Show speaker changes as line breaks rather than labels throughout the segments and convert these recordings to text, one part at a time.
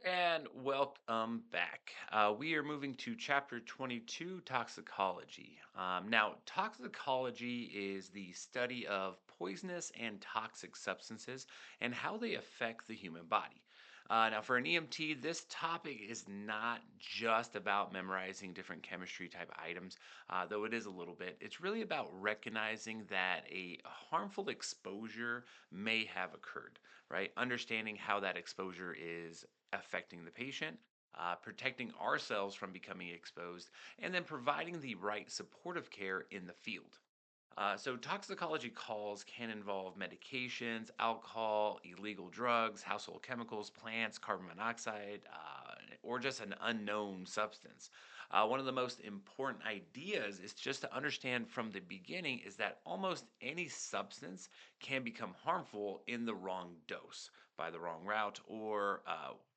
And welcome back. We are moving to chapter 22, toxicology. Now, toxicology is the study of poisonous and toxic substances and how they affect the human body. Now, for an EMT, this topic is not just about memorizing different chemistry type items, though it is a little bit. It's really about recognizing that a harmful exposure may have occurred, right? Understanding how that exposure is affecting the patient, protecting ourselves from becoming exposed, and then providing the right supportive care in the field. So, toxicology calls can involve medications, alcohol, illegal drugs, household chemicals, plants, carbon monoxide, or just an unknown substance. One of the most important ideas is just to understand from the beginning is that almost any substance can become harmful in the wrong dose, by the wrong route, or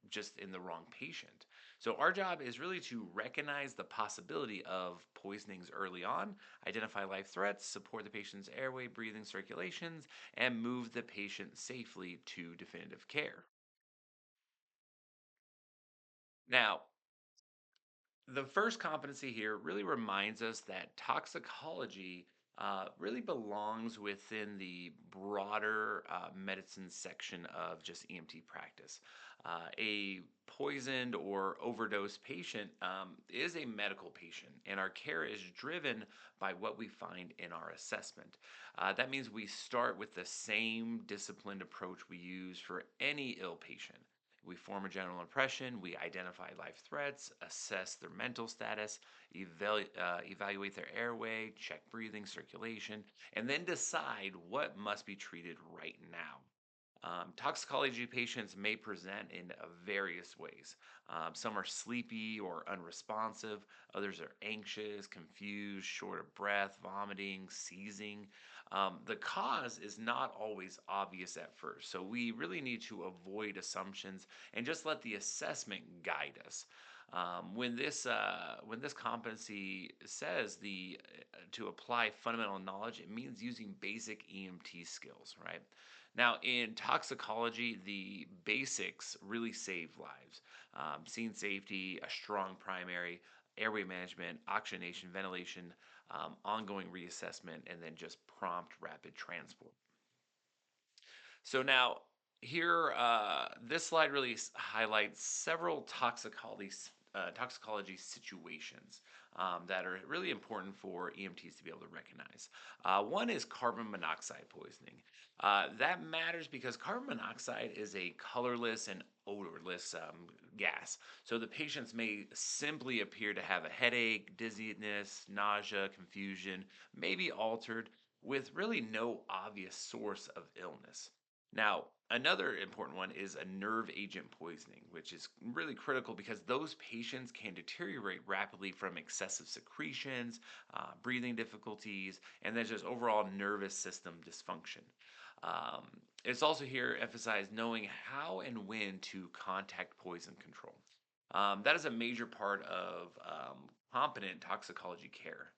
just in the wrong patient. So, our job is really to recognize the possibility of poisonings early on, identify life threats, support the patient's airway, breathing, circulations, and move the patient safely to definitive care. Now, the first competency here really reminds us that toxicology really belongs within the broader medicine section of just EMT practice. A poisoned or overdosed patient is a medical patient, and our care is driven by what we find in our assessment. That means we start with the same disciplined approach we use for any ill patient. We form a general impression, we identify life threats, assess their mental status, evaluate their airway, check breathing, circulation, and then decide what must be treated right now. Toxicology patients may present in various ways. Some are sleepy or unresponsive, others are anxious, confused, short of breath, vomiting, seizing. The cause is not always obvious at first, so we really need to avoid assumptions and just let the assessment guide us. When this competency says to apply fundamental knowledge, it means using basic EMT skills, right? Now, in toxicology, the basics really save lives. Scene safety, a strong primary, airway management, oxygenation, ventilation, ongoing reassessment, and then just prompt rapid transport. So now here, this slide really highlights several toxicology situations that are really important for EMTs to be able to recognize. One is carbon monoxide poisoning. That matters because carbon monoxide is a colorless and odorless gas. So the patients may simply appear to have a headache, dizziness, nausea, confusion, maybe altered, with really no obvious source of illness. Now, another important one is a nerve agent poisoning, which is really critical because those patients can deteriorate rapidly from excessive secretions, breathing difficulties, and then just overall nervous system dysfunction. It's also here emphasized knowing how and when to contact poison control. That is a major part of competent toxicology care.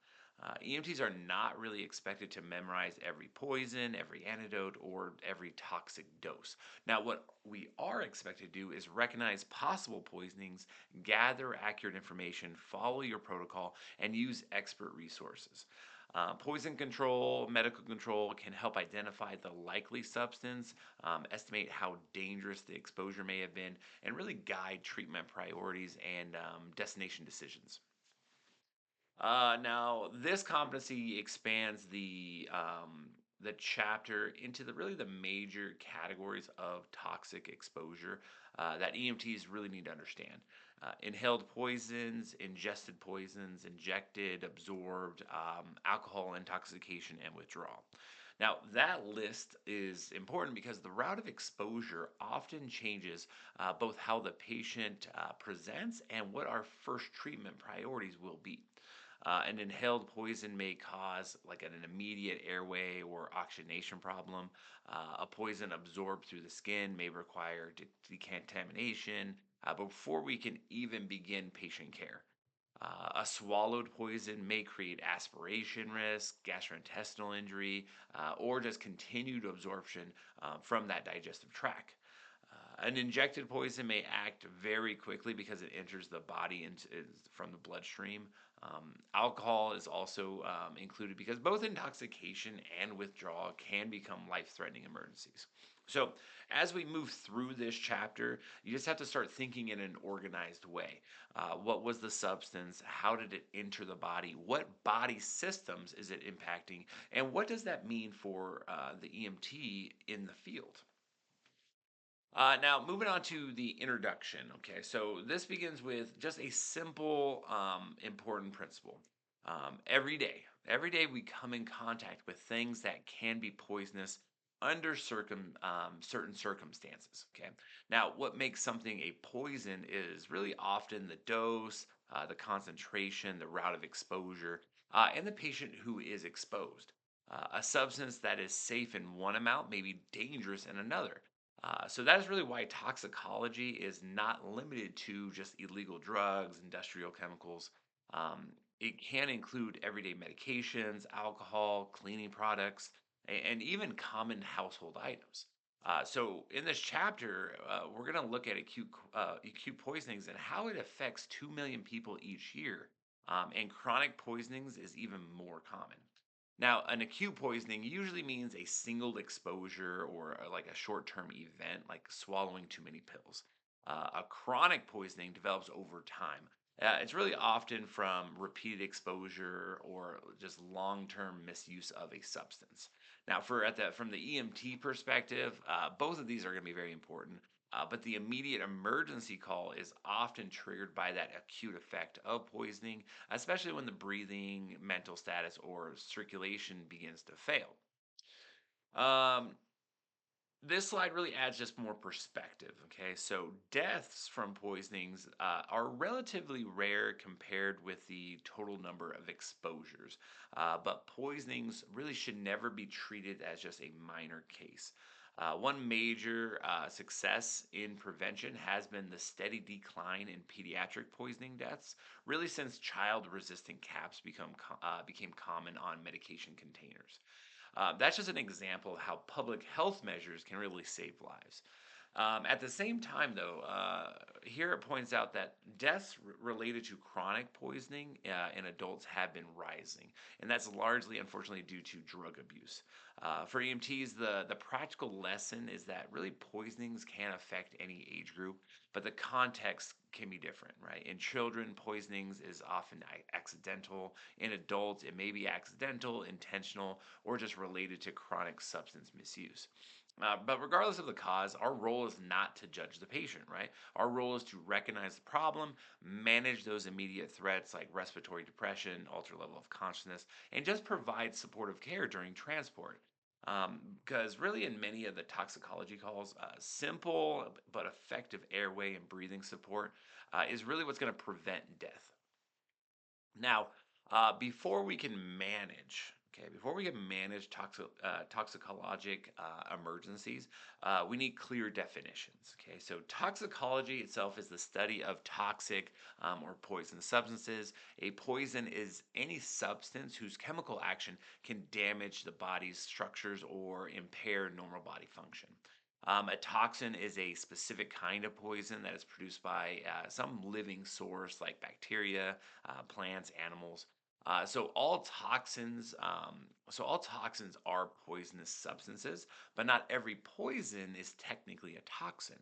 EMTs are not really expected to memorize every poison, every antidote, or every toxic dose. Now, what we are expected to do is recognize possible poisonings, gather accurate information, follow your protocol, and use expert resources. Poison control, medical control can help identify the likely substance, estimate how dangerous the exposure may have been, and really guide treatment priorities and destination decisions. Now, this competency expands the chapter into the major categories of toxic exposure that EMTs really need to understand. Inhaled poisons, ingested poisons, injected, absorbed, alcohol intoxication, and withdrawal. Now, that list is important because the route of exposure often changes both how the patient presents and what our first treatment priorities will be. An inhaled poison may cause like an immediate airway or oxygenation problem. A poison absorbed through the skin may require decontamination before we can even begin patient care. A swallowed poison may create aspiration risk, gastrointestinal injury, or just continued absorption from that digestive tract. An injected poison may act very quickly because it enters the body from the bloodstream. Alcohol is also included because both intoxication and withdrawal can become life threatening emergencies. So, as we move through this chapter, you just have to start thinking in an organized way. What was the substance? How did it enter the body? What body systems is it impacting? And what does that mean for the EMT in the field? Now, moving on to the introduction. Okay, so this begins with just a simple, important principle. Every day we come in contact with things that can be poisonous under certain circumstances. Okay, now what makes something a poison is really often the dose, the concentration, the route of exposure, and the patient who is exposed. A substance that is safe in one amount may be dangerous in another. So that is really why toxicology is not limited to just illegal drugs, industrial chemicals. It can include everyday medications, alcohol, cleaning products, and even common household items. So in this chapter, we're going to look at acute poisonings and how it affects 2 million people each year. And chronic poisonings is even more common. Now, an acute poisoning usually means a single exposure or like a short term event, like swallowing too many pills. A chronic poisoning develops over time. It's really often from repeated exposure or just long term misuse of a substance. Now, from the EMT perspective, both of these are going to be very important. But the immediate emergency call is often triggered by that acute effect of poisoning, especially when the breathing, mental status, or circulation begins to fail. Um, this slide really adds just more perspective. Okay, so deaths from poisonings are relatively rare compared with the total number of exposures, but poisonings really should never be treated as just a minor case. One major success in prevention has been the steady decline in pediatric poisoning deaths, really since child-resistant caps became common on medication containers. That's just an example of how public health measures can really save lives. At the same time, though, here it points out that deaths related to chronic poisoning in adults have been rising, and that's largely, unfortunately, due to drug abuse. For EMTs, the practical lesson is that really poisonings can affect any age group, but the context can be different, right? In children, poisonings is often accidental. In adults, it may be accidental, intentional, or just related to chronic substance misuse. But regardless of the cause, our role is not to judge the patient, right? Our role is to recognize the problem, manage those immediate threats like respiratory depression, altered level of consciousness, and just provide supportive care during transport. Because really, in many of the toxicology calls, simple but effective airway and breathing support is really what's going to prevent death. Now, before we can manage toxicologic emergencies, we need clear definitions. Okay, so toxicology itself is the study of toxic or poison substances. A poison is any substance whose chemical action can damage the body's structures or impair normal body function. A toxin is a specific kind of poison that is produced by some living source like bacteria, plants, animals. All toxins are poisonous substances, but not every poison is technically a toxin.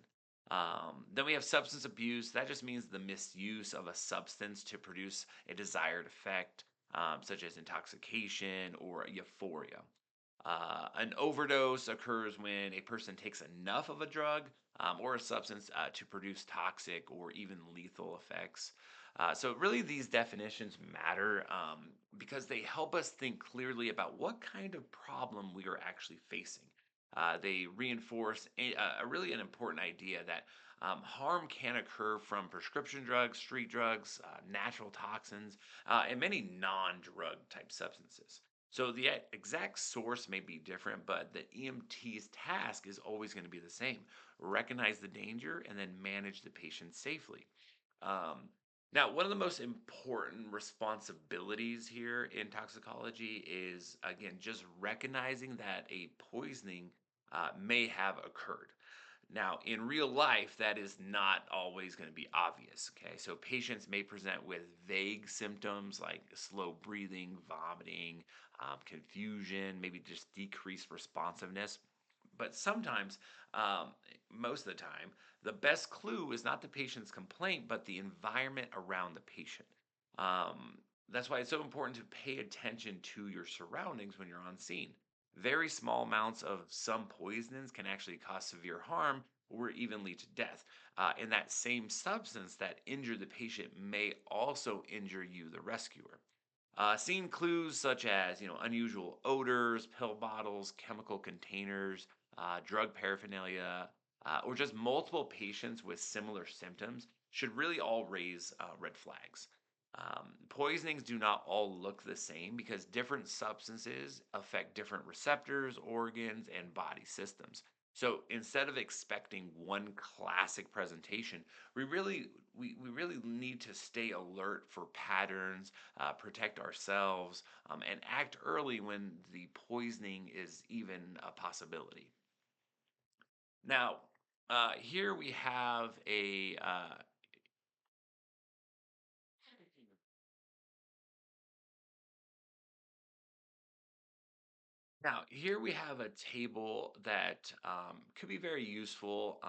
Then we have substance abuse. That just means the misuse of a substance to produce a desired effect, such as intoxication or euphoria. An overdose occurs when a person takes enough of a drug or a substance to produce toxic or even lethal effects. So, really, these definitions matter because they help us think clearly about what kind of problem we are actually facing. They reinforce really an important idea that harm can occur from prescription drugs, street drugs, natural toxins, and many non drug type substances. So the exact source may be different, but the EMT's task is always going to be the same: recognize the danger and then manage the patient safely. Um, Now, one of the most important responsibilities here in toxicology is, again, just recognizing that a poisoning may have occurred. Now, in real life, that is not always going to be obvious. Okay. So patients may present with vague symptoms like slow breathing, vomiting, confusion, maybe just decreased responsiveness. But sometimes, most of the time, the best clue is not the patient's complaint, but the environment around the patient. That's why it's so important to pay attention to your surroundings when you're on scene. Very small amounts of some poisons can actually cause severe harm or even lead to death. And that same substance that injured the patient may also injure you, the rescuer. Seeing clues such as unusual odors, pill bottles, chemical containers, drug paraphernalia, or just multiple patients with similar symptoms should really all raise red flags. Poisonings do not all look the same because different substances affect different receptors, organs, and body systems. So instead of expecting one classic presentation, we really need to stay alert for patterns, protect ourselves, and act early when the poisoning is even a possibility. Now, here we have a Now, here we have a table that could be very useful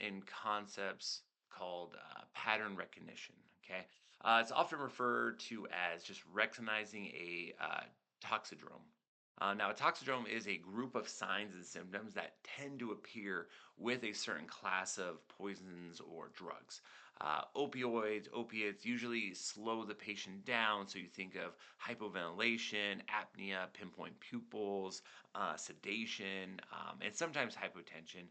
in concepts called pattern recognition. Okay. It's often referred to as just recognizing a toxidrome. Now, a toxidrome is a group of signs and symptoms that tend to appear with a certain class of poisons or drugs. Opioids, opiates usually slow the patient down. So you think of hypoventilation, apnea, pinpoint pupils, sedation, and sometimes hypotension.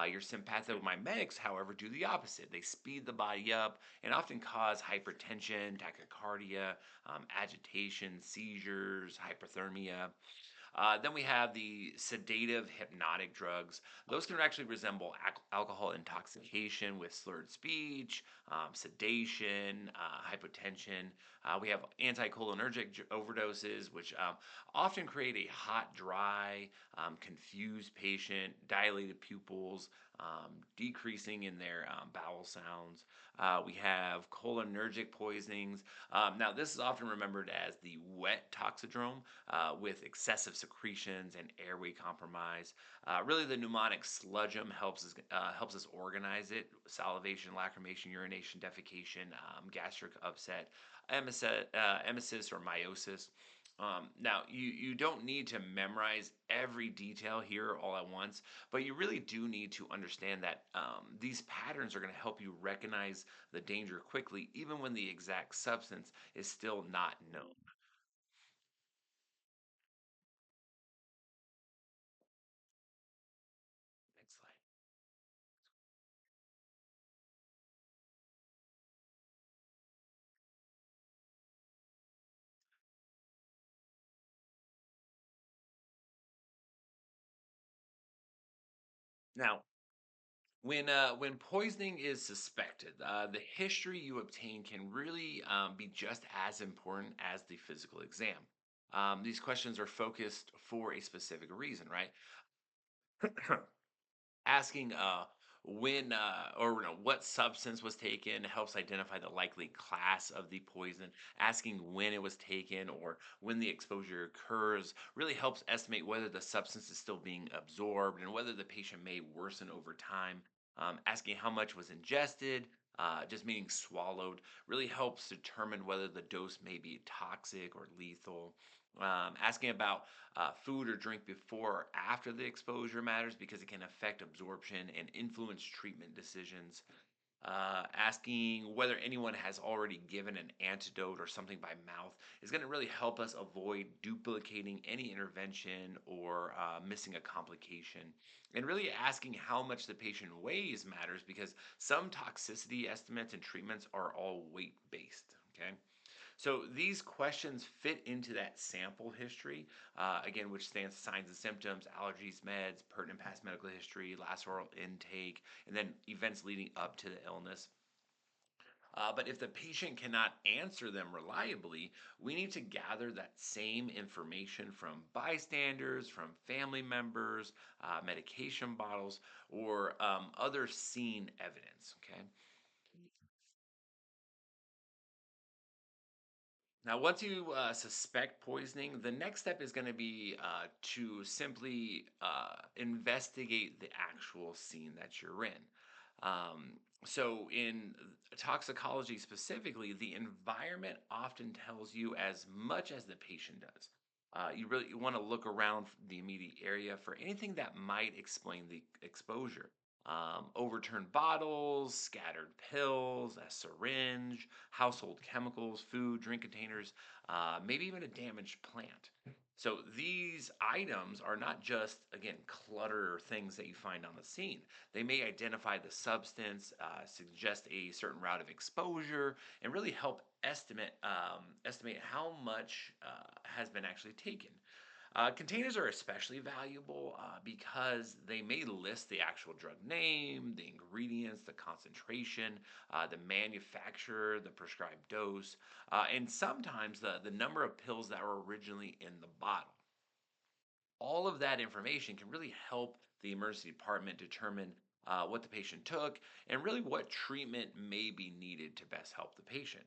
Your sympathomimetics, however, do the opposite. They speed the body up and often cause hypertension, tachycardia, agitation, seizures, hyperthermia. Then we have the sedative hypnotic drugs. Those can actually resemble alcohol intoxication with slurred speech, sedation, hypotension. We have anticholinergic overdoses, which often create a hot, dry, confused patient, dilated pupils, decreasing in their bowel sounds. We have cholinergic poisonings. Now, this is often remembered as the wet toxidrome with excessive secretions and airway compromise. Really, the pneumonic sludgem helps us organize it: salivation, lacrimation, urination, defecation, gastric upset, emesis or meiosis. Now, you don't need to memorize every detail here all at once, but you really do need to understand that these patterns are going to help you recognize the danger quickly, even when the exact substance is still not known. Next slide. Now, when poisoning is suspected, the history you obtain can really be just as important as the physical exam. These questions are focused for a specific reason, right? Asking when or no, what substance was taken helps identify the likely class of the poison. Asking when it was taken or when the exposure occurs really helps estimate whether the substance is still being absorbed and whether the patient may worsen over time. Asking how much was ingested, just meaning swallowed, really helps determine whether the dose may be toxic or lethal. Asking about food or drink before or after the exposure matters because it can affect absorption and influence treatment decisions. Asking whether anyone has already given an antidote or something by mouth is going to really help us avoid duplicating any intervention or missing a complication. And really asking how much the patient weighs matters because some toxicity estimates and treatments are all weight based. Okay. So these questions fit into that sample history, again, which stands signs and symptoms, allergies, meds, pertinent past medical history, last oral intake, and then events leading up to the illness. But if the patient cannot answer them reliably, we need to gather that same information from bystanders, from family members, medication bottles, or other scene evidence. Okay. Now, once you suspect poisoning, the next step is going to be to simply investigate the actual scene that you're in. In toxicology specifically, the environment often tells you as much as the patient does. You want to look around the immediate area for anything that might explain the exposure. Overturned bottles, scattered pills, a syringe, household chemicals, food, drink containers, maybe even a damaged plant. So these items are not just, again, clutter or things that you find on the scene. They may identify the substance, suggest a certain route of exposure, and really help estimate how much has been actually taken. Containers are especially valuable because they may list the actual drug name, the ingredients, the concentration, the manufacturer, the prescribed dose, and sometimes the number of pills that were originally in the bottle. All of that information can really help the emergency department determine what the patient took and really what treatment may be needed to best help the patient.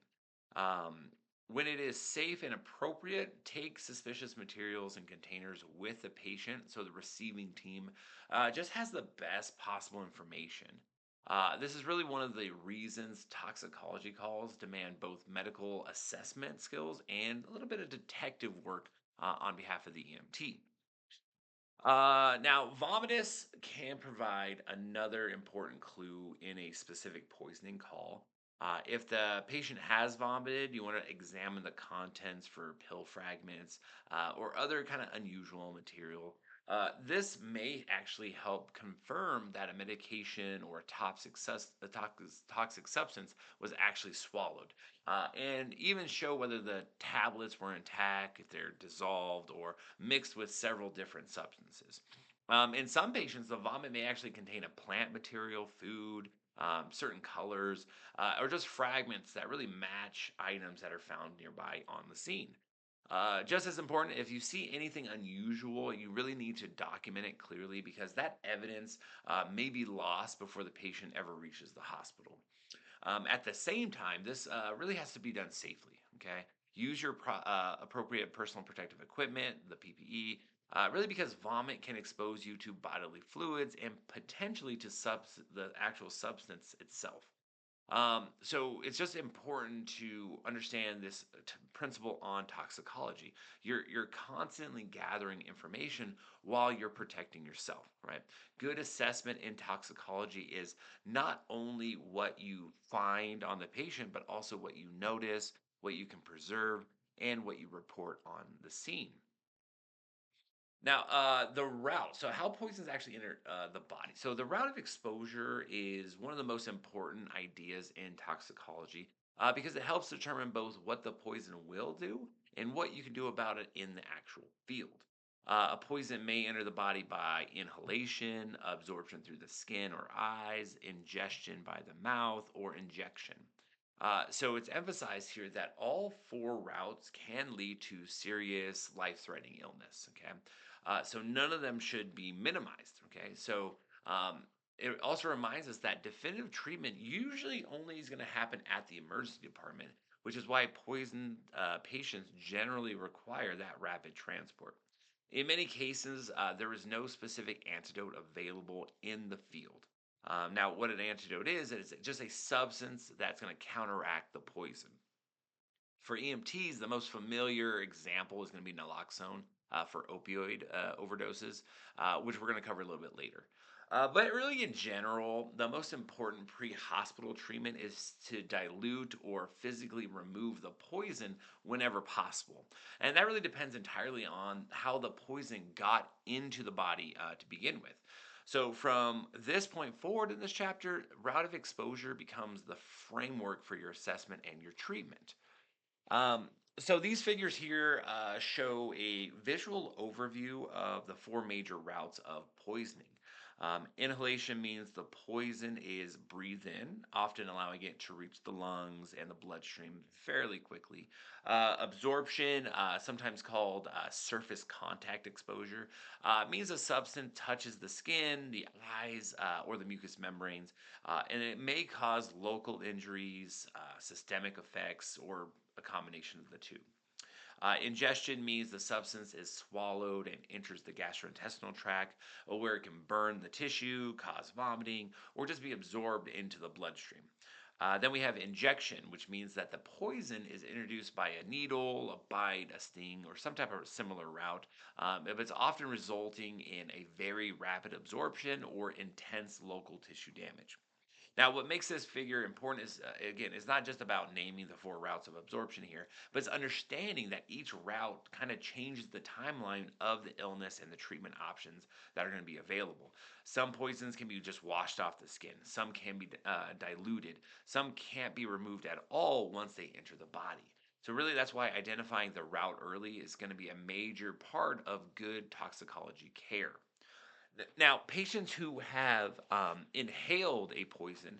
Um, when it is safe and appropriate, take suspicious materials and containers with the patient so the receiving team just has the best possible information. This is really one of the reasons toxicology calls demand both medical assessment skills and a little bit of detective work on behalf of the EMT. Now, vomitus can provide another important clue in a specific poisoning call. If the patient has vomited, you want to examine the contents for pill fragments or other kind of unusual material. This may actually help confirm that a medication or a toxic substance was actually swallowed, and even show whether the tablets were intact, if they're dissolved, or mixed with several different substances. In some patients, the vomit may actually contain a plant material, food, certain colors, or just fragments that really match items that are found nearby on the scene. Just as important, if you see anything unusual, you really need to document it clearly because that evidence may be lost before the patient ever reaches the hospital. At the same time, this really has to be done safely. Okay, use your appropriate personal protective equipment, the PPE. Really, because vomit can expose you to bodily fluids and potentially to the actual substance itself. So it's just important to understand this principle on toxicology. You're constantly gathering information while you're protecting yourself, right? Good assessment in toxicology is not only what you find on the patient, but also what you notice, what you can preserve, and what you report on the scene. Now, the route. So, how poisons actually enter the body. So, the route of exposure is one of the most important ideas in toxicology because it helps determine both what the poison will do and what you can do about it in the actual field. A poison may enter the body by inhalation, absorption through the skin or eyes, ingestion by the mouth, or injection. So it's emphasized here that all four routes can lead to serious life threatening illness. Okay. So none of them should be minimized. Okay. Um, it also reminds us that definitive treatment usually only is going to happen at the emergency department, which is why poisoned patients generally require that rapid transport. In many cases, there is no specific antidote available in the field. Now, what an antidote is just a substance that's going to counteract the poison. For EMTs, the most familiar example is going to be naloxone for opioid overdoses, which we're going to cover a little bit later. But really, in general, the most important pre hospital treatment is to dilute or physically remove the poison whenever possible. And that really depends entirely on how the poison got into the body to begin with. So, from this point forward in this chapter, route of exposure becomes the framework for your assessment and your treatment. So these figures here show a visual overview of the four major routes of poisoning. Inhalation means the poison is breathed in, often allowing it to reach the lungs and the bloodstream fairly quickly. Absorption, sometimes called surface contact exposure, means a substance touches the skin, the eyes, or the mucous membranes, and it may cause local injuries, systemic effects, or a combination of the two. Ingestion means the substance is swallowed and enters the gastrointestinal tract, where it can burn the tissue, cause vomiting, or just be absorbed into the bloodstream. Then we have injection, which means that the poison is introduced by a needle, a bite, a sting, or some type of similar route. If it's often resulting in a very rapid absorption or intense local tissue damage. Now, what makes this figure important is, again, it's not just about naming the four routes of absorption here, but it's understanding that each route kind of changes the timeline of the illness and the treatment options that are going to be available. Some poisons can be just washed off the skin, some can be diluted, some can't be removed at all once they enter the body. So, really, that's why identifying the route early is going to be a major part of good toxicology care. Now, patients who have inhaled a poison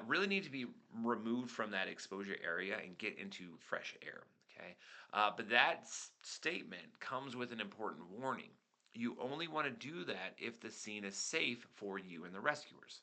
really need to be removed from that exposure area and get into fresh air. Okay, but that statement comes with an important warning. You only want to do that if the scene is safe for you and the rescuers.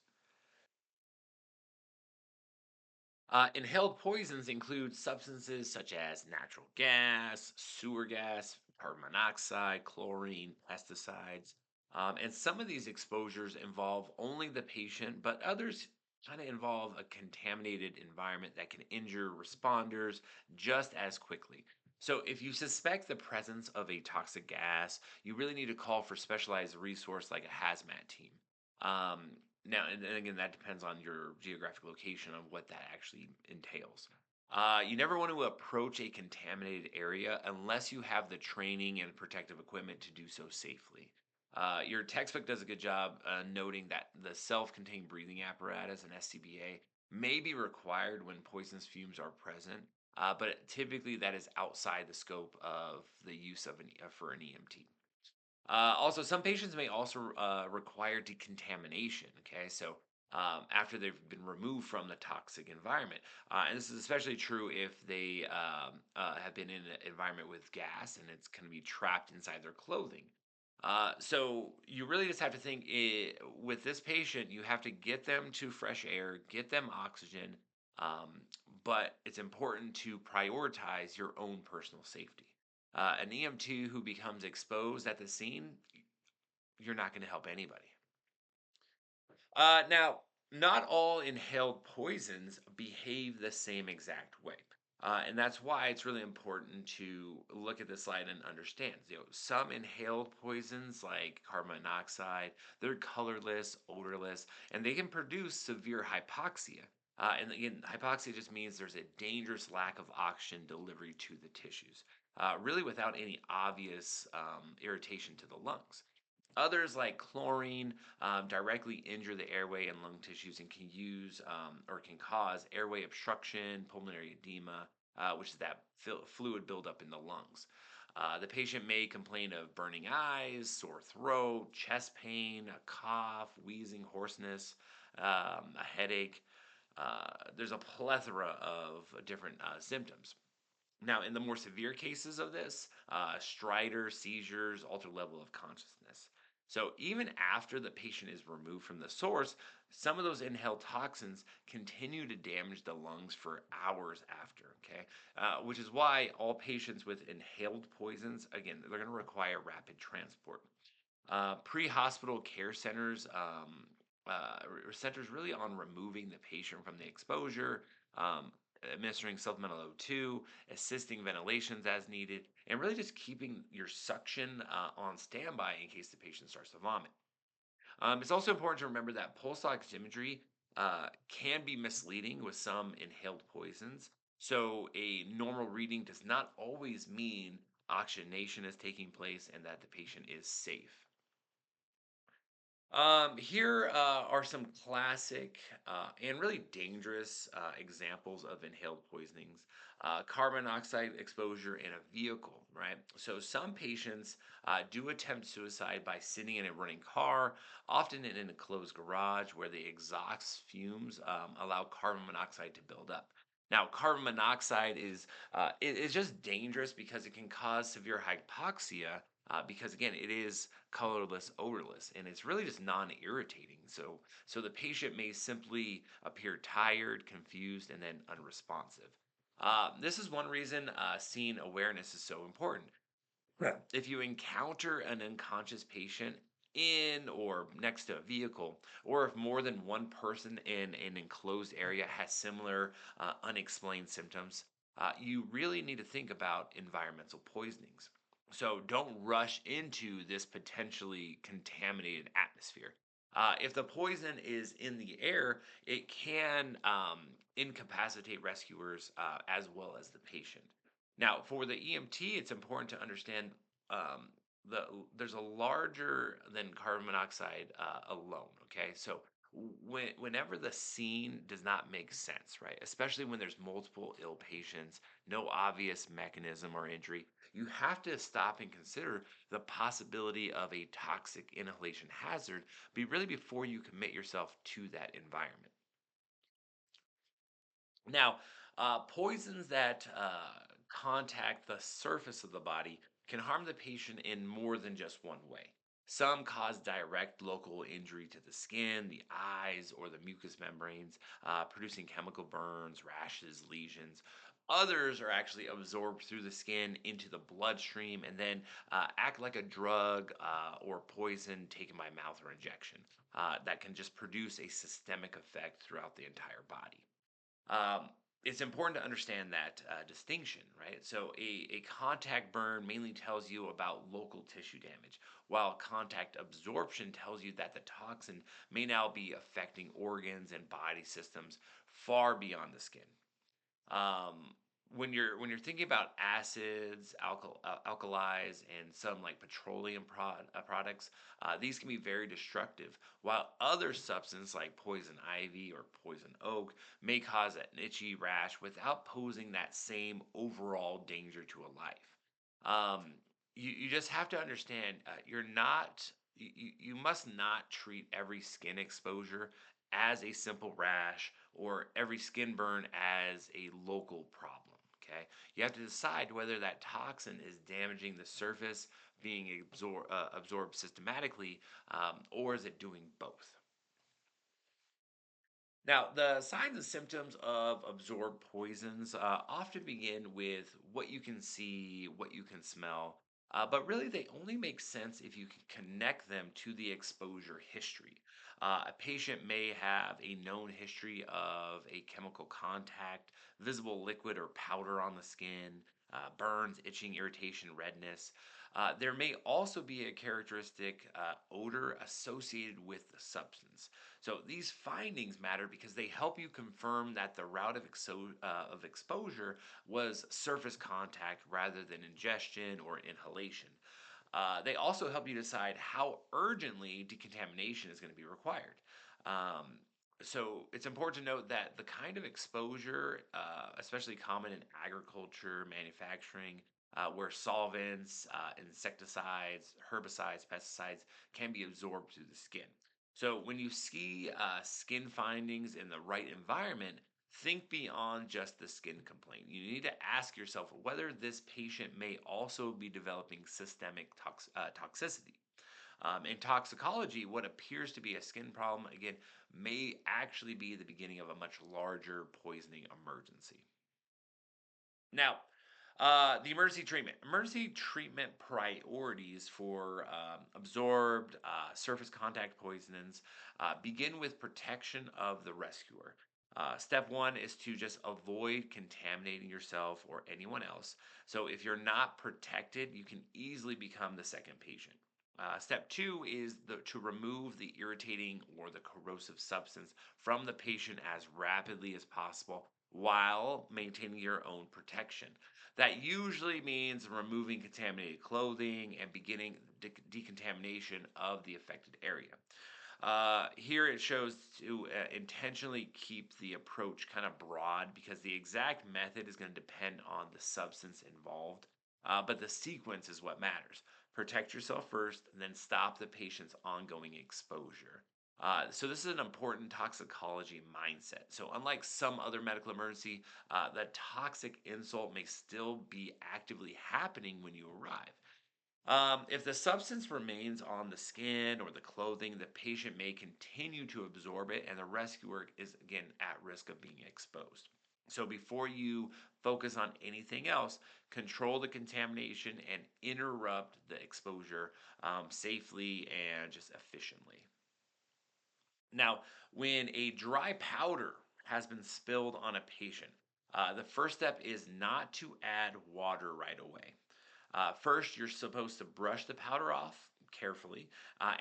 Inhaled poisons include substances such as natural gas, sewer gas, carbon monoxide, chlorine, pesticides. And some of these exposures involve only the patient, but others kind of involve a contaminated environment that can injure responders just as quickly. So, if you suspect the presence of a toxic gas, you really need to call for specialized resource like a hazmat team. Now, and again, that depends on your geographic location of what that actually entails. You never want to approach a contaminated area unless you have the training and protective equipment to do so safely. Your textbook does a good job noting that the self contained breathing apparatus and SCBA may be required when poisonous fumes are present, but typically that is outside the scope of the use of for an EMT. Also, some patients may also require decontamination. Okay, so after they've been removed from the toxic environment, and this is especially true if they have been in an environment with gas and it's going to be trapped inside their clothing. So you really just have to think with this patient, you have to get them to fresh air, get them oxygen, um, but it's important to prioritize your own personal safety. An EMT who becomes exposed at the scene, you're not going to help anybody. Now, not all inhaled poisons behave the same exact way. And that's why it's really important to look at this slide and understand. Some inhaled poisons, like carbon monoxide, they're colorless, odorless, and they can produce severe hypoxia. And again, hypoxia just means there's a dangerous lack of oxygen delivery to the tissues, really without any obvious irritation to the lungs. Others, like chlorine, directly injure the airway and lung tissues and can use or can cause airway obstruction, pulmonary edema, which is that fluid buildup in the lungs. The patient may complain of burning eyes, sore throat, chest pain, a cough, wheezing, hoarseness, a headache. There's a plethora of different symptoms. Now, in the more severe cases of this, stridor, seizures, altered level of consciousness. So, even after the patient is removed from the source, some of those inhaled toxins continue to damage the lungs for hours after. Okay, which is why all patients with inhaled poisons, again, they're going to require rapid transport. Pre-hospital care centers, centers really on removing the patient from the exposure, administering supplemental O2, assisting ventilations as needed, and really just keeping your suction on standby in case the patient starts to vomit. It's also important to remember that pulse oximetry can be misleading with some inhaled poisons. So, a normal reading does not always mean oxygenation is taking place and that the patient is safe. Here are some classic and really dangerous examples of inhaled poisonings. Carbon monoxide exposure in a vehicle, right? So, some patients do attempt suicide by sitting in a running car, often in an enclosed garage where the exhaust fumes allow carbon monoxide to build up. Now, carbon monoxide is just dangerous because it can cause severe hypoxia because again, it is colorless, odorless, and it's really just non-irritating. So the patient may simply appear tired, confused, and then unresponsive. This is one reason scene awareness is so important. Right. If you encounter an unconscious patient in or next to a vehicle, or if more than one person in an enclosed area has similar unexplained symptoms, you really need to think about environmental poisonings. So don't rush into this potentially contaminated atmosphere. If the poison is in the air, it can incapacitate rescuers as well as the patient. Now, for the EMT, it's important to understand um, there's a larger than carbon monoxide alone. Okay, so whenever the scene does not make sense, right, especially when there's multiple ill patients, no obvious mechanism or injury, you have to stop and consider the possibility of a toxic inhalation hazard be really before you commit yourself to that environment. Now, poisons that contact the surface of the body can harm the patient in more than just one way. Some cause direct local injury to the skin, the eyes, or the mucous membranes, producing chemical burns, rashes, lesions. Others are actually absorbed through the skin into the bloodstream and then act like a drug or poison taken by mouth or injection that can just produce a systemic effect throughout the entire body. Um, it's important to understand that distinction, right? So, a contact burn mainly tells you about local tissue damage, while contact absorption tells you that the toxin may now be affecting organs and body systems far beyond the skin. Um, when you're thinking about acids, alkalis, and some like petroleum products, these can be very destructive. While other substances like poison ivy or poison oak may cause an itchy rash without posing that same overall danger to a life. Um, you just have to understand you're not you must not treat every skin exposure as a simple rash or every skin burn as a local problem. Okay. You have to decide whether that toxin is damaging the surface, being absorbed systematically, or is it doing both? Now, the signs and symptoms of absorbed poisons often begin with what you can see, what you can smell, but really they only make sense if you can connect them to the exposure history. A patient may have a known history of a chemical contact, visible liquid or powder on the skin, burns, itching, irritation, redness. There may also be a characteristic odor associated with the substance. So these findings matter because they help you confirm that the route of exposure was surface contact rather than ingestion or inhalation. They also help you decide how urgently decontamination is going to be required. Um, so it's important to note that the kind of exposure, especially common in agriculture, manufacturing, where solvents, insecticides, herbicides, pesticides can be absorbed through the skin. So when you see skin findings in the right environment, think beyond just the skin complaint. You need to ask yourself whether this patient may also be developing systemic toxicity. In toxicology, what appears to be a skin problem, again, may actually be the beginning of a much larger poisoning emergency. Now, the emergency treatment. Emergency treatment priorities for absorbed surface contact poisonings begin with protection of the rescuer. Step one is to just avoid contaminating yourself or anyone else. So, if you're not protected, you can easily become the second patient. Step two is to remove the irritating or the corrosive substance from the patient as rapidly as possible while maintaining your own protection. That usually means removing contaminated clothing and beginning decontamination of the affected area. Here it shows to intentionally keep the approach kind of broad because the exact method is going to depend on the substance involved. But the sequence is what matters. Protect yourself first, and then stop the patient's ongoing exposure. So this is an important toxicology mindset. So unlike some other medical emergency, the toxic insult may still be actively happening when you arrive. If the substance remains on the skin or the clothing, the patient may continue to absorb it, and the rescuer is again at risk of being exposed. So before you focus on anything else, control the contamination and interrupt the exposure safely and just efficiently. Now, when a dry powder has been spilled on a patient, the first step is not to add water right away. First, you're supposed to brush the powder off carefully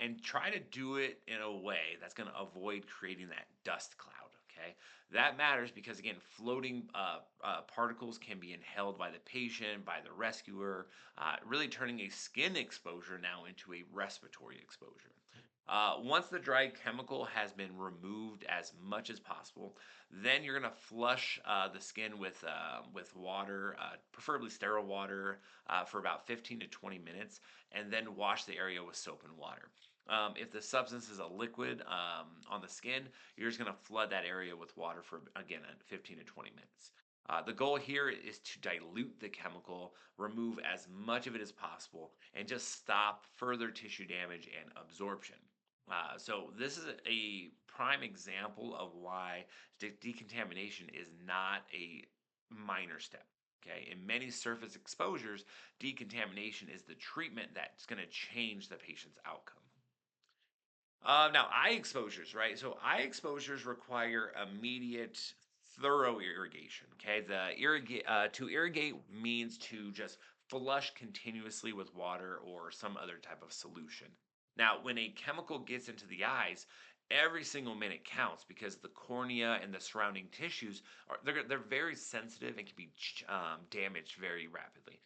and try to do it in a way that's going to avoid creating that dust cloud. Okay, that matters because again, floating particles can be inhaled by the patient, by the rescuer, really turning a skin exposure now into a respiratory exposure. Once the dry chemical has been removed as much as possible, then you're going to flush the skin with water, preferably sterile water, for about 15 to 20 minutes, and then wash the area with soap and water. If the substance is a liquid on the skin, you're just going to flood that area with water for again 15 to 20 minutes. The goal here is to dilute the chemical, remove as much of it as possible, and just stop further tissue damage and absorption. So this is a prime example of why decontamination is not a minor step. Okay, in many surface exposures, decontamination is the treatment that's going to change the patient's outcome. Now, eye exposures, right? So, eye exposures require immediate, thorough irrigation. Okay, to irrigate means to just flush continuously with water or some other type of solution. Now, when a chemical gets into the eyes, every single minute counts because the cornea and the surrounding tissues they're very sensitive and can be damaged very rapidly.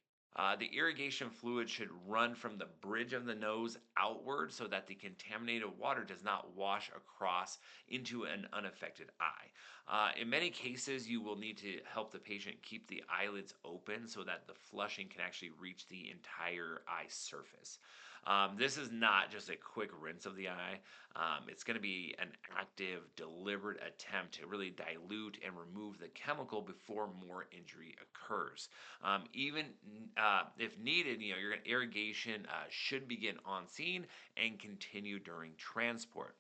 The irrigation fluid should run from the bridge of the nose outward so that the contaminated water does not wash across into an unaffected eye. In many cases, you will need to help the patient keep the eyelids open so that the flushing can actually reach the entire eye surface. This is not just a quick rinse of the eye. It's going to be an active, deliberate attempt to really dilute and remove the chemical before more injury occurs. Even if needed, your irrigation should begin on scene and continue during transport.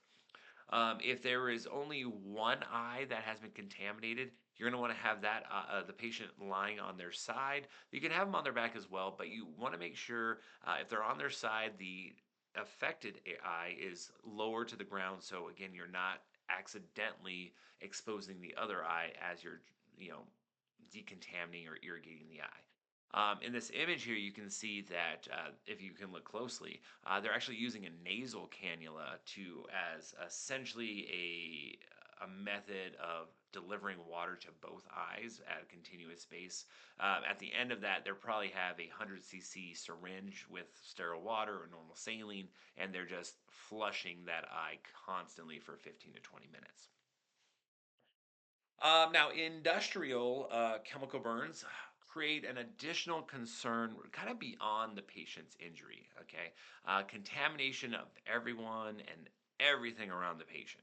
If there is only one eye that has been contaminated, you're going to want to have the patient lying on their side. You can have them on their back as well, but you want to make sure if they're on their side, the affected eye is lower to the ground. So again, you're not accidentally exposing the other eye as you're, you know, decontaminating or irrigating the eye. In this image here, you can see that if you can look closely, they're actually using a nasal cannula to as essentially a method of delivering water to both eyes at a continuous space. At the end of that, they probably have a 100 cc syringe with sterile water or normal saline, and they're just flushing that eye constantly for 15 to 20 minutes. Now, industrial chemical burns create an additional concern kind of beyond the patient's injury. Okay, contamination of everyone and everything around the patient.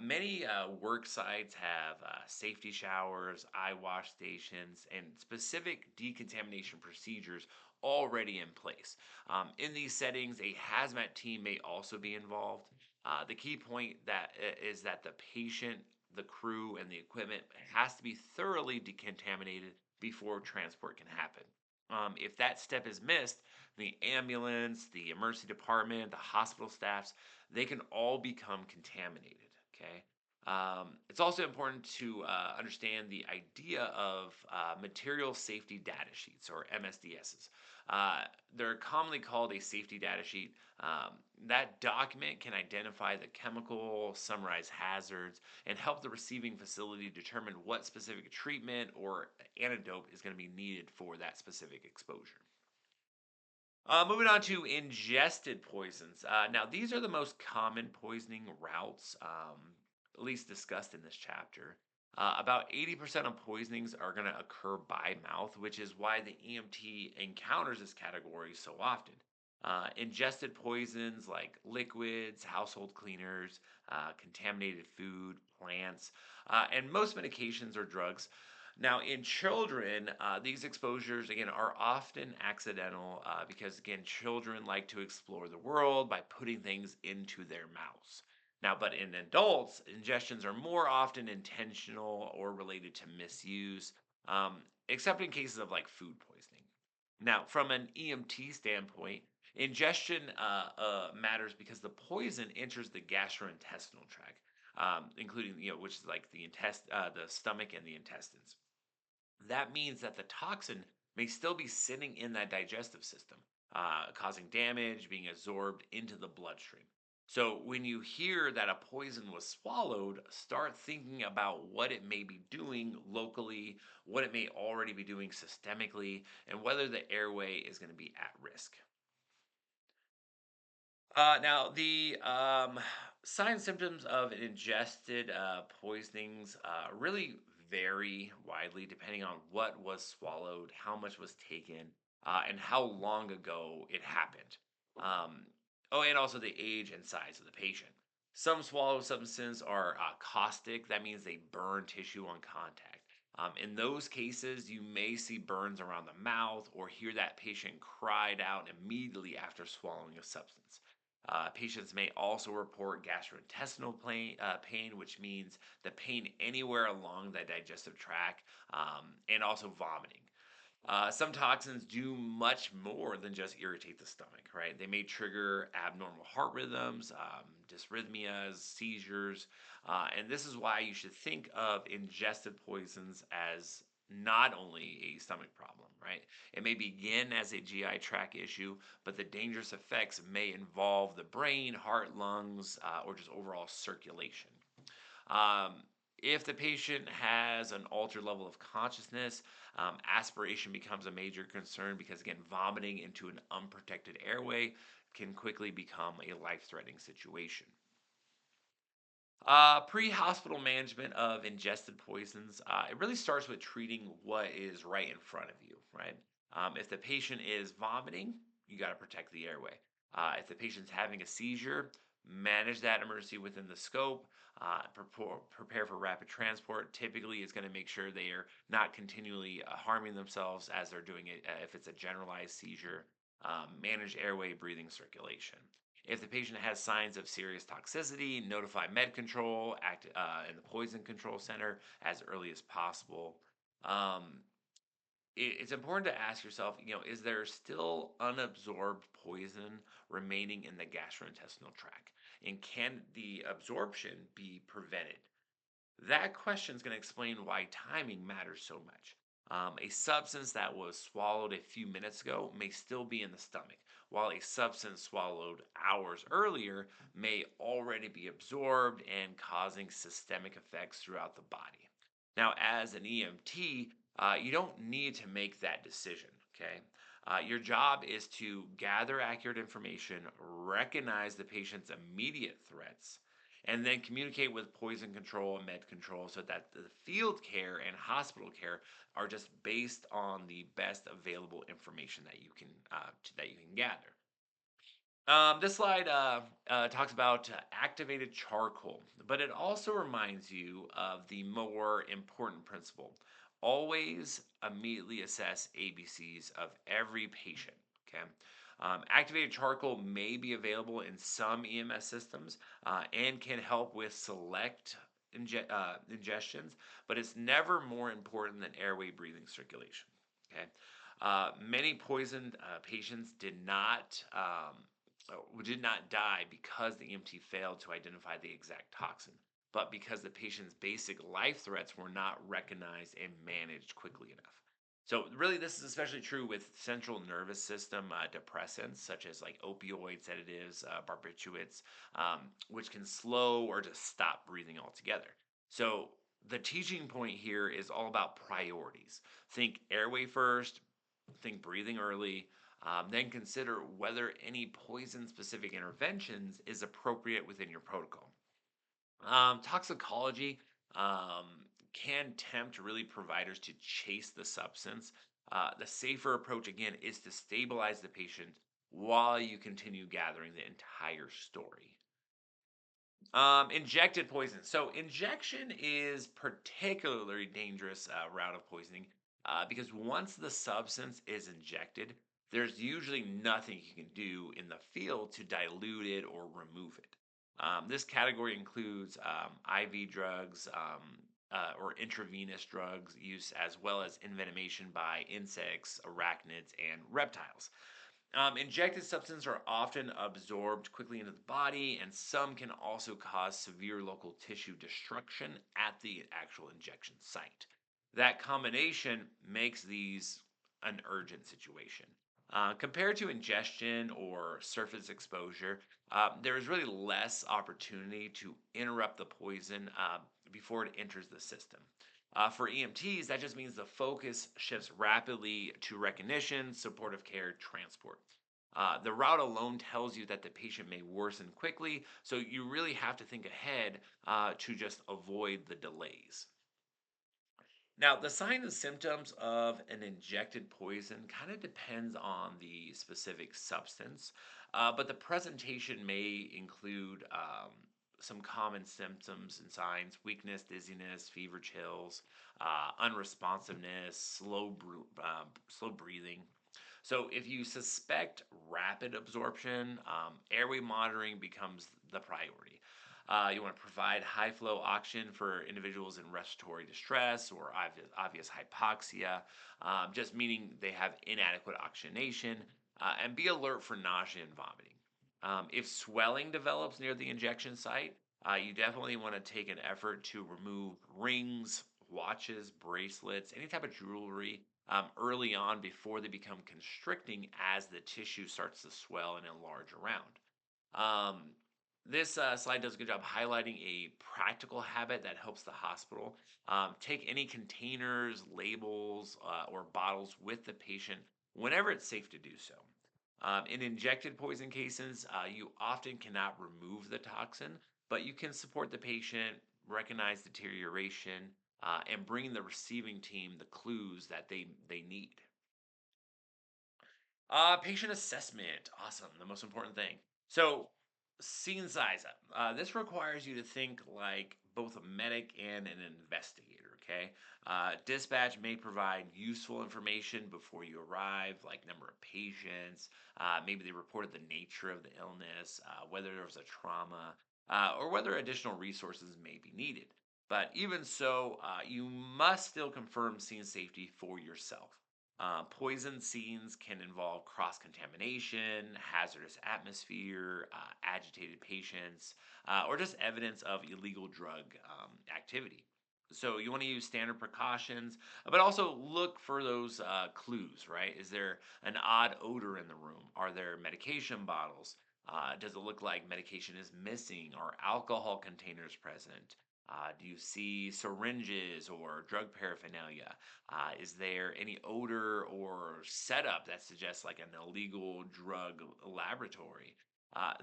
Many work sites have safety showers, eye wash stations, and specific decontamination procedures already in place. In these settings, a hazmat team may also be involved. The key point is that the patient, the crew, and the equipment has to be thoroughly decontaminated before transport can happen. If that step is missed, the ambulance, the emergency department, the hospital staffs, they can all become contaminated. Okay. It's also important to understand the idea of material safety data sheets or MSDSs. They're commonly called a safety data sheet. That document can identify the chemical, summarize hazards, and help the receiving facility determine what specific treatment or antidote is going to be needed for that specific exposure. Moving on to ingested poisons. Now, these are the most common poisoning routes, at least discussed in this chapter. About 80% of poisonings are going to occur by mouth, which is why the EMT encounters this category so often. Ingested poisons like liquids, household cleaners, contaminated food, plants, and most medications or drugs. Now, in children, these exposures, again, are often accidental because, again, children like to explore the world by putting things into their mouths. Now, but in adults, ingestions are more often intentional or related to misuse, except in cases of like food poisoning. Now, from an EMT standpoint, ingestion matters because the poison enters the gastrointestinal tract, including which is like the stomach and the intestines. That means that the toxin may still be sitting in that digestive system, causing damage, being absorbed into the bloodstream. So, when you hear that a poison was swallowed, start thinking about what it may be doing locally, what it may already be doing systemically, and whether the airway is going to be at risk. Now, the signs and symptoms of ingested poisonings really vary widely depending on what was swallowed, how much was taken, and how long ago it happened. Um, oh, and also the age and size of the patient. Some swallowed substances are caustic, that means they burn tissue on contact. In those cases, you may see burns around the mouth or hear that patient cried out immediately after swallowing a substance. Patients may also report gastrointestinal pain, which means the pain anywhere along the digestive tract, and also vomiting. Some toxins do much more than just irritate the stomach, right? They may trigger abnormal heart rhythms, dysrhythmias, seizures, and this is why you should think of ingested poisons as not only a stomach problem, right? It may begin as a GI tract issue, but the dangerous effects may involve the brain, heart, lungs, or just overall circulation. Um, if the patient has an altered level of consciousness, aspiration becomes a major concern because, again, vomiting into an unprotected airway can quickly become a life threatening situation. Pre hospital management of ingested poisons, it really starts with treating what is right in front of you, right? If the patient is vomiting, you got to protect the airway. If the patient's having a seizure, manage that emergency within the scope. Prepare for rapid transport. Typically, is going to make sure they are not continually harming themselves as they're doing it. If it's a generalized seizure, manage airway, breathing, circulation. If the patient has signs of serious toxicity, notify med control, act in the poison control center as early as possible. Um, it's important to ask yourself, is there still unabsorbed poison remaining in the gastrointestinal tract? And can the absorption be prevented? That question is going to explain why timing matters so much. A substance that was swallowed a few minutes ago may still be in the stomach, while a substance swallowed hours earlier may already be absorbed and causing systemic effects throughout the body. Now, as an EMT, you don't need to make that decision, okay? Your job is to gather accurate information, recognize the patient's immediate threats, and then communicate with poison control and med control so that the field care and hospital care are just based on the best available information that you can gather. This slide talks about activated charcoal, but it also reminds you of the more important principle. Always immediately assess ABCs of every patient. Okay. Activated charcoal may be available in some EMS systems and can help with select ingestions, but it's never more important than airway, breathing, circulation. Okay. Many poisoned patients did not die because the EMT failed to identify the exact toxin, but because the patient's basic life threats were not recognized and managed quickly enough. So, really, this is especially true with central nervous system depressants, such as like opioid sedatives, barbiturates, which can slow or just stop breathing altogether. So, the teaching point here is all about priorities. Think airway first, think breathing early, Then consider whether any poison specific interventions is appropriate within your protocol. Toxicology can tempt really providers to chase the substance. The safer approach, again, is to stabilize the patient while you continue gathering the entire story. Injected poison. So injection is particularly dangerous route of poisoning because once the substance is injected, there's usually nothing you can do in the field to dilute it or remove it. This category includes IV drugs or intravenous drugs use, as well as envenomation by insects, arachnids, and reptiles. Injected substances are often absorbed quickly into the body, and some can also cause severe local tissue destruction at the actual injection site. That combination makes these an urgent situation. Compared to ingestion or surface exposure, there is really less opportunity to interrupt the poison before it enters the system. For EMTs, that just means the focus shifts rapidly to recognition, supportive care, transport. The route alone tells you that the patient may worsen quickly, so you really have to think ahead to just avoid the delays. Now, the signs and symptoms of an injected poison kind of depends on the specific substance, but the presentation may include some common symptoms and signs: weakness, dizziness, fever, chills, unresponsiveness, slow breathing. So, if you suspect rapid absorption, airway monitoring becomes the priority. You want to provide high flow oxygen for individuals in respiratory distress or obvious hypoxia, just meaning they have inadequate oxygenation, and be alert for nausea and vomiting. If swelling develops near the injection site, you definitely want to take an effort to remove rings, watches, bracelets, any type of jewelry early on before they become constricting as the tissue starts to swell and enlarge around. Um, this slide does a good job highlighting a practical habit that helps the hospital. Take any containers, labels, or bottles with the patient whenever it's safe to do so. In injected poison cases, you often cannot remove the toxin, but you can support the patient, recognize deterioration, and bring the receiving team the clues that they need. Patient assessment. Awesome. The most important thing. So, scene size up. This requires you to think like both a medic and an investigator. Okay. Dispatch may provide useful information before you arrive, like number of patients. Maybe they reported the nature of the illness, whether there was a trauma, or whether additional resources may be needed. But even so, you must still confirm scene safety for yourself. Poison scenes can involve cross contamination, hazardous atmosphere, agitated patients, or just evidence of illegal drug activity. So you want to use standard precautions, but also look for those clues, right? Is there an odd odor in the room? Are there medication bottles? Does it look like medication is missing or alcohol containers present? Do you see syringes or drug paraphernalia? Is there any odor or setup that suggests like an illegal drug laboratory?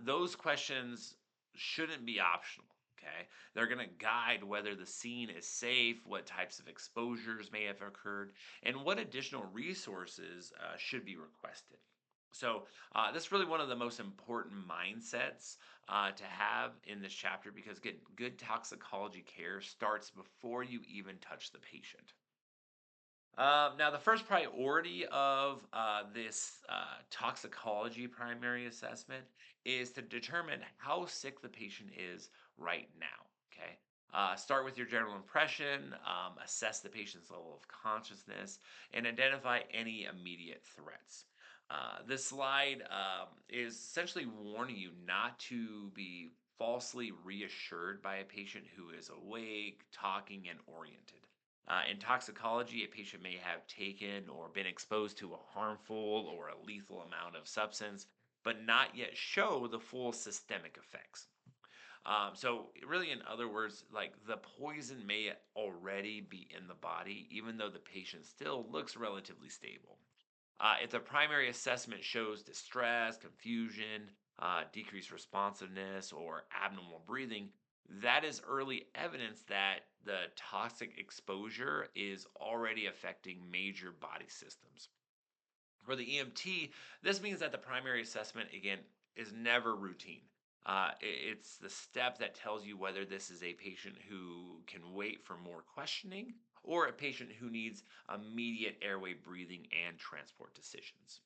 Those questions shouldn't be optional. Okay. They're going to guide whether the scene is safe, what types of exposures may have occurred, and what additional resources should be requested. So, this is really one of the most important mindsets to have in this chapter because get good toxicology care starts before you even touch the patient. Now, the first priority of this toxicology primary assessment is to determine how sick the patient is right now. Okay. Start with your general impression, assess the patient's level of consciousness, and identify any immediate threats. This slide is essentially warning you not to be falsely reassured by a patient who is awake, talking, and oriented. In toxicology, a patient may have taken or been exposed to a harmful or a lethal amount of substance, but not yet show the full systemic effects. So, really, in other words, like the poison may already be in the body, even though the patient still looks relatively stable. If the primary assessment shows distress, confusion, decreased responsiveness, or abnormal breathing, that is early evidence that the toxic exposure is already affecting major body systems. For the EMT, this means that the primary assessment, again, is never routine. It's the step that tells you whether this is a patient who can wait for more questioning or a patient who needs immediate airway breathing and transport decisions.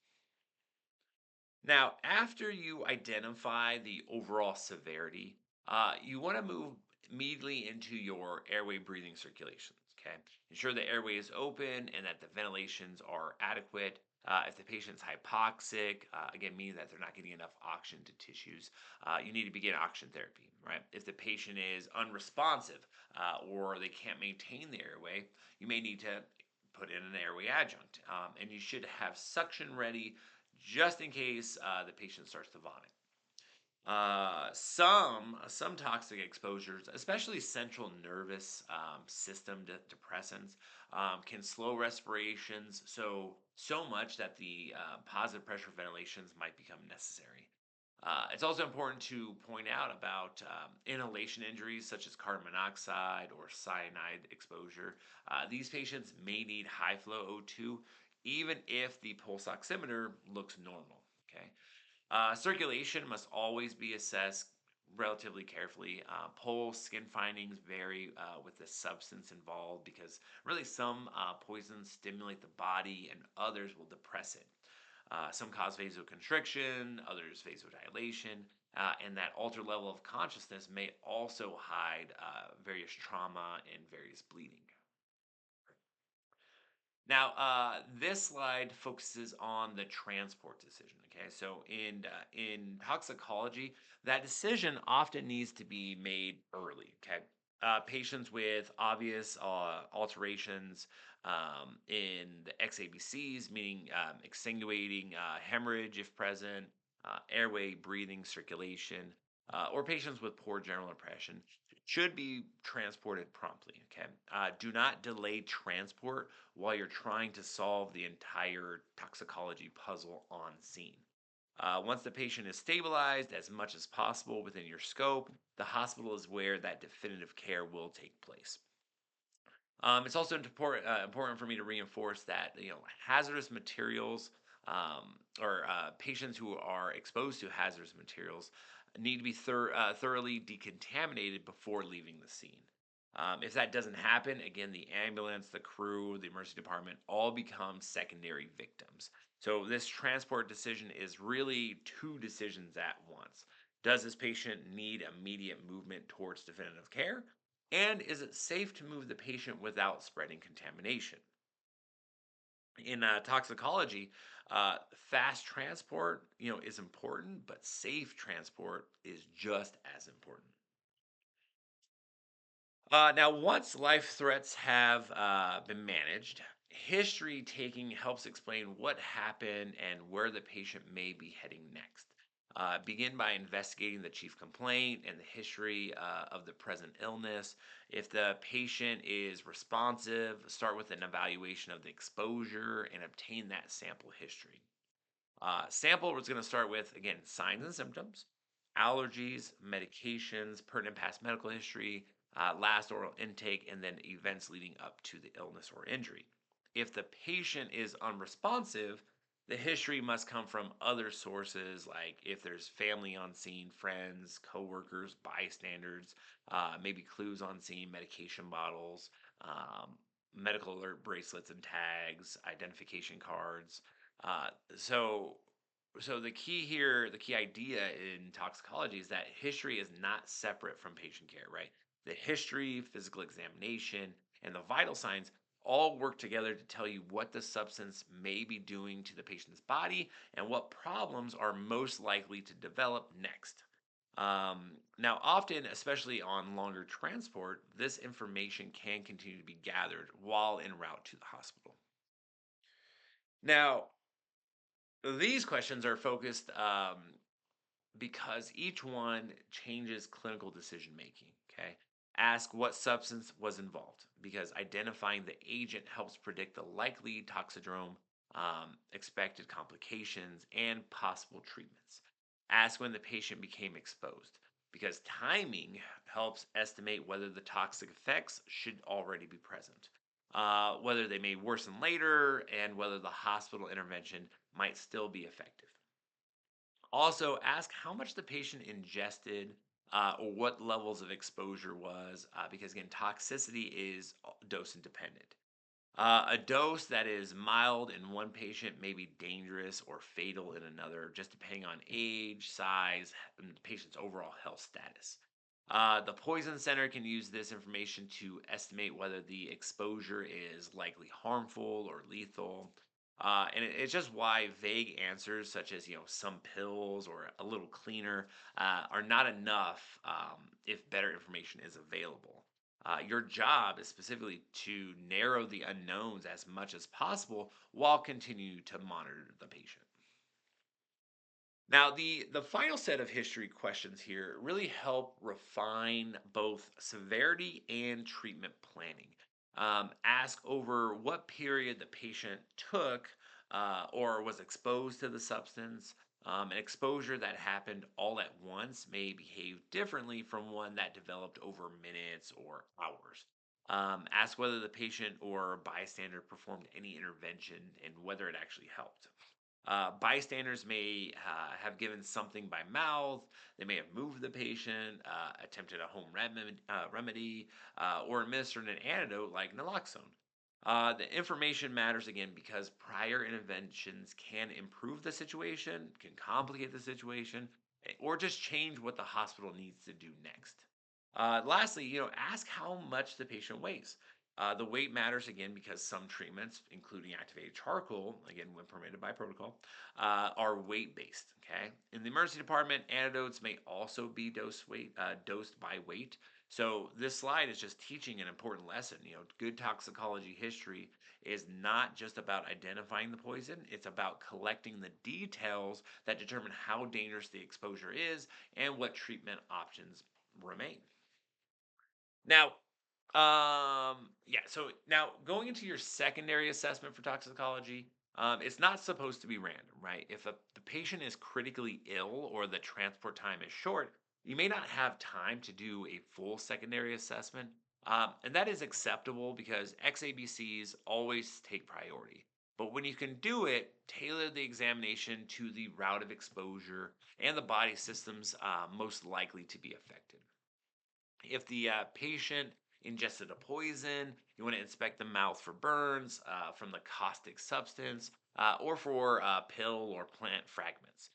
Now, after you identify the overall severity, you want to move immediately into your airway breathing circulations. Okay. Ensure the airway is open and that the ventilations are adequate. If the patient's hypoxic, again, meaning that they're not getting enough oxygen to tissues, you need to begin oxygen therapy, right? If the patient is unresponsive or they can't maintain the airway, you may need to put in an airway adjunct. And you should have suction ready just in case the patient starts to vomit. Some toxic exposures, especially central nervous system depressants, can slow respirations so much that the positive pressure ventilations might become necessary. It's also important to point out about inhalation injuries such as carbon monoxide or cyanide exposure. These patients may need high flow O2 even if the pulse oximeter looks normal. Okay. Circulation must always be assessed relatively carefully. Pulse, skin findings vary with the substance involved because really some poisons stimulate the body and others will depress it. Some cause vasoconstriction, others vasodilation, and that altered level of consciousness may also hide various trauma and various bleeding. Now, this slide focuses on the transport decision. Okay, so in toxicology, that decision often needs to be made early. Okay, patients with obvious alterations in the XABCs, meaning extenuating hemorrhage if present, airway, breathing, circulation, or patients with poor general impression should be transported promptly. Okay, do not delay transport while you're trying to solve the entire toxicology puzzle on scene. Once the patient is stabilized as much as possible within your scope, the hospital is where that definitive care will take place. It's also important for me to reinforce that hazardous materials or patients who are exposed to hazardous materials need to be thoroughly decontaminated before leaving the scene. If that doesn't happen, again, the ambulance, the crew, the emergency department all become secondary victims. So, this transport decision is really two decisions at once. Does this patient need immediate movement towards definitive care? And is it safe to move the patient without spreading contamination? In toxicology, fast transport, is important, but safe transport is just as important. Now, once life threats have been managed, history taking helps explain what happened and where the patient may be heading next. Begin by investigating the chief complaint and the history of the present illness. If the patient is responsive, start with an evaluation of the exposure and obtain that sample history. Sample was going to start with, again, signs and symptoms, allergies, medications, pertinent past medical history, last oral intake, and then events leading up to the illness or injury. If the patient is unresponsive, the history must come from other sources, like if there's family on scene, friends, coworkers, bystanders, maybe clues on scene, medication bottles, medical alert bracelets and tags, identification cards. Uh, so, so the key here, the key idea in toxicology is that history is not separate from patient care, right? The history, physical examination, and the vital signs all work together to tell you what the substance may be doing to the patient's body and what problems are most likely to develop next. Now, often, especially on longer transport, this information can continue to be gathered while en route to the hospital. Now, these questions are focused because each one changes clinical decision making. Okay. Ask what substance was involved because identifying the agent helps predict the likely toxidrome. expected complications, and possible treatments. Ask when the patient became exposed, because timing helps estimate whether the toxic effects should already be present, whether they may worsen later, and whether the hospital intervention might still be effective. Also, ask how much the patient ingested or what levels of exposure was, because again, toxicity is dose independent. A dose that is mild in one patient may be dangerous or fatal in another, just depending on age, size, and the patient's overall health status. The Poison Center can use this information to estimate whether the exposure is likely harmful or lethal. It's just why vague answers such as, some pills or a little cleaner are not enough if better information is available. Your job is specifically to narrow the unknowns as much as possible while continuing to monitor the patient. Now, the final set of history questions here really help refine both severity and treatment planning. Ask over what period the patient took or was exposed to the substance. An exposure that happened all at once may behave differently from one that developed over minutes or hours. Ask whether the patient or bystander performed any intervention and whether it actually helped. Bystanders may have given something by mouth. They may have moved the patient, attempted a remedy, or administered an antidote like naloxone. The information matters again because prior interventions can improve the situation, can complicate the situation, or just change what the hospital needs to do next. Lastly, ask how much the patient weighs. The weight matters again because some treatments, including activated charcoal, again, when permitted by protocol, are weight based. Okay. In the emergency department, antidotes may also be dosed by weight. So this slide is just teaching an important lesson. Good toxicology history is not just about identifying the poison; it's about collecting the details that determine how dangerous the exposure is and what treatment options remain. Now, yeah. So now going into your secondary assessment for toxicology, it's not supposed to be random, right? If the patient is critically ill or the transport time is short, you may not have time to do a full secondary assessment. And that is acceptable because XABCs always take priority. But when you can do it, tailor the examination to the route of exposure and the body systems most likely to be affected. If the patient ingested a poison, you want to inspect the mouth for burns from the caustic substance or for pill or plant fragments.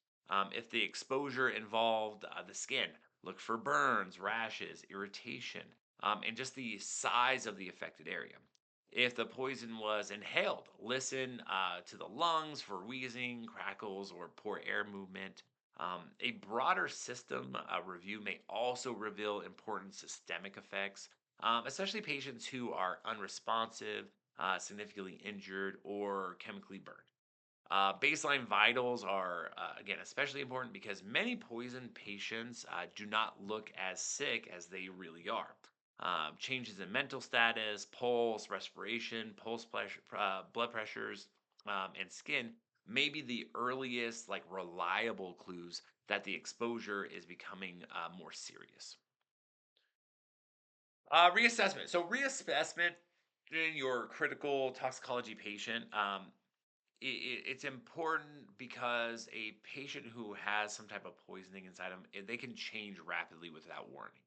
If the exposure involved the skin, look for burns, rashes, irritation, and just the size of the affected area. If the poison was inhaled, listen to the lungs for wheezing, crackles, or poor air movement. A broader system review may also reveal important systemic effects, especially patients who are unresponsive, significantly injured, or chemically burned. Baseline vitals are, again, especially important because many poison patients do not look as sick as they really are. Changes in mental status, pulse, respiration, blood pressures, and skin may be the earliest, like reliable clues that the exposure is becoming more serious. Reassessment. So, reassessment in your critical toxicology patient. It's important because a patient who has some type of poisoning inside them, they can change rapidly without warning.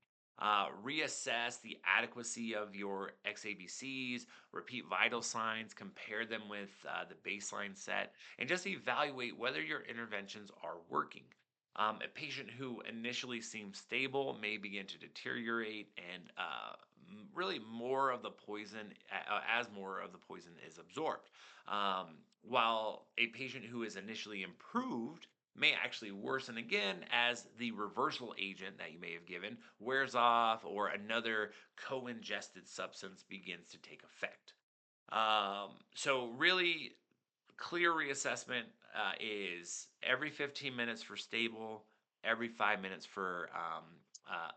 Reassess the adequacy of your XABCs, repeat vital signs, compare them with the baseline set, and just evaluate whether your interventions are working. A patient who initially seems stable may begin to deteriorate, and really more of the poison, as more of the poison is absorbed. While a patient who is initially improved may actually worsen again as the reversal agent that you may have given wears off or another co ingested substance begins to take effect. So, really, clear reassessment is every 15 minutes for stable, every 5 minutes for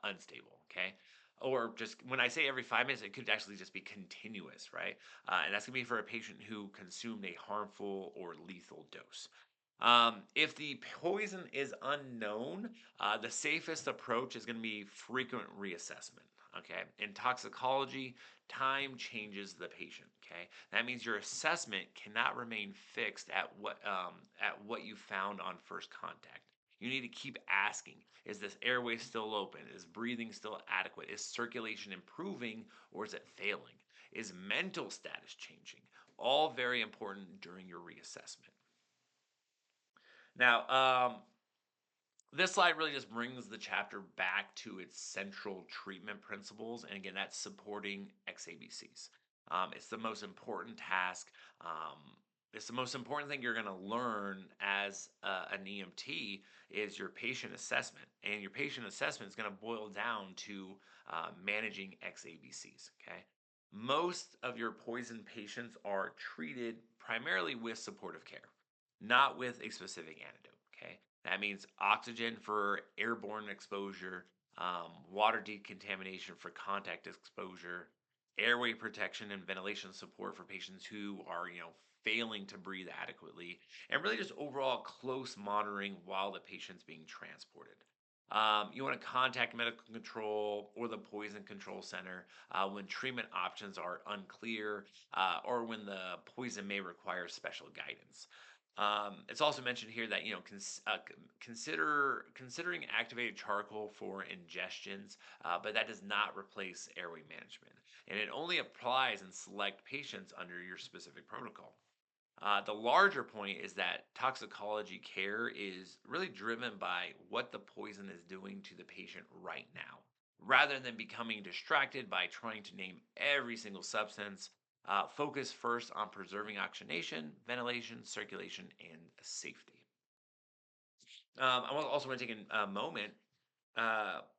unstable. Okay. or just when I say every 5 minutes, it could actually just be continuous, right? And that's gonna be for a patient who consumed a harmful or lethal dose. If the poison is unknown, the safest approach is going to be frequent reassessment. Okay. In toxicology, time changes the patient. Okay. That means your assessment cannot remain fixed at what you found on first contact. You need to keep asking: is this airway still open? Is breathing still adequate? Is circulation improving or is it failing? Is mental status changing? All very important during your reassessment. Now, this slide really just brings the chapter back to its central treatment principles. And again, that's supporting XABCs. It's the most important task. Um, it's the most important thing you're going to learn as an EMT is your patient assessment. And your patient assessment is going to boil down to managing XABCs. Okay. Most of your poison patients are treated primarily with supportive care, not with a specific antidote. Okay. That means oxygen for airborne exposure, water decontamination for contact exposure, airway protection and ventilation support for patients who are, failing to breathe adequately, and really just overall close monitoring while the patient's being transported. You want to contact medical control or the poison control center when treatment options are unclear or when the poison may require special guidance. It's also mentioned here that considering activated charcoal for ingestions, but that does not replace airway management, and it only applies in select patients under your specific protocol. The larger point is that toxicology care is really driven by what the poison is doing to the patient right now, rather than becoming distracted by trying to name every single substance. Focus first on preserving oxygenation, ventilation, circulation, and safety. Also want to take a moment.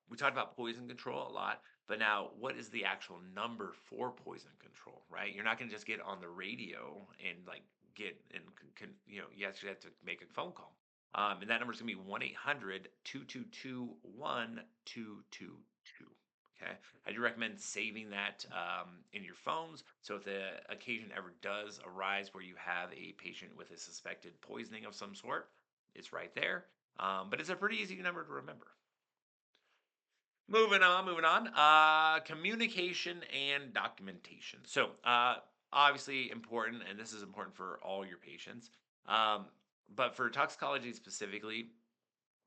We talked about poison control a lot, but now what is the actual number for poison control, right? You're not going to just get on the radio and like get and you actually have to make a phone call. And that number is going to be 1-800-222-1222. Okay. I do recommend saving that in your phones. So if the occasion ever does arise where you have a patient with a suspected poisoning of some sort, it's right there. But it's a pretty easy number to remember. Moving on. Communication and documentation. So, obviously important, and this is important for all your patients. Um, but for toxicology specifically,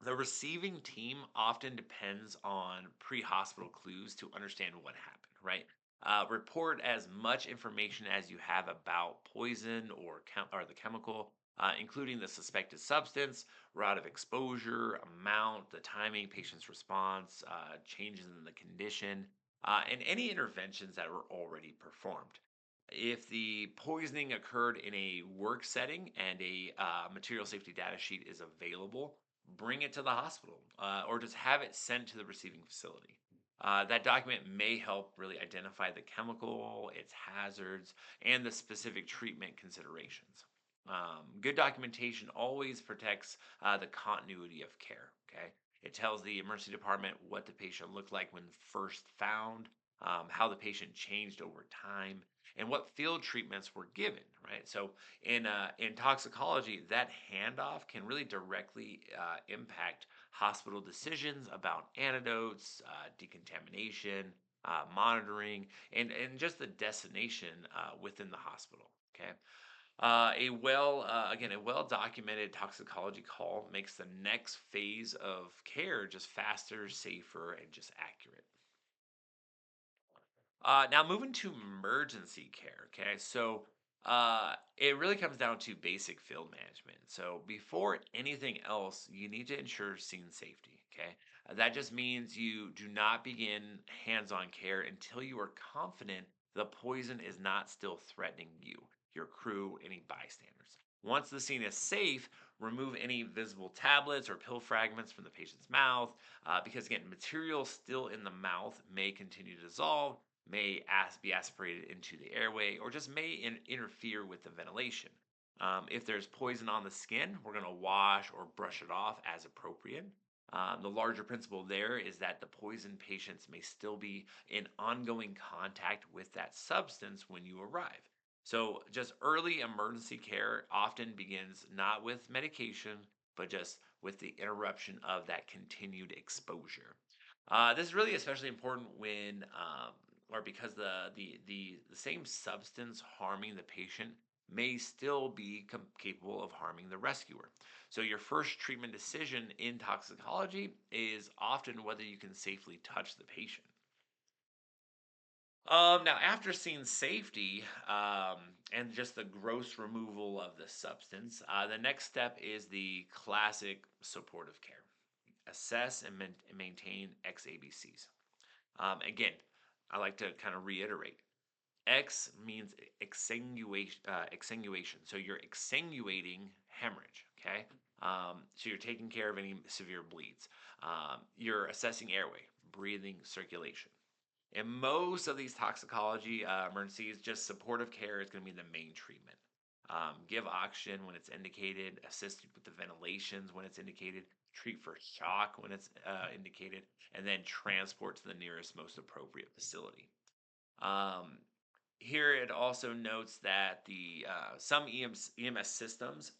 the receiving team often depends on pre-hospital clues to understand what happened, right? Report as much information as you have about poison or the chemical, including the suspected substance, route of exposure, amount, the timing, patient's response, changes in the condition, and any interventions that were already performed. If the poisoning occurred in a work setting and a material safety data sheet is available, bring it to the hospital or just have it sent to the receiving facility. That document may help really identify the chemical, its hazards, and the specific treatment considerations. Good documentation always protects the continuity of care. Okay, it tells the emergency department what the patient looked like when first found, how the patient changed over time, and what field treatments were given. Right. So in toxicology, that handoff can really directly impact hospital decisions about antidotes, decontamination, monitoring, and just the destination within the hospital. Okay. A well documented toxicology call makes the next phase of care just faster, safer, and just accurate. Now moving to emergency care. Okay, so it really comes down to basic field management. So before anything else, you need to ensure scene safety. Okay, that just means you do not begin hands-on care until you are confident the poison is not still threatening you, your crew, any bystanders. Once the scene is safe, remove any visible tablets or pill fragments from the patient's mouth, because again, material still in the mouth may continue to dissolve, may be aspirated into the airway, or just may interfere with the ventilation. If there's poison on the skin, we're going to wash or brush it off as appropriate. The larger principle there is that the poison patients may still be in ongoing contact with that substance when you arrive. So, just early emergency care often begins not with medication, but just with the interruption of that continued exposure. This is really especially important when, or because the same substance harming the patient may still be capable of harming the rescuer. So, your first treatment decision in toxicology is often whether you can safely touch the patient. Now, after seeing safety and just the gross removal of the substance, the next step is the classic supportive care. Assess and maintain XABCs. Again, I like to kind of reiterate. X means exsanguation. So you're exsanguating hemorrhage. Okay. So you're taking care of any severe bleeds. You're assessing airway, breathing, circulation. In most of these toxicology emergencies, just supportive care is going to be the main treatment. Give oxygen when it's indicated, assist with the ventilations when it's indicated, treat for shock when it's indicated, and then transport to the nearest most appropriate facility. Um, Here it also notes that the some EMS systems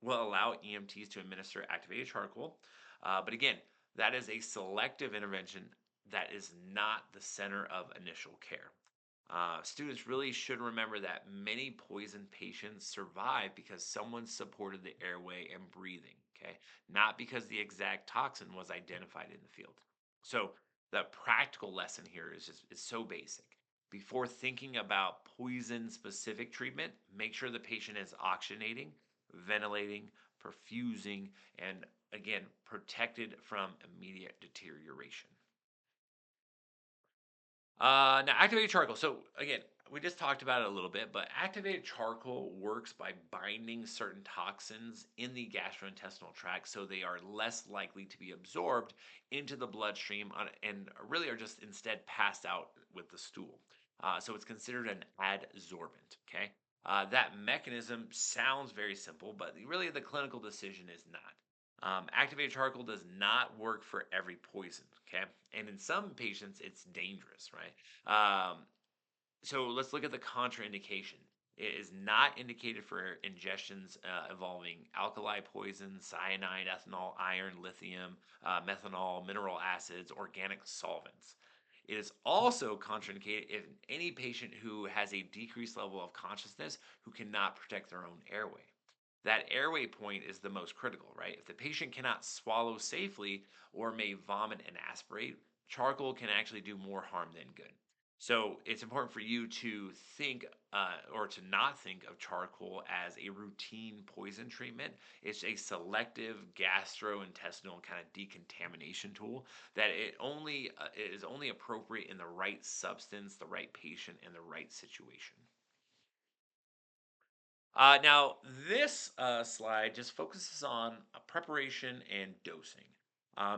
will allow EMTs to administer activated charcoal, but again, that is a selective intervention that is not the center of initial care. Students really should remember that many poison patients survive because someone supported the airway and breathing, okay? Not because the exact toxin was identified in the field. So the practical lesson here is just it's so basic. Before thinking about poison specific treatment, make sure the patient is oxygenating, ventilating, perfusing, and again, protected from immediate deterioration. Now, activated charcoal. So, again, we just talked about it a little bit, but activated charcoal works by binding certain toxins in the gastrointestinal tract so they are less likely to be absorbed into the bloodstream and really are just instead passed out with the stool. So, it's considered an adsorbent. Okay. That mechanism sounds very simple, but really the clinical decision is not. Activated charcoal does not work for every poison, okay? And in some patients, it's dangerous, right? So let's look at the contraindication. It is not indicated for ingestions involving alkali poisons, cyanide, ethanol, iron, lithium, methanol, mineral acids, organic solvents. It is also contraindicated if any patient who has a decreased level of consciousness who cannot protect their own airway. That airway point is the most critical, right? If the patient cannot swallow safely or may vomit and aspirate, charcoal can actually do more harm than good. So it's important for you to think or to not think of charcoal as a routine poison treatment. It's a selective gastrointestinal kind of decontamination tool that it is only appropriate in the right substance, the right patient, and the right situation. Now, this slide just focuses on preparation and dosing.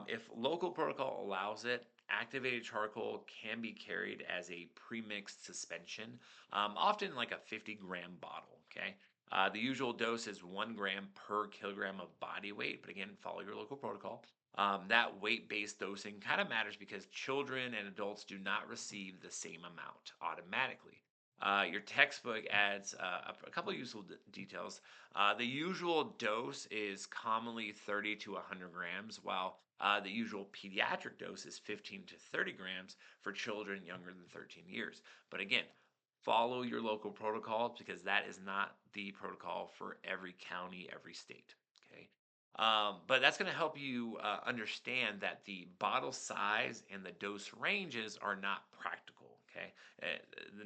If local protocol allows it, activated charcoal can be carried as a premixed suspension, often like a 50-gram bottle. Okay. The usual dose is 1 gram per kilogram of body weight, but again, follow your local protocol. That weight based dosing kind of matters because children and adults do not receive the same amount automatically. Your textbook adds a couple useful details. The usual dose is commonly 30 to 100 grams, while the usual pediatric dose is 15 to 30 grams for children younger than 13 years. But again, follow your local protocol because that is not the protocol for every county, every state. Okay. But that's going to help you understand that the bottle size and the dose ranges are not practical. Okay,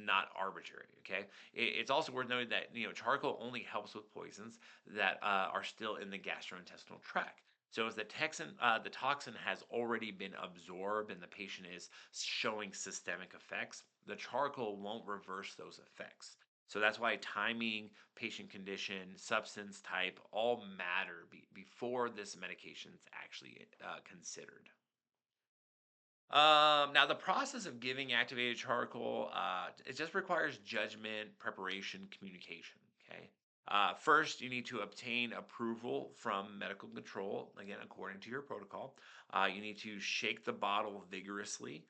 not arbitrary. Okay, it's also worth noting that charcoal only helps with poisons that are still in the gastrointestinal tract. So if the toxin has already been absorbed and the patient is showing systemic effects, the charcoal won't reverse those effects. So that's why timing, patient condition, substance type all matter before this medication is actually considered. Now the process of giving activated charcoal, it just requires judgment, preparation, communication. Okay. First, you need to obtain approval from medical control, again, according to your protocol. You need to shake the bottle vigorously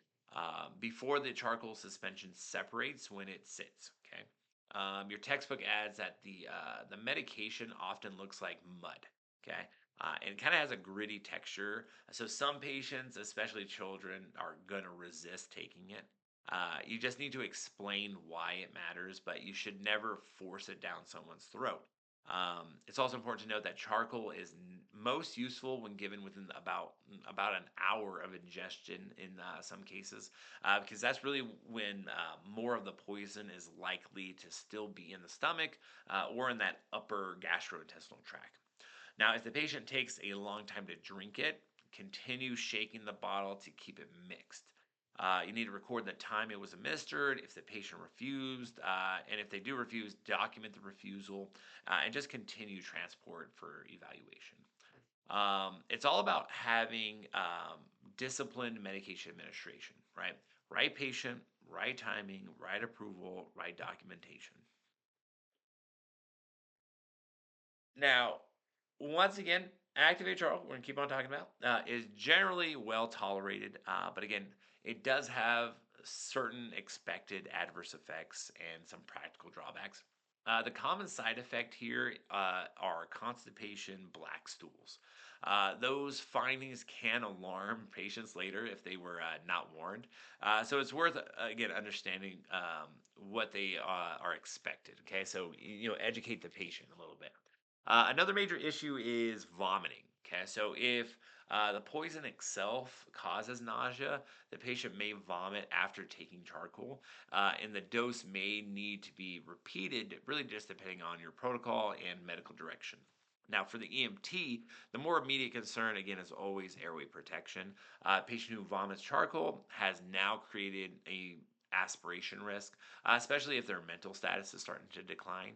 before the charcoal suspension separates when it sits. Okay. Your textbook adds that the medication often looks like mud. Okay. And kind of has a gritty texture. So some patients, especially children, are going to resist taking it. You just need to explain why it matters, but you should never force it down someone's throat. It's also important to note that charcoal is most useful when given within about an hour of ingestion in some cases, because that's really when more of the poison is likely to still be in the stomach or in that upper gastrointestinal tract. Now, if the patient takes a long time to drink it, continue shaking the bottle to keep it mixed. You need to record the time it was administered, if the patient refused, and if they do refuse, document the refusal, and just continue transport for evaluation. It's all about having disciplined medication administration, right? Right patient, right timing, right approval, right documentation. Now, once again, active HR, we're going to keep on talking about, is generally well tolerated. But again, it does have certain expected adverse effects and some practical drawbacks. The common side effect here are constipation, black stools. Those findings can alarm patients later if they were not warned. So it's worth again understanding what they are expected. Okay, so educate the patient a little bit. Another major issue is vomiting. Okay, so if the poison itself causes nausea, the patient may vomit after taking charcoal, and the dose may need to be repeated, really just depending on your protocol and medical direction. Now, for the EMT, the more immediate concern, again, is always airway protection. A patient who vomits charcoal has now created a aspiration risk, especially if their mental status is starting to decline.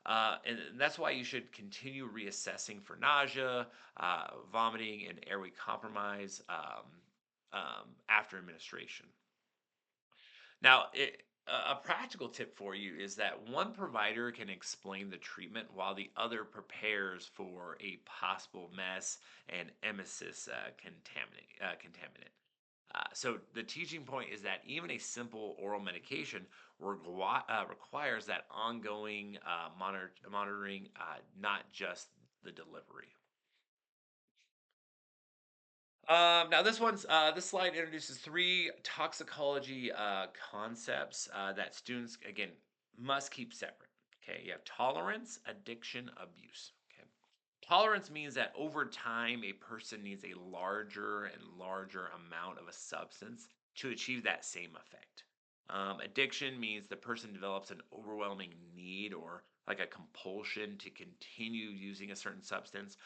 And that's why you should continue reassessing for nausea, vomiting, and airway compromise after administration. Now, a practical tip for you is that one provider can explain the treatment while the other prepares for a possible mess and emesis contaminant. So the teaching point is that even a simple oral medication requires that ongoing monitoring, not just the delivery. This slide introduces three toxicology concepts that students again must keep separate. Okay, you have tolerance, addiction, abuse. Okay, tolerance means that over time a person needs a larger and larger amount of a substance to achieve that same effect. Addiction means the person develops an overwhelming need or like a compulsion to continue using a certain substance,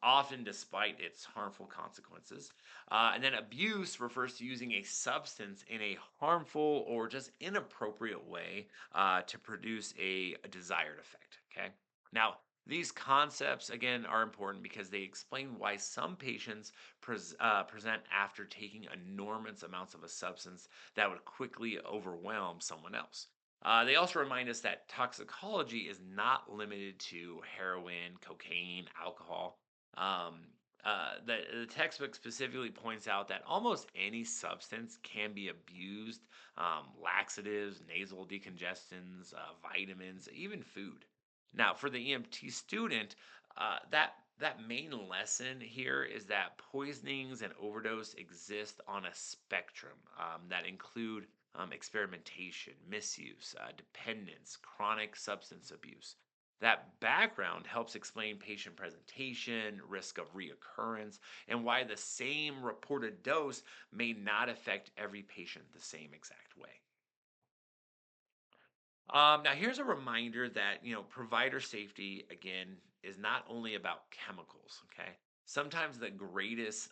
often despite its harmful consequences. And then abuse refers to using a substance in a harmful or just inappropriate way to produce a desired effect. Okay. Now, these concepts, again, are important because they explain why some patients present after taking enormous amounts of a substance that would quickly overwhelm someone else. They also remind us that toxicology is not limited to heroin, cocaine, alcohol. The textbook specifically points out that almost any substance can be abused, laxatives, nasal decongestants, vitamins, even food. Now, for the EMT student, that main lesson here is that poisonings and overdose exist on a spectrum that include experimentation, misuse, dependence, chronic substance abuse. That background helps explain patient presentation, risk of reoccurrence, and why the same reported dose may not affect every patient the same exact way. Now, here's a reminder that provider safety again is not only about chemicals. Okay, sometimes the greatest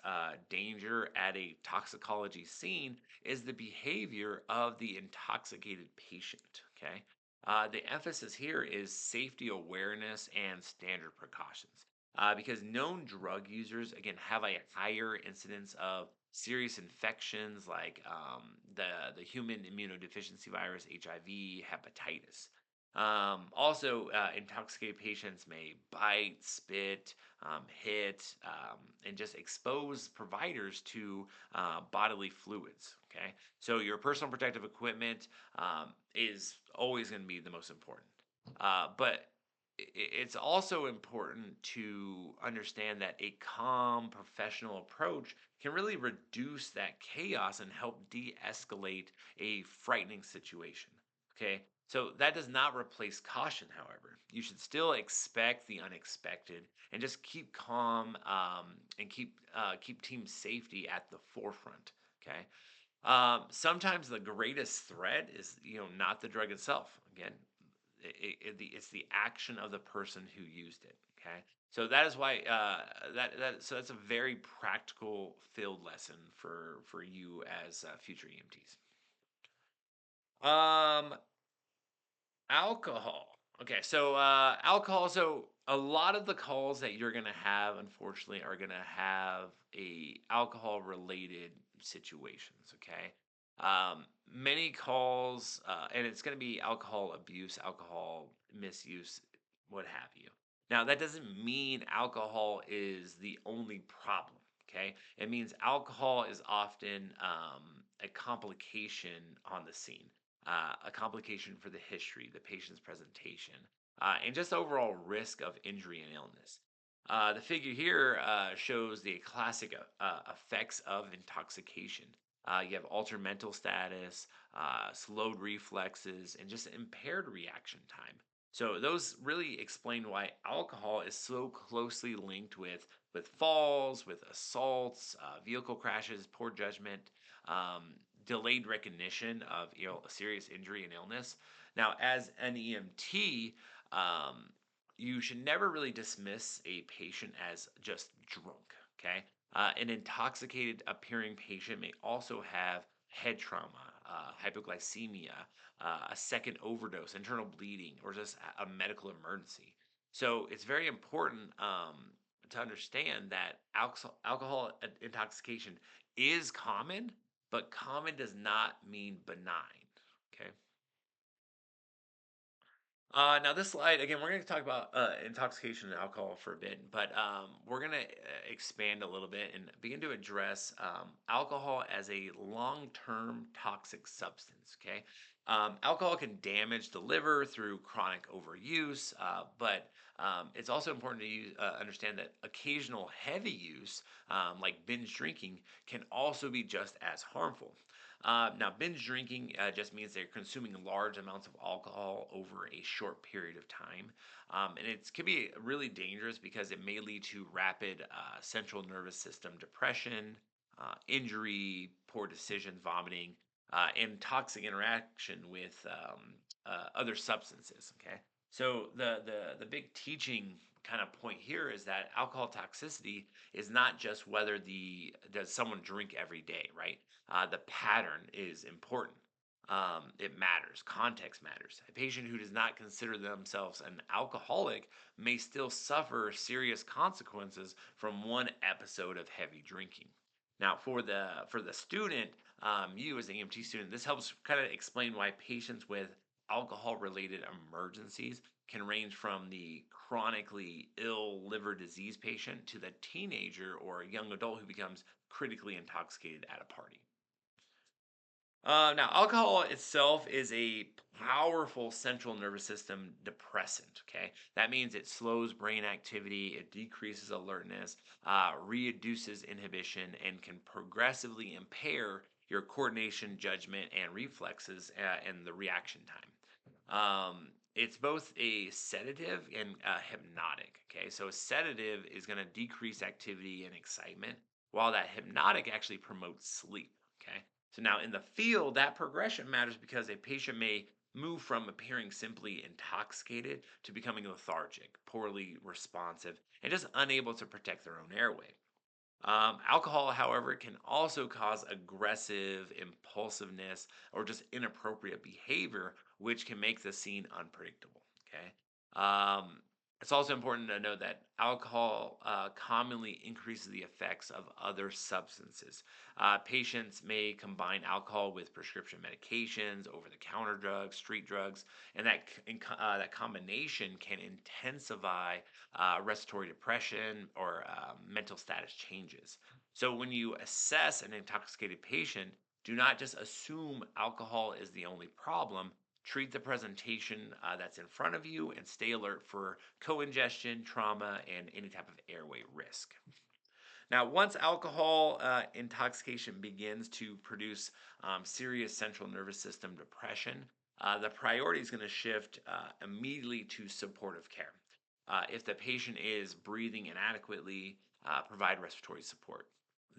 danger at a toxicology scene is the behavior of the intoxicated patient. Okay, the emphasis here is safety awareness and standard precautions. Because known drug users again have a higher incidence of serious infections like the human immunodeficiency virus, HIV, hepatitis. Also, intoxicated patients may bite, spit, hit, and just expose providers to bodily fluids. Okay, so your personal protective equipment is always going to be the most important. But it's also important to understand that a calm professional approach can really reduce that chaos and help de-escalate a frightening situation. Okay, so that does not replace caution. However, you should still expect the unexpected and just keep calm, and keep team safety at the forefront. Okay. Sometimes the greatest threat is, not the drug itself. Again, it's the action of the person who used it. Okay, so that is why so that's a very practical field lesson for you as future EMTs. Um, Alcohol. Okay, so alcohol. So a lot of the calls that you're gonna have, unfortunately, are gonna have a alcohol related situations. Okay, many calls, and it's gonna be alcohol abuse, alcohol misuse, what have you. Now that doesn't mean alcohol is the only problem. Okay, it means alcohol is often a complication on the scene, a complication for the history, the patient's presentation, and just overall risk of injury and illness. The figure here shows the classic effects of intoxication. You have altered mental status, slowed reflexes, and just impaired reaction time. So those really explain why alcohol is so closely linked with falls, with assaults, vehicle crashes, poor judgment, um, delayed recognition of serious injury and illness. Now, as an EMT, um, you should never really dismiss a patient as just drunk. Okay, an intoxicated appearing patient may also have head trauma, hypoglycemia, a second overdose, internal bleeding, or just a medical emergency. So it's very important to understand that alcohol intoxication is common, but common does not mean benign. Okay. Now this slide again, we're going to talk about intoxication and alcohol for a bit, but we're going to expand a little bit and begin to address alcohol as a long-term toxic substance. Okay, alcohol can damage the liver through chronic overuse, but it's also important to understand that occasional heavy use, like binge drinking, can also be just as harmful. Now, binge drinking just means they're consuming large amounts of alcohol over a short period of time. And it can be really dangerous because it may lead to rapid central nervous system depression, injury, poor decisions, vomiting, and toxic interaction with other substances. Okay. So the big teaching kind of point here is that alcohol toxicity is not just whether the does someone drink every day, right? The pattern is important. It matters. Context matters. A patient who does not consider themselves an alcoholic may still suffer serious consequences from one episode of heavy drinking. Now, for the student, you as an EMT student, this helps kind of explain why patients with alcohol-related emergencies can range from the chronically ill liver disease patient to the teenager or young adult who becomes critically intoxicated at a party. Now, alcohol itself is a powerful central nervous system depressant. Okay, that means it slows brain activity, it decreases alertness, reduces inhibition, and can progressively impair your coordination, judgment, and reflexes, and the reaction time. It's both a sedative and a hypnotic. Okay, so a sedative is going to decrease activity and excitement, while that hypnotic actually promotes sleep. Okay, so now in the field, that progression matters because a patient may move from appearing simply intoxicated to becoming lethargic, poorly responsive, and just unable to protect their own airway. Alcohol, however, can also cause aggressive impulsiveness or just inappropriate behavior, which can make the scene unpredictable. Okay. Um, It's also important to know that alcohol commonly increases the effects of other substances. Patients may combine alcohol with prescription medications, over-the-counter drugs, street drugs, and that combination can intensify respiratory depression or mental status changes. So when you assess an intoxicated patient, do not just assume alcohol is the only problem. Treat the presentation that's in front of you and stay alert for co ingestion, trauma, and any type of airway risk. Now, once alcohol intoxication begins to produce serious central nervous system depression, the priority is going to shift immediately to supportive care. If the patient is breathing inadequately, provide respiratory support.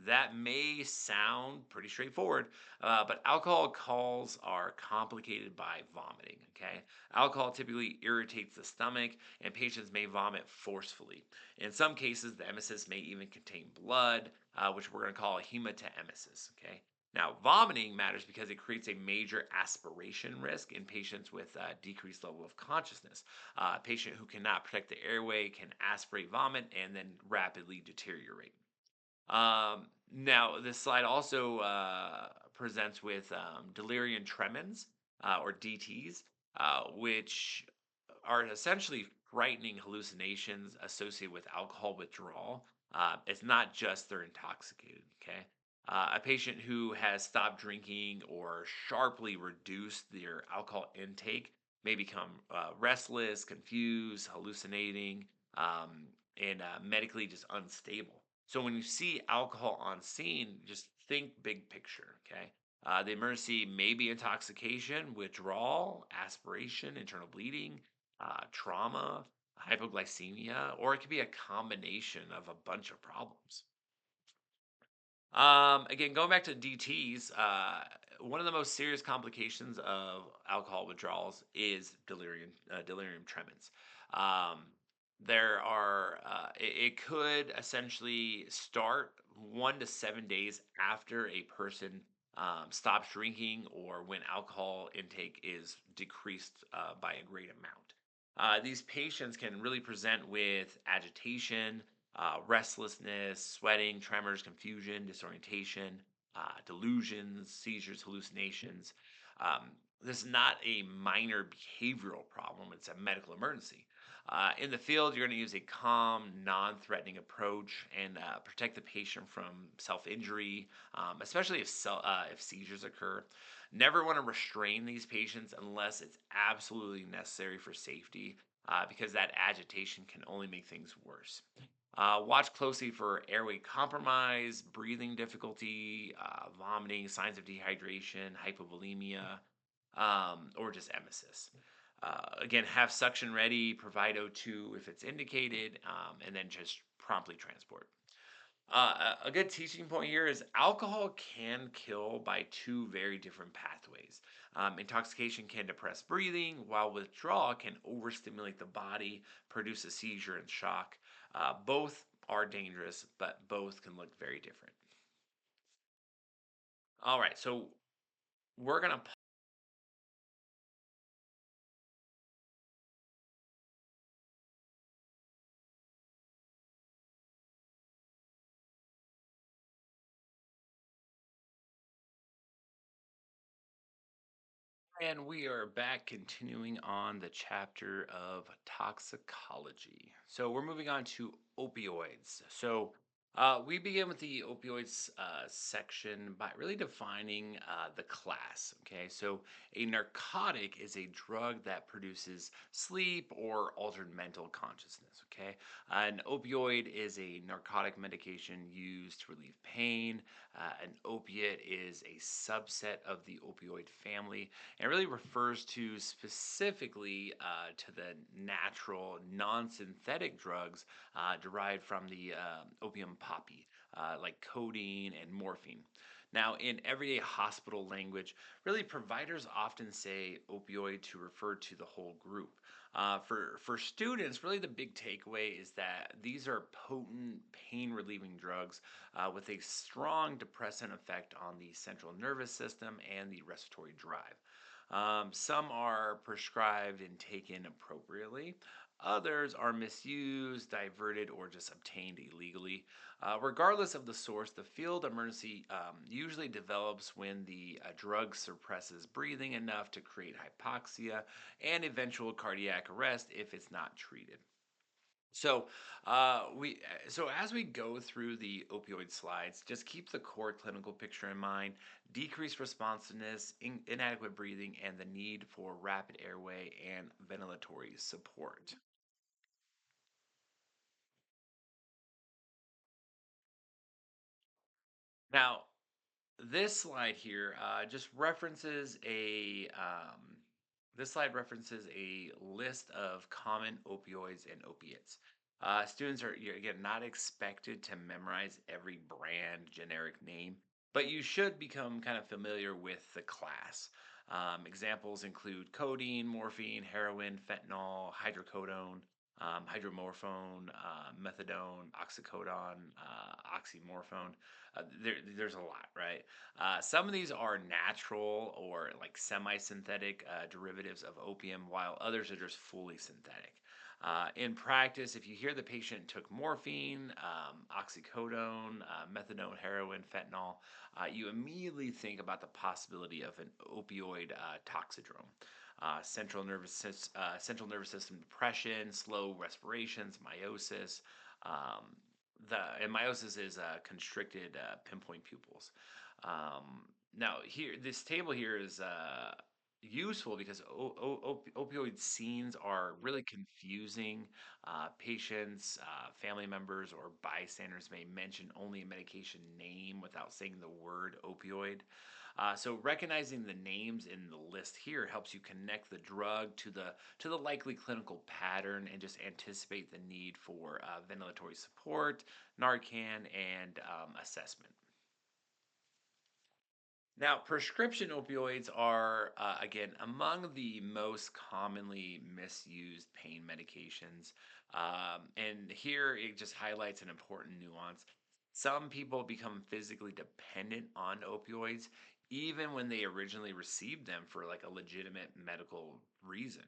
That may sound pretty straightforward, but alcohol calls are complicated by vomiting. Okay, alcohol typically irritates the stomach, and patients may vomit forcefully. In some cases, the emesis may even contain blood, which we're going to call a hematemesis. Okay. Now, vomiting matters because it creates a major aspiration risk in patients with a decreased level of consciousness. A patient who cannot protect the airway can aspirate vomit and then rapidly deteriorate. Now, this slide also presents with delirium tremens or DTs, which are essentially frightening hallucinations associated with alcohol withdrawal. It's not just they're intoxicated, okay? A patient who has stopped drinking or sharply reduced their alcohol intake may become restless, confused, hallucinating, and medically just unstable. So when you see alcohol on scene, just think big picture, okay? The emergency may be intoxication, withdrawal, aspiration, internal bleeding, trauma, hypoglycemia, or it could be a combination of a bunch of problems. Again, going back to DTs, one of the most serious complications of alcohol withdrawals is delirium tremens. Um, it could essentially start 1 to 7 days after a person stops drinking or when alcohol intake is decreased by a great amount. These patients can really present with agitation, restlessness, sweating, tremors, confusion, disorientation, delusions, seizures, hallucinations. This is not a minor behavioral problem, it's a medical emergency. In the field, you're going to use a calm, non threatening approach and protect the patient from self injury, especially if seizures occur. Never want to restrain these patients unless it's absolutely necessary for safety, because that agitation can only make things worse. Watch closely for airway compromise, breathing difficulty, vomiting, signs of dehydration, hypovolemia, or just emesis. Again, have suction ready, provide O2 if it's indicated, and then just promptly transport. A good teaching point here is alcohol can kill by two very different pathways. Intoxication can depress breathing, while withdrawal can overstimulate the body, produce a seizure and shock. Both are dangerous, but both can look very different. All right, so we're going to And we are back continuing on the chapter of toxicology. So we're moving on to opioids. So we begin with the opioids section by really defining the class. Okay, so a narcotic is a drug that produces sleep or altered mental consciousness. Okay, an opioid is a narcotic medication used to relieve pain. An opiate is a subset of the opioid family and it really refers to specifically to the natural, non synthetic drugs derived from the opium poppy, like codeine and morphine. Now, in everyday hospital language, really providers often say opioid to refer to the whole group. For students, really the big takeaway is that these are potent pain relieving drugs with a strong depressant effect on the central nervous system and the respiratory drive. Some are prescribed and taken appropriately. Others are misused, diverted, or just obtained illegally. Regardless of the source, the field emergency usually develops when the drug suppresses breathing enough to create hypoxia and eventual cardiac arrest if it's not treated. So, so as we go through the opioid slides, just keep the core clinical picture in mind: decreased responsiveness, inadequate breathing, and the need for rapid airway and ventilatory support. Now, this slide here just references a this slide references a list of common opioids and opiates. Students are, you're, again, not expected to memorize every brand generic name, but you should become kind of familiar with the class. Examples include codeine, morphine, heroin, fentanyl, hydrocodone, hydromorphone, methadone, oxycodone, oxymorphone. There's a lot, right? Some of these are natural or like semi-synthetic derivatives of opium, while others are just fully synthetic. In practice, if you hear the patient took morphine, oxycodone, methadone, heroin, fentanyl, you immediately think about the possibility of an opioid toxidrome. Central nervous system depression, slow respirations, meiosis. Um, and meiosis is constricted pinpoint pupils. Now here, this table here is useful because opioid scenes are really confusing. Patients, family members, or bystanders may mention only a medication name without saying the word opioid. So recognizing the names in the list here helps you connect the drug to the likely clinical pattern and just anticipate the need for ventilatory support, Narcan, and assessment. Now, prescription opioids are, again, among the most commonly misused pain medications. And here it just highlights an important nuance. Some people become physically dependent on opioids, even when they originally received them for like a legitimate medical reason.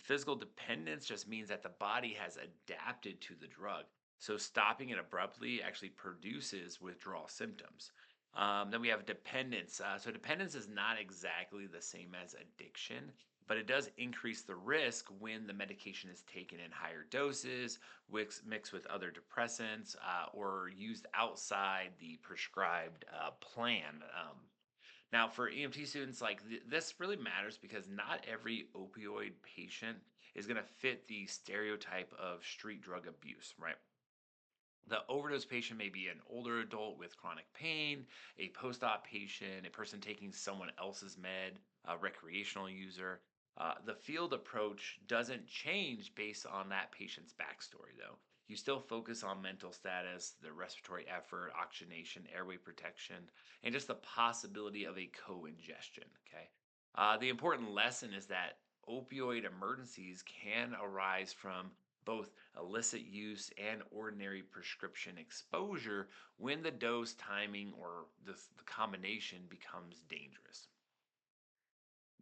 Physical dependence just means that the body has adapted to the drug. So stopping it abruptly actually produces withdrawal symptoms. Then we have dependence. So dependence is not exactly the same as addiction, but it does increase the risk when the medication is taken in higher doses, mixed with other depressants, or used outside the prescribed plan. Now, for EMT students, like this really matters because not every opioid patient is going to fit the stereotype of street drug abuse, right? The overdose patient may be an older adult with chronic pain, a post op patient, a person taking someone else's med, a recreational user. The field approach doesn't change based on that patient's backstory, though. You still focus on mental status, the respiratory effort, oxygenation, airway protection, and just the possibility of a co ingestion. Okay. The important lesson is that opioid emergencies can arise from both illicit use and ordinary prescription exposure when the dose, timing, or the combination becomes dangerous.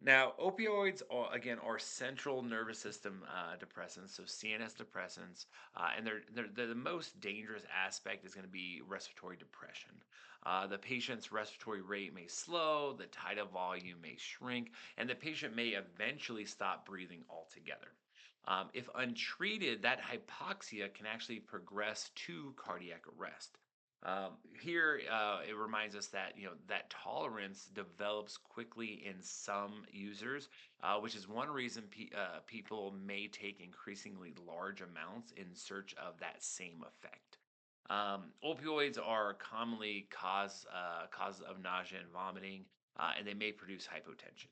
Now, opioids are, again, are central nervous system depressants, so CNS depressants, and they're the most dangerous aspect is going to be respiratory depression. The patient's respiratory rate may slow, the tidal volume may shrink, and the patient may eventually stop breathing altogether. If untreated, that hypoxia can actually progress to cardiac arrest. Here, it reminds us that that tolerance develops quickly in some users, which is one reason people may take increasingly large amounts in search of that same effect. Opioids are commonly causes of nausea and vomiting, and they may produce hypotension.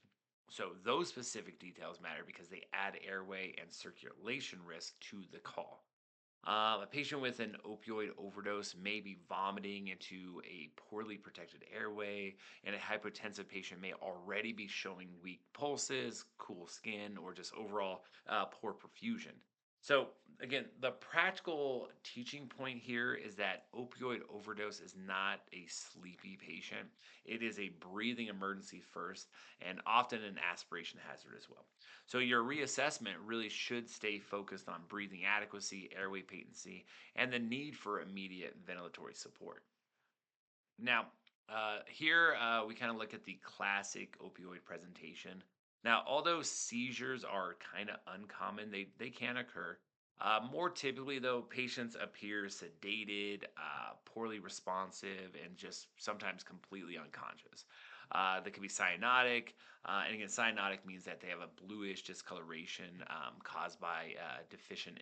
So those specific details matter because they add airway and circulation risk to the call. A patient with an opioid overdose may be vomiting into a poorly protected airway, and a hypotensive patient may already be showing weak pulses, cool skin, or just overall poor perfusion. So, again, the practical teaching point here is that opioid overdose is not a sleepy patient. It is a breathing emergency first, and often an aspiration hazard as well. So, your reassessment really should stay focused on breathing adequacy, airway patency, and the need for immediate ventilatory support. Now, here we kind of look at the classic opioid presentation. Now, although seizures are kind of uncommon, they can occur. More typically, though, patients appear sedated, poorly responsive, and just sometimes completely unconscious. They can be cyanotic, and again, cyanotic means that they have a bluish discoloration caused by deficient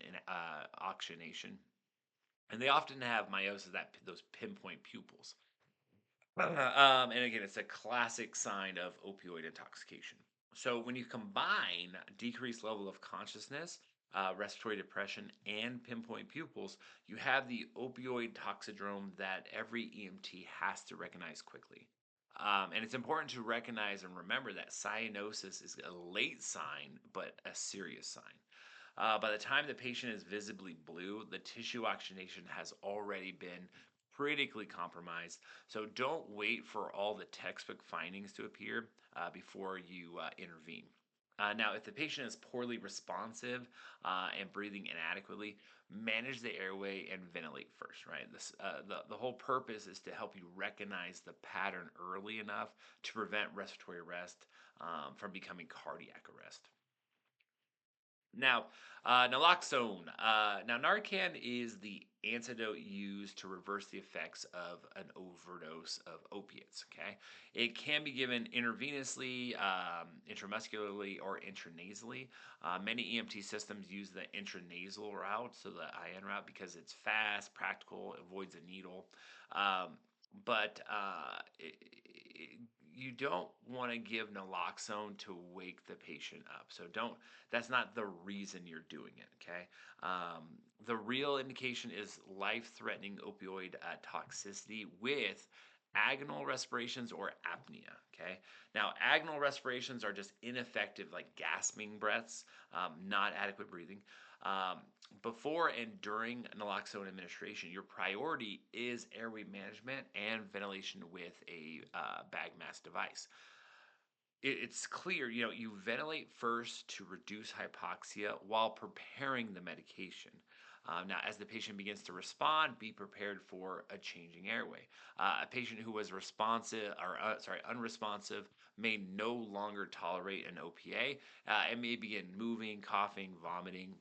oxygenation, and they often have meiosis, that those pinpoint pupils. And again, it's a classic sign of opioid intoxication. So when you combine decreased level of consciousness, respiratory depression, and pinpoint pupils, you have the opioid toxidrome that every EMT has to recognize quickly. And it's important to recognize and remember that cyanosis is a late sign, but a serious sign. By the time the patient is visibly blue, the tissue oxygenation has already been critically compromised. So don't wait for all the textbook findings to appear before you intervene. Now, if the patient is poorly responsive and breathing inadequately, manage the airway and ventilate first, right? The whole purpose is to help you recognize the pattern early enough to prevent respiratory arrest from becoming cardiac arrest. Now, naloxone. Now, Narcan is the antidote used to reverse the effects of an overdose of opiates. Okay, it can be given intravenously, intramuscularly, or intranasally. Many EMT systems use the intranasal route, so the IN route, because it's fast, practical, avoids a needle. Um, but you don't want to give naloxone to wake the patient up. So don't. That's not the reason you're doing it. Okay. The real indication is life-threatening opioid toxicity with agonal respirations or apnea. Okay. Now, agonal respirations are just ineffective, like gasping breaths, not adequate breathing. Um, Before and during naloxone administration, your priority is airway management and ventilation with a bag mask device. It's clear, you ventilate first to reduce hypoxia while preparing the medication. Now, as the patient begins to respond, be prepared for a changing airway. A patient who was responsive, or sorry, unresponsive, may no longer tolerate an OPA and may begin moving, coughing, vomiting,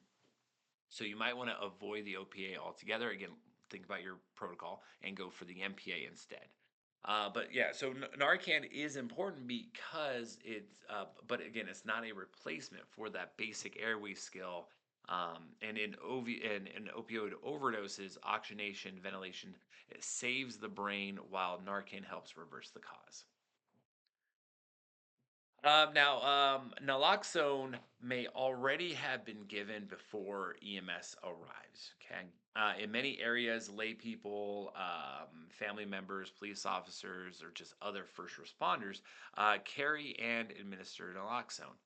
so you might want to avoid the OPA altogether. Again, think about your protocol and go for the MPA instead. But yeah, so Narcan is important because but again, it's not a replacement for that basic airway skill. And in opioid overdoses, oxygenation, ventilation, it saves the brain while Narcan helps reverse the cause. Now, naloxone may already have been given before EMS arrives. Okay. In many areas, lay people, family members, police officers, or just other first responders carry and administer naloxone.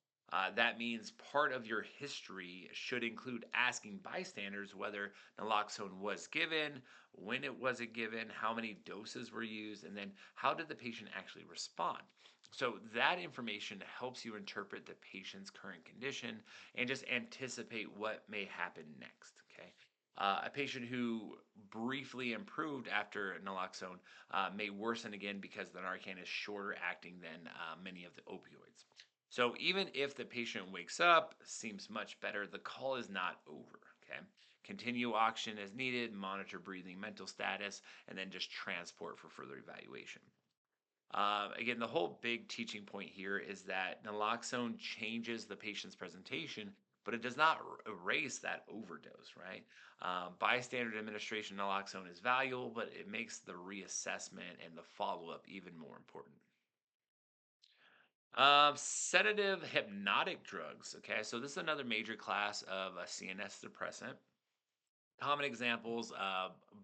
That means part of your history should include asking bystanders whether naloxone was given, when it was it given, how many doses were used, and then how did the patient actually respond. So that information helps you interpret the patient's current condition and just anticipate what may happen next. Okay. A patient who briefly improved after naloxone may worsen again because the Narcan is shorter acting than many of the opioids. So even if the patient wakes up, seems much better, the call is not over. Okay. Continue oxygen as needed, monitor breathing, mental status, and then just transport for further evaluation. Again, the whole big teaching point here is that naloxone changes the patient's presentation, but it does not erase that overdose, right? Bystander administration of naloxone is valuable, but it makes the reassessment and the follow up even more important. Sedative hypnotic drugs. Okay, so this is another major class of a CNS depressant. Common examples: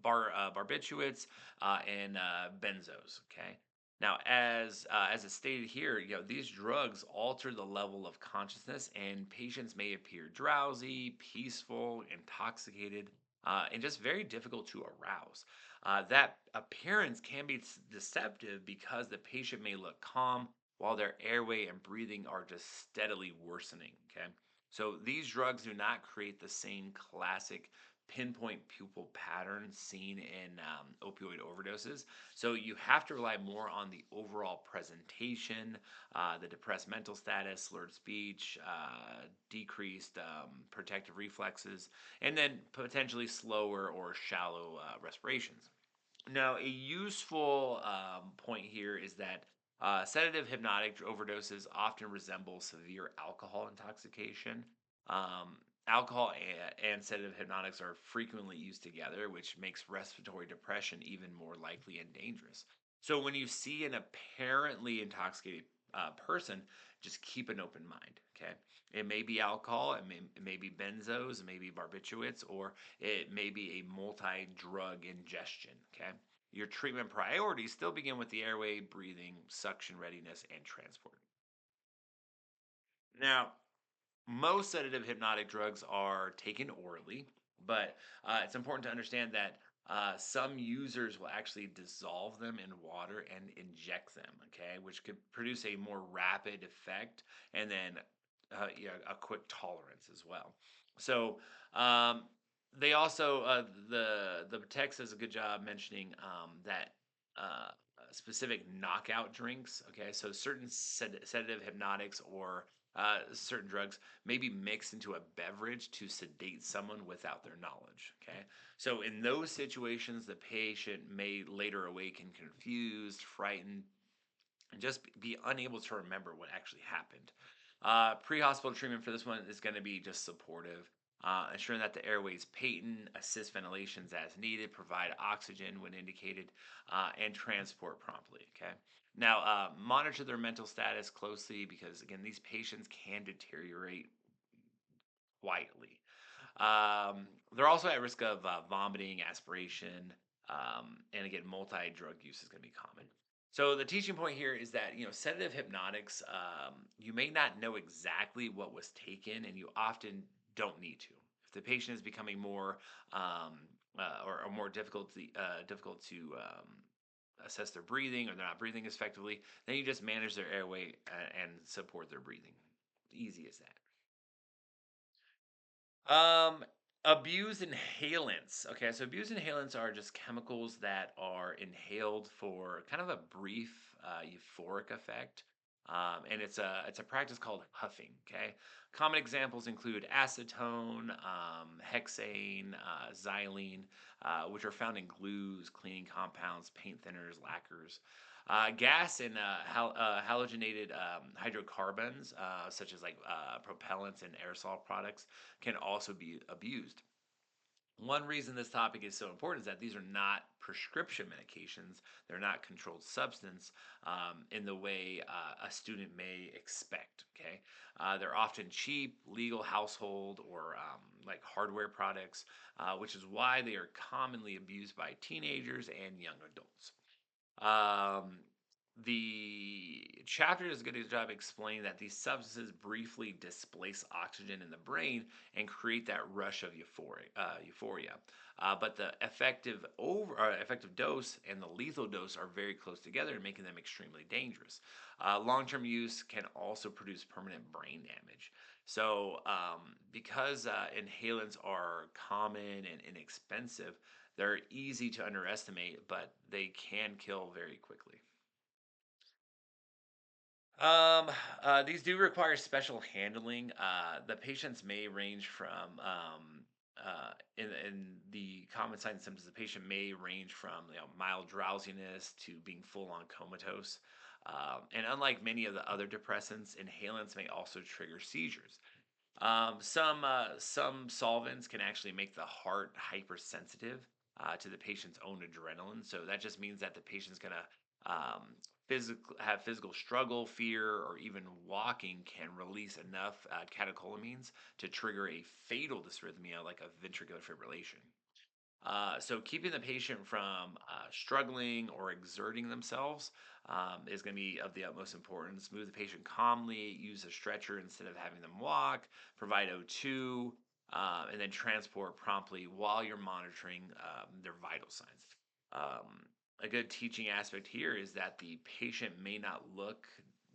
barbiturates and benzos. Okay, Now, as it's stated here, these drugs alter the level of consciousness, and patients may appear drowsy, peaceful, intoxicated, and just very difficult to arouse. That appearance can be deceptive because the patient may look calm while their airway and breathing are just steadily worsening. Okay, so these drugs do not create the same classic pinpoint pupil pattern seen in opioid overdoses, so you have to rely more on the overall presentation, the depressed mental status, slurred speech, decreased protective reflexes, and then potentially slower or shallow respirations. Now, a useful point here is that sedative hypnotic overdoses often resemble severe alcohol intoxication. Alcohol and sedative hypnotics are frequently used together, which makes respiratory depression even more likely and dangerous. So, when you see an apparently intoxicated person, just keep an open mind. Okay, it may be alcohol, it may be benzos, it may be barbiturates, or it may be a multi drug ingestion. Okay. Your treatment priorities still begin with the airway, breathing, suction readiness, and transport. Now, most sedative hypnotic drugs are taken orally, but it's important to understand that some users will actually dissolve them in water and inject them, okay, which could produce a more rapid effect and then a quick tolerance as well. So, um, they also, the text does a good job mentioning that. Specific knockout drinks. Okay, so certain sedative hypnotics or certain drugs may be mixed into a beverage to sedate someone without their knowledge. Okay, so in those situations, the patient may later awaken confused, frightened, and just be unable to remember what actually happened. Pre-hospital treatment for this one is going to be just supportive, ensuring that the airway is patent, assist ventilations as needed, provide oxygen when indicated, and transport promptly. Okay. Now, monitor their mental status closely because again, these patients can deteriorate quietly. They're also at risk of vomiting, aspiration, and again, multi-drug use is going to be common. So the teaching point here is that sedative hypnotics, you may not know exactly what was taken, and you often don't need to. If the patient is becoming more or more difficult to assess their breathing, or they're not breathing as effectively, then you just manage their airway and support their breathing. Easy as that. Um, Abused inhalants. Okay, so abused inhalants are just chemicals that are inhaled for kind of a brief euphoric effect. And it's a practice called huffing. Okay, common examples include acetone, hexane, xylene, which are found in glues, cleaning compounds, paint thinners, lacquers. Gas and halogenated hydrocarbons, such as like propellants and aerosol products, can also be abused. One reason this topic is so important is that these are not prescription medications. They're not controlled substance in the way a student may expect. Okay, they're often cheap, legal household or like hardware products, which is why they are commonly abused by teenagers and young adults. Um, the chapter does a good job explaining that these substances briefly displace oxygen in the brain and create that rush of euphoria. But the effective dose and the lethal dose are very close together, making them extremely dangerous. Long-term use can also produce permanent brain damage. So, because inhalants are common and inexpensive, they're easy to underestimate, but they can kill very quickly. These do require special handling. The patients may range from in the common signs and symptoms. The patient may range from mild drowsiness to being full on comatose. And unlike many of the other depressants, inhalants may also trigger seizures. Some solvents can actually make the heart hypersensitive to the patient's own adrenaline. So that just means that the patient's gonna have physical struggle, fear, or even walking can release enough catecholamines to trigger a fatal dysrhythmia like a ventricular fibrillation. So keeping the patient from struggling or exerting themselves is going to be of the utmost importance. Move the patient calmly, use a stretcher instead of having them walk, provide O2, and then transport promptly while you're monitoring their vital signs. A good teaching aspect here is that the patient may not look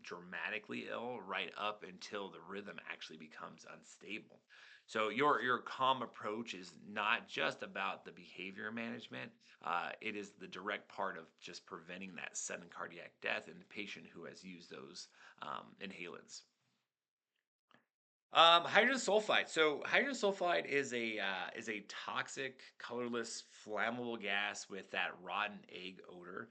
dramatically ill right up until the rhythm actually becomes unstable. So your calm approach is not just about the behavior management. It is the direct part of just preventing that sudden cardiac death in the patient who has used those inhalants. Hydrogen sulfide. So hydrogen sulfide is a toxic, colorless, flammable gas with that rotten egg odor.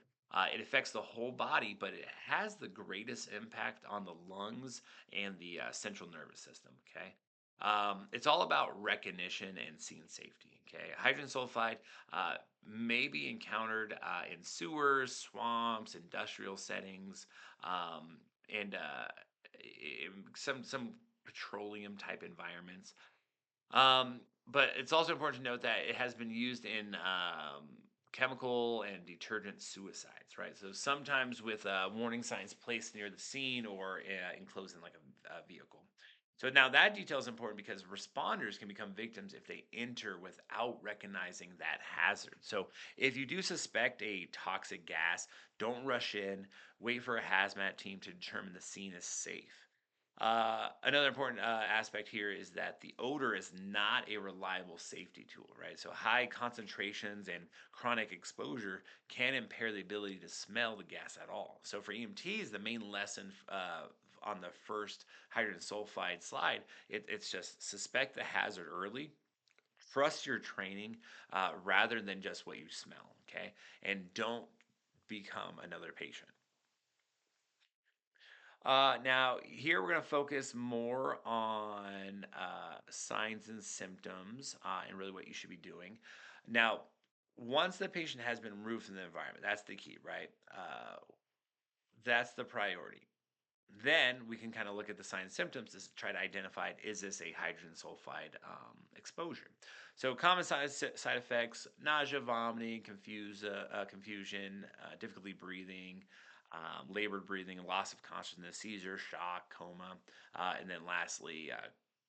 It affects the whole body, but it has the greatest impact on the lungs and the central nervous system. Okay, it's all about recognition and scene safety. Okay, hydrogen sulfide may be encountered in sewers, swamps, industrial settings, and some petroleum type environments. But it's also important to note that it has been used in chemical and detergent suicides, right? So sometimes with warning signs placed near the scene or enclosed in like a vehicle. So now that detail is important because responders can become victims if they enter without recognizing that hazard. So if you do suspect a toxic gas, don't rush in. Wait for a hazmat team to determine the scene is safe. Another important aspect here is that the odor is not a reliable safety tool, right? So high concentrations and chronic exposure can impair the ability to smell the gas at all. So for EMTs, the main lesson on the first hydrogen sulfide slide, it's just suspect the hazard early, trust your training rather than just what you smell, okay? And don't become another patient. Now, here we're going to focus more on signs and symptoms and really what you should be doing. Now, once the patient has been removed from the environment, that's the key, right? That's the priority. Then we can kind of look at the signs and symptoms to try to identify, is this a hydrogen sulfide exposure? So common side effects: nausea, vomiting, confusion, difficulty breathing, labored breathing, loss of consciousness, seizure, shock, coma, and then lastly,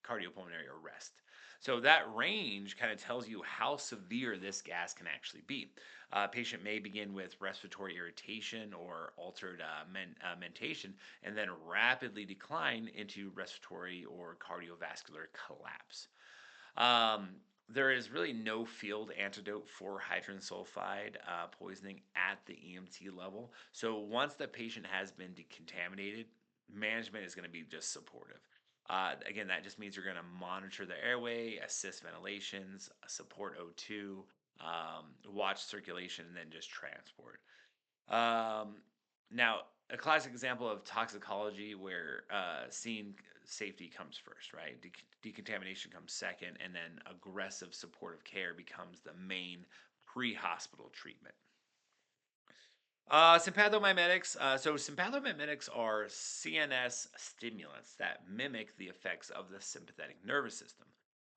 cardiopulmonary arrest. So that range kind of tells you how severe this gas can actually be. Patient may begin with respiratory irritation or altered mentation, and then rapidly decline into respiratory or cardiovascular collapse. Um, there is really no field antidote for hydrogen sulfide poisoning at the EMT level. So once the patient has been decontaminated, management is going to be just supportive. Again, that just means you're going to monitor the airway, assist ventilations, support O2, watch circulation, and then just transport. Um, Now, a classic example of toxicology where scene safety comes first, right? Decontamination comes second, and then aggressive supportive care becomes the main pre-hospital treatment. Sympathomimetics. So sympathomimetics are CNS stimulants that mimic the effects of the sympathetic nervous system.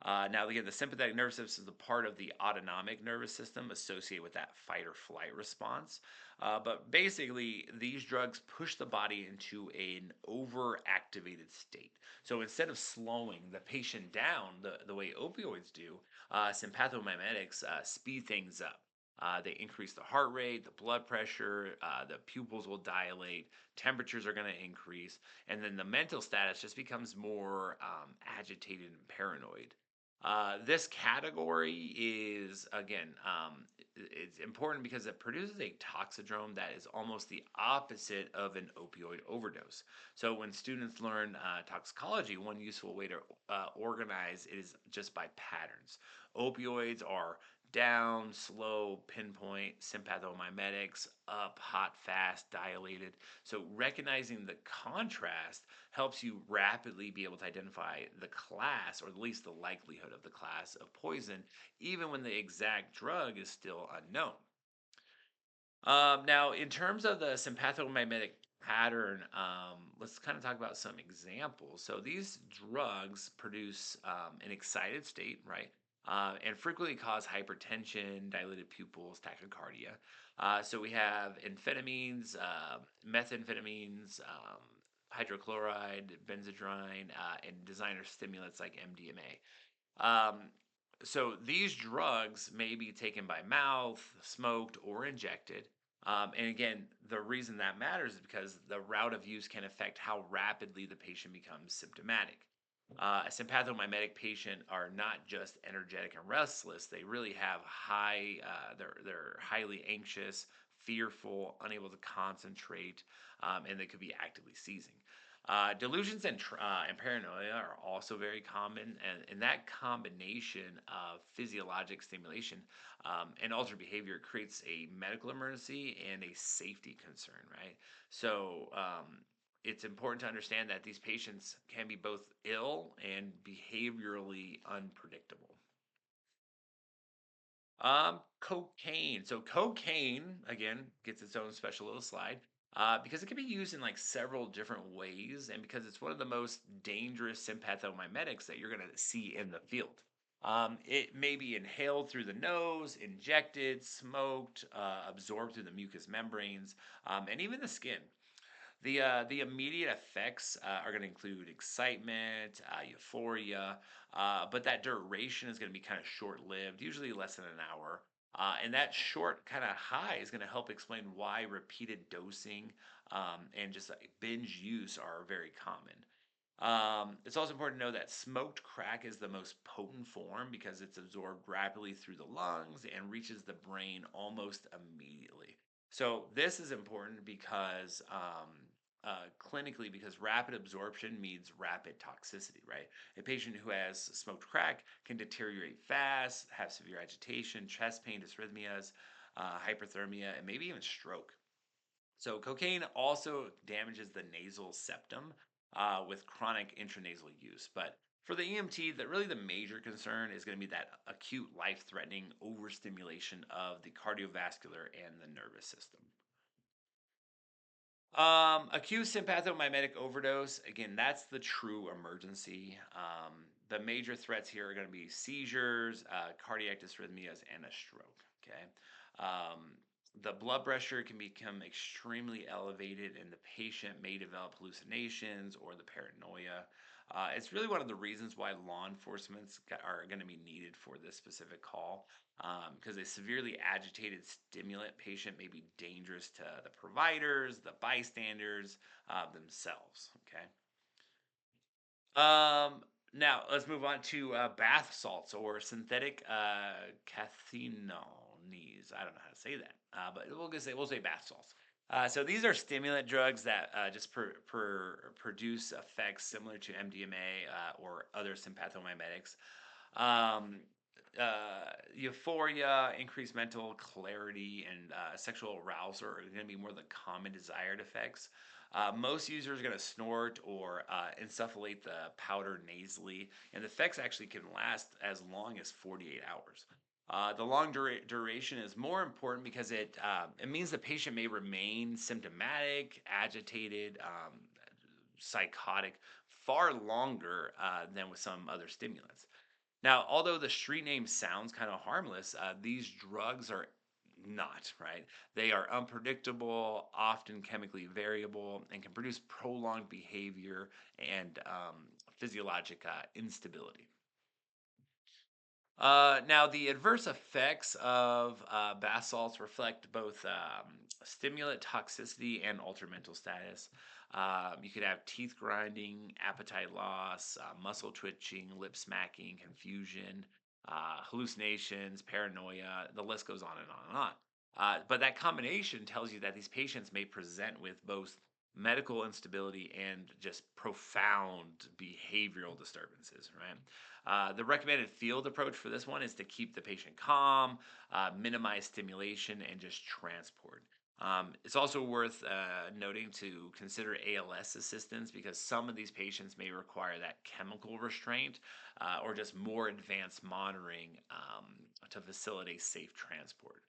Now, again, the sympathetic nervous system is a part of the autonomic nervous system associated with that fight or flight response. But basically, these drugs push the body into an overactivated state. So instead of slowing the patient down the way opioids do, sympathomimetics speed things up. They increase the heart rate, the blood pressure, the pupils will dilate, temperatures are going to increase, and then the mental status just becomes more agitated and paranoid. This category is, again, it's important because it produces a toxidrome that is almost the opposite of an opioid overdose. So when students learn toxicology, one useful way to organize is just by patterns. Opioids are down, slow, pinpoint, sympathomimetics, up, hot, fast, dilated. So recognizing the contrast helps you rapidly be able to identify the class, or at least the likelihood of the class of poison, even when the exact drug is still unknown. Now, in terms of the sympathomimetic pattern, let's kind of talk about some examples. So these drugs produce an excited state, right? and frequently cause hypertension, dilated pupils, tachycardia. So we have amphetamines, methamphetamines, hydrochloride, benzodrine, and designer stimulants like MDMA. So these drugs may be taken by mouth, smoked, or injected. And again, the reason that matters is because the route of use can affect how rapidly the patient becomes symptomatic. A sympathomimetic patient are not just energetic and restless; they really have they're highly anxious, fearful, unable to concentrate, and they could be actively seizing. Delusions and paranoia are also very common, and that combination of physiologic stimulation and altered behavior creates a medical emergency and a safety concern, right? So it's important to understand that these patients can be both ill and behaviorally unpredictable. Cocaine. So cocaine again gets its own special little slide because it can be used in like several different ways, and because it's one of the most dangerous sympathomimetics that you're going to see in the field. It may be inhaled through the nose, injected, smoked, absorbed through the mucous membranes, and even the skin. The immediate effects are going to include excitement, euphoria, but that duration is going to be kind of short lived, usually less than an hour. And that short kind of high is going to help explain why repeated dosing and just like binge use are very common. It's also important to know that smoked crack is the most potent form because it's absorbed rapidly through the lungs and reaches the brain almost immediately. So this is important because clinically, because rapid absorption means rapid toxicity, right? A patient who has smoked crack can deteriorate fast, have severe agitation, chest pain, dysrhythmias, hyperthermia, and maybe even stroke. So cocaine also damages the nasal septum with chronic intranasal use. But for the EMT, that really the major concern is going to be that acute life-threatening overstimulation of the cardiovascular and the nervous system. Acute sympathomimetic overdose. Again, that's the true emergency. The major threats here are going to be seizures, cardiac dysrhythmias, and a stroke. Okay. The blood pressure can become extremely elevated, and the patient may develop hallucinations or the paranoia. It's really one of the reasons why law enforcement are going to be needed for this specific call because a severely agitated stimulant patient may be dangerous to the providers, the bystanders, themselves. Okay. Now let's move on to bath salts or synthetic cathinones. I don't know how to say that, but we'll say bath salts. So these are stimulant drugs that just produce effects similar to MDMA or other sympathomimetics. Um, Euphoria, increased mental clarity, and sexual arousal are going to be more the common desired effects. Most users are going to snort or insufflate the powder nasally, and the effects actually can last as long as 48 hours. The long duration is more important because it means the patient may remain symptomatic, agitated, psychotic far longer than with some other stimulants. Now, although the street name sounds kind of harmless, these drugs are not, right? They are unpredictable, often chemically variable, and can produce prolonged behavior and physiologic instability. Now, the adverse effects of bath salts reflect both stimulant toxicity and altered mental status. You could have teeth grinding, appetite loss, muscle twitching, lip smacking, confusion, hallucinations, paranoia. The list goes on and on and on. But that combination tells you that these patients may present with both medical instability and just profound behavioral disturbances, right? The recommended field approach for this one is to keep the patient calm, minimize stimulation, and just transport. It's also worth noting to consider ALS assistance because some of these patients may require that chemical restraint or just more advanced monitoring to facilitate safe transport.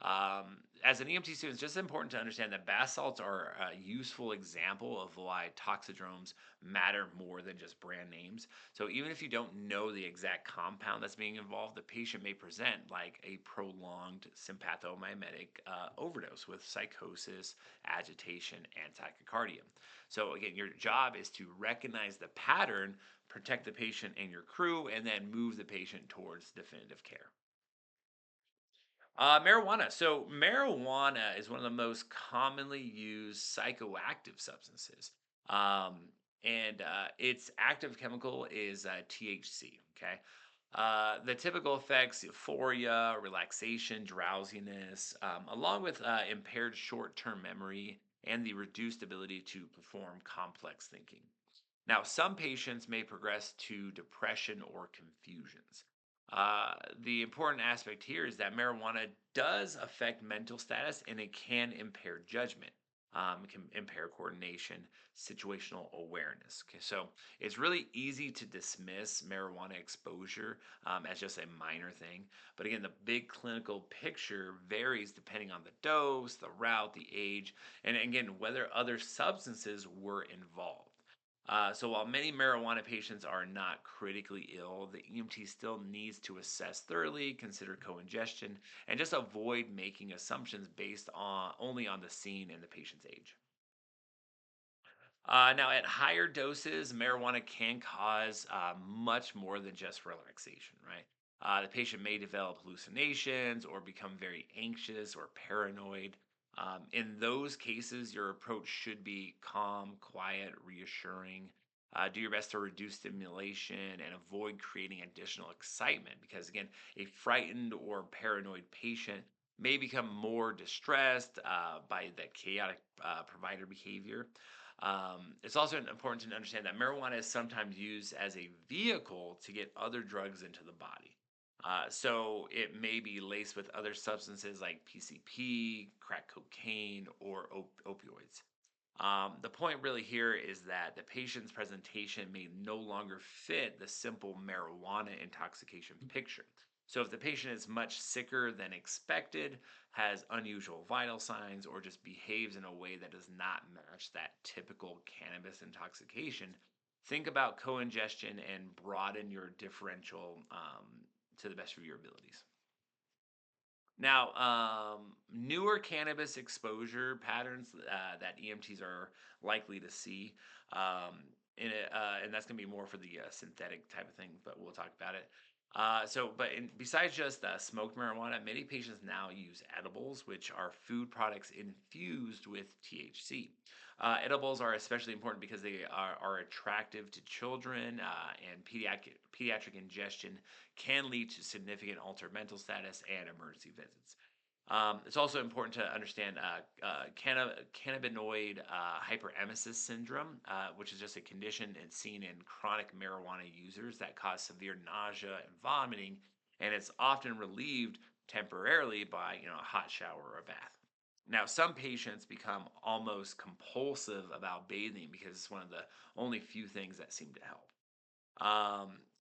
As an EMT student, it's just important to understand that bath salts are a useful example of why toxidromes matter more than just brand names. So even if you don't know the exact compound that's being involved, the patient may present like a prolonged sympathomimetic overdose with psychosis, agitation, and tachycardia. So again, your job is to recognize the pattern, protect the patient and your crew, and then move the patient towards definitive care. Marijuana. So, marijuana is one of the most commonly used psychoactive substances. Um, and its active chemical is THC. Okay. The typical effects: euphoria, relaxation, drowsiness, along with impaired short term memory and the reduced ability to perform complex thinking. Now, some patients may progress to depression or confusions. The important aspect here is that marijuana does affect mental status and it can impair judgment, it can impair coordination, situational awareness. Okay, so it's really easy to dismiss marijuana exposure as just a minor thing. But again, the big clinical picture varies depending on the dose, the route, the age, and again, whether other substances were involved. So while many marijuana patients are not critically ill, the EMT still needs to assess thoroughly, consider co-ingestion, and just avoid making assumptions based on only on the scene and the patient's age. Now, at higher doses, marijuana can cause much more than just relaxation, right? The patient may develop hallucinations or become very anxious or paranoid. In those cases, your approach should be calm, quiet, reassuring. Do your best to reduce stimulation and avoid creating additional excitement because, again, a frightened or paranoid patient may become more distressed by that chaotic provider behavior. It's also important to understand that marijuana is sometimes used as a vehicle to get other drugs into the body. So it may be laced with other substances like PCP, crack cocaine, or opioids. The point really here is that the patient's presentation may no longer fit the simple marijuana intoxication picture. So, if the patient is much sicker than expected, has unusual vital signs, or just behaves in a way that does not match that typical cannabis intoxication, think about co ingestion and broaden your differential to the best of your abilities. Now, newer cannabis exposure patterns that EMTs are likely to see, and that's going to be more for the synthetic type of thing, but we'll talk about it. Besides just smoked marijuana, many patients now use edibles, which are food products infused with THC. Edibles are especially important because they are attractive to children, and pediatric ingestion can lead to significant altered mental status and emergency visits. It's also important to understand cannabinoid hyperemesis syndrome, which is just a condition and seen in chronic marijuana users that cause severe nausea and vomiting, and it's often relieved temporarily by a hot shower or a bath. Now, some patients become almost compulsive about bathing because it's one of the only few things that seem to help.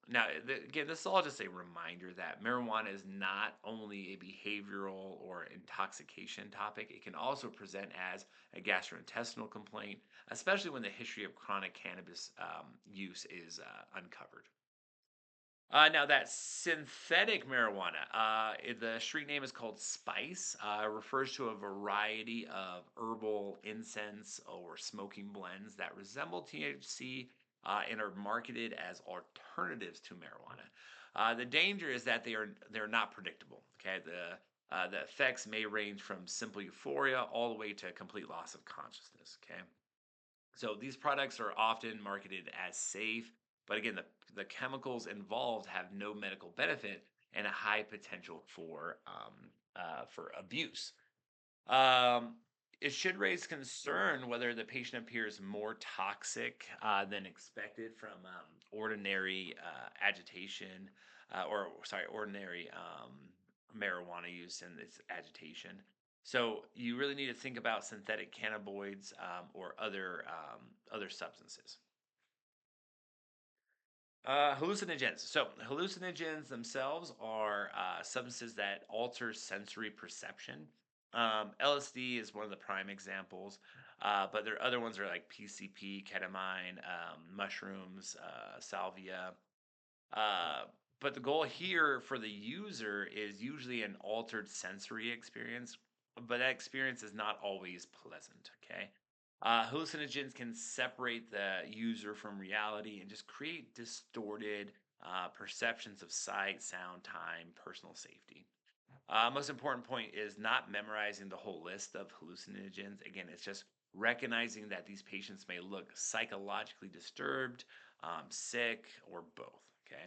Again, this is all just a reminder that marijuana is not only a behavioral or intoxication topic, it can also present as a gastrointestinal complaint, especially when the history of chronic cannabis use is uncovered. Now, that synthetic marijuana, the street name is called spice, refers to a variety of herbal incense or smoking blends that resemble THC and are marketed as alternatives to marijuana. The danger is that they're not predictable. Okay, the effects may range from simple euphoria all the way to complete loss of consciousness. Okay, so these products are often marketed as safe, but again, the chemicals involved have no medical benefit and a high potential for abuse. Um, it should raise concern whether the patient appears more toxic than expected from ordinary agitation, ordinary marijuana use and its agitation. So you really need to think about synthetic cannabinoids or other substances. Hallucinogens. So, hallucinogens themselves are substances that alter sensory perception. LSD is one of the prime examples, but there are other ones that are like PCP, ketamine, mushrooms, salvia. Uh, but the goal here for the user is usually an altered sensory experience, but that experience is not always pleasant. Okay. Hallucinogens can separate the user from reality and just create distorted perceptions of sight, sound, time, personal safety. Most important point is not memorizing the whole list of hallucinogens. Again, it's just recognizing that these patients may look psychologically disturbed, sick, or both. Okay.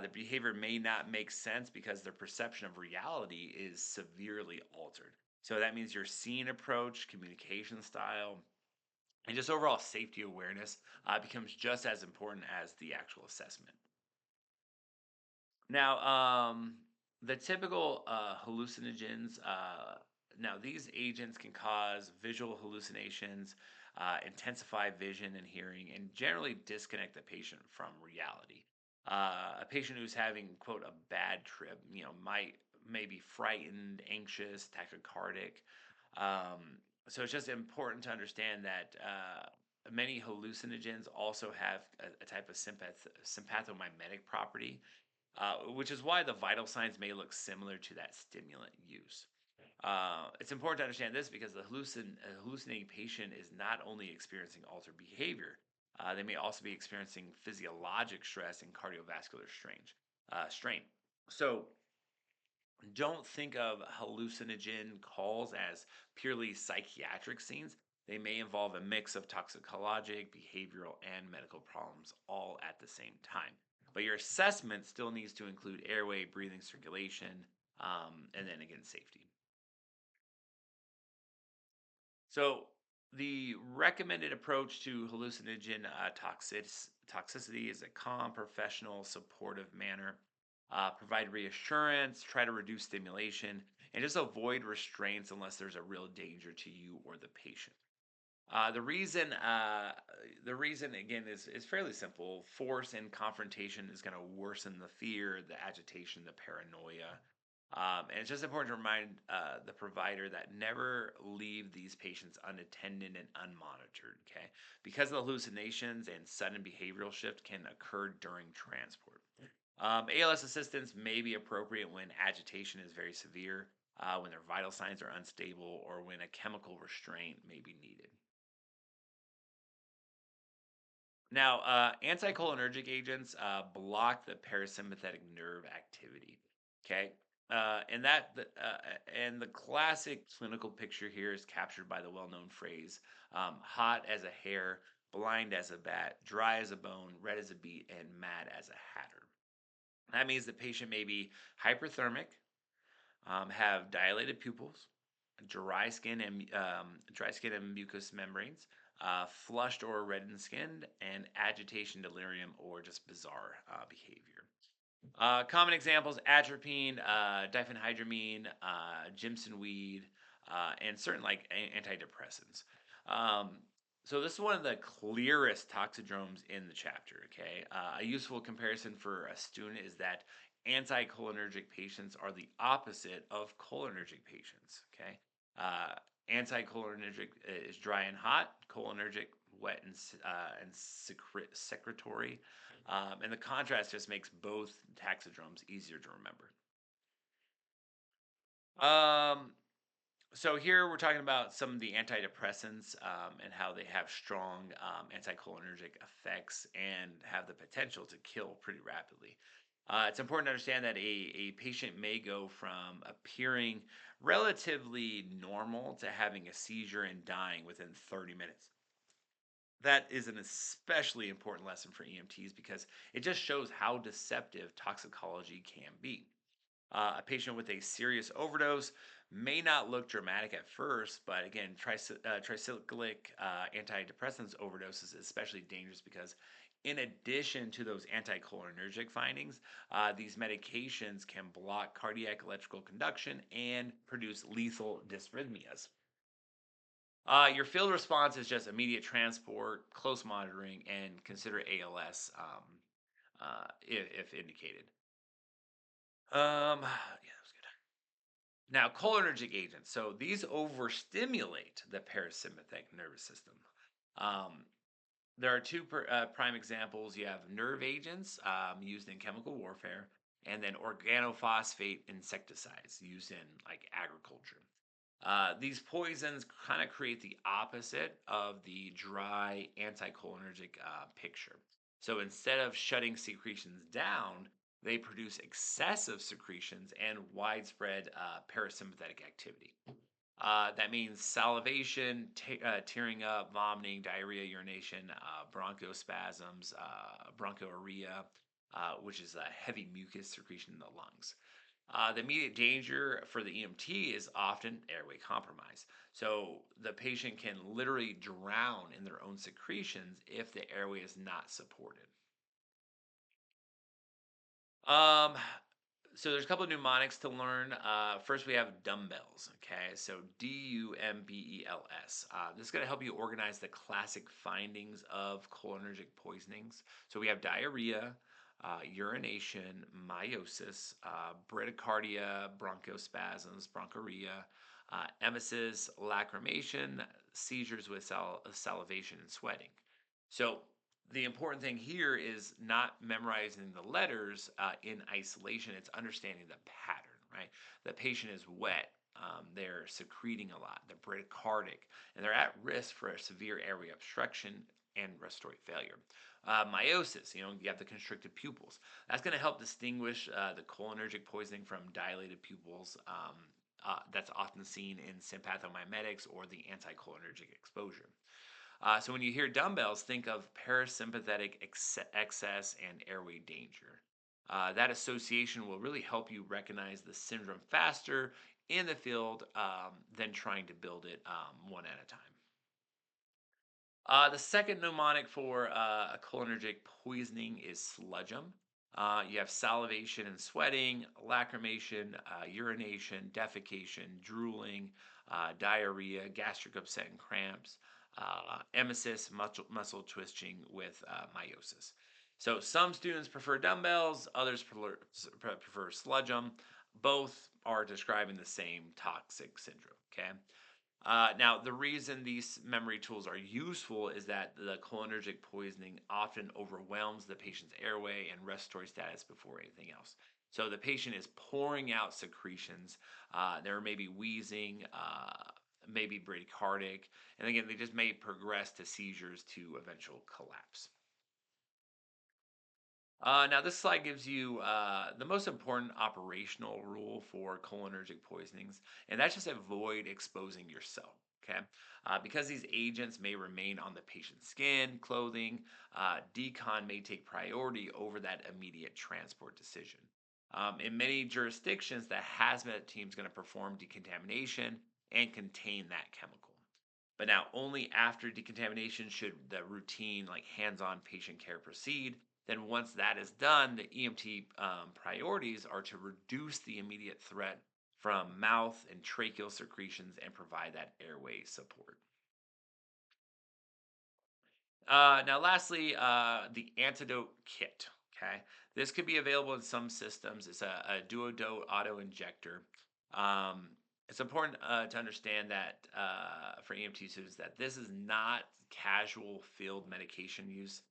The behavior may not make sense because their perception of reality is severely altered. So that means your scene approach, communication style, and just overall safety awareness becomes just as important as the actual assessment. Now, the typical hallucinogens, now these agents can cause visual hallucinations, intensify vision and hearing, and generally disconnect the patient from reality. A patient who's having, quote, a bad trip, might may be frightened, anxious, tachycardic. So it's just important to understand that many hallucinogens also have a type of sympathomimetic property, which is why the vital signs may look similar to that stimulant use. It's important to understand this because the hallucinating patient is not only experiencing altered behavior, they may also be experiencing physiologic stress and cardiovascular strain. So don't think of hallucinogen calls as purely psychiatric scenes. They may involve a mix of toxicologic, behavioral, and medical problems all at the same time. But your assessment still needs to include airway, breathing, circulation, and then again, safety. So, the recommended approach to hallucinogen toxicity is a calm, professional, supportive manner. Provide reassurance, try to reduce stimulation, and just avoid restraints unless there's a real danger to you or the patient. Uh, the reason, uh, the reason again is fairly simple. Force and confrontation is going to worsen the fear, the agitation, the paranoia, and it's just important to remind the provider that never leave these patients unattended and unmonitored. Okay, because the hallucinations and sudden behavioral shift can occur during transport. ALS assistance may be appropriate when agitation is very severe, when their vital signs are unstable, or when a chemical restraint may be needed. Now, anticholinergic agents block the parasympathetic nerve activity. Okay, and the classic clinical picture here is captured by the well-known phrase: "hot as a hare, blind as a bat, dry as a bone, red as a beet, and mad as a hatter." That means the patient may be hyperthermic, have dilated pupils, dry skin and mucous membranes, flushed or reddened skin, and agitation, delirium, or just bizarre behavior. Common examples: atropine, diphenhydramine, Jimson weed, and certain like antidepressants. Um, so this is one of the clearest toxidromes in the chapter. Okay, a useful comparison for a student is that anticholinergic patients are the opposite of cholinergic patients. Okay, anticholinergic is dry and hot, cholinergic wet and secretory, and the contrast just makes both taxidromes easier to remember. Um, so here we're talking about some of the antidepressants and how they have strong anticholinergic effects and have the potential to kill pretty rapidly. It's important to understand that a patient may go from appearing relatively normal to having a seizure and dying within 30 minutes. That is an especially important lesson for EMTs because it just shows how deceptive toxicology can be. A patient with a serious overdose may not look dramatic at first, but again, tricyclic antidepressants overdoses is especially dangerous because, in addition to those anticholinergic findings, these medications can block cardiac electrical conduction and produce lethal dysrhythmias. Your field response is just immediate transport, close monitoring, and consider ALS. if indicated. Yeah, that was good. Now, cholinergic agents. So these overstimulate the parasympathetic nervous system. Um, there are two prime examples. You have nerve agents used in chemical warfare, and then organophosphate insecticides used in like agriculture. These poisons kind of create the opposite of the dry anticholinergic picture. So instead of shutting secretions down, they produce excessive secretions and widespread parasympathetic activity. That means salivation, tearing up, vomiting, diarrhea, urination, bronchospasms, bronchorrhea, which is a heavy mucus secretion in the lungs. The immediate danger for the EMT is often airway compromise. So the patient can literally drown in their own secretions if the airway is not supported. Um, so there's a couple of mnemonics to learn. First, we have dumbbells. Okay, so Dumbels. This is going to help you organize the classic findings of cholinergic poisonings. So we have diarrhea, urination, meiosis, bradycardia, bronchospasms, bronchorrhea, emesis, lacrimation, seizures with salivation and sweating. So the important thing here is not memorizing the letters in isolation. It's understanding the pattern, right? The patient is wet. They're secreting a lot. They're bradycardic, and they're at risk for a severe airway obstruction and respiratory failure. Meiosis, you have the constricted pupils. That's going to help distinguish the cholinergic poisoning from dilated pupils. That's often seen in sympathomimetics or the anticholinergic exposure. So when you hear dumbbells, think of parasympathetic excess and airway danger. That association will really help you recognize the syndrome faster in the field than trying to build it one at a time. The second mnemonic for a cholinergic poisoning is sludgum. You have salivation and sweating, lacrimation, urination, defecation, drooling, diarrhea, gastric upset and cramps, emesis, muscle twisting with meiosis. So some students prefer dumbbells, others prefer sludgum. Both are describing the same toxic syndrome. Okay. Now, the reason these memory tools are useful is that the cholinergic poisoning often overwhelms the patient's airway and respiratory status before anything else. So the patient is pouring out secretions. There may be wheezing, maybe bradycardic, and again, they just may progress to seizures to eventual collapse. Now, this slide gives you the most important operational rule for cholinergic poisonings, and that's just avoid exposing yourself. Okay, because these agents may remain on the patient's skin, clothing, decon may take priority over that immediate transport decision. In many jurisdictions, the hazmat team is going to perform decontamination and contain that chemical. But now, only after decontamination should the routine, like hands on patient care, proceed. Then, once that is done, the EMT priorities are to reduce the immediate threat from mouth and tracheal secretions and provide that airway support. Now, lastly, the antidote kit. Okay, this could be available in some systems. It's a duodose auto injector. Um, it's important to understand that for EMT students that this is not casual field medication use.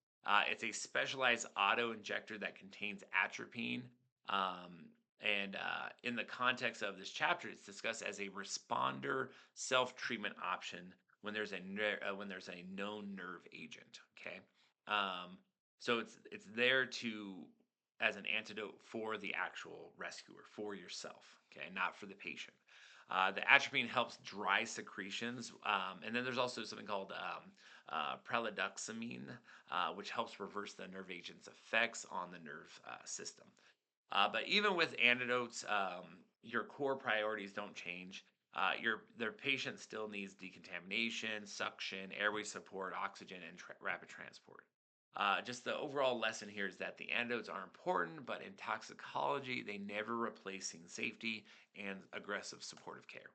It's a specialized auto injector that contains atropine. And in the context of this chapter, it's discussed as a responder self treatment option when there's a known nerve agent. Okay, um, so it's there to as an antidote for the actual rescuer, for yourself. Okay, not for the patient. The atropine helps dry secretions, and then there's also something called pralidoxamine, which helps reverse the nerve agent's effects on the nerve system. But even with antidotes, your core priorities don't change. Their patient still needs decontamination, suction, airway support, oxygen, and rapid transport. Just the overall lesson here is that the antidotes are important, but in toxicology, they never replace safety and aggressive supportive care.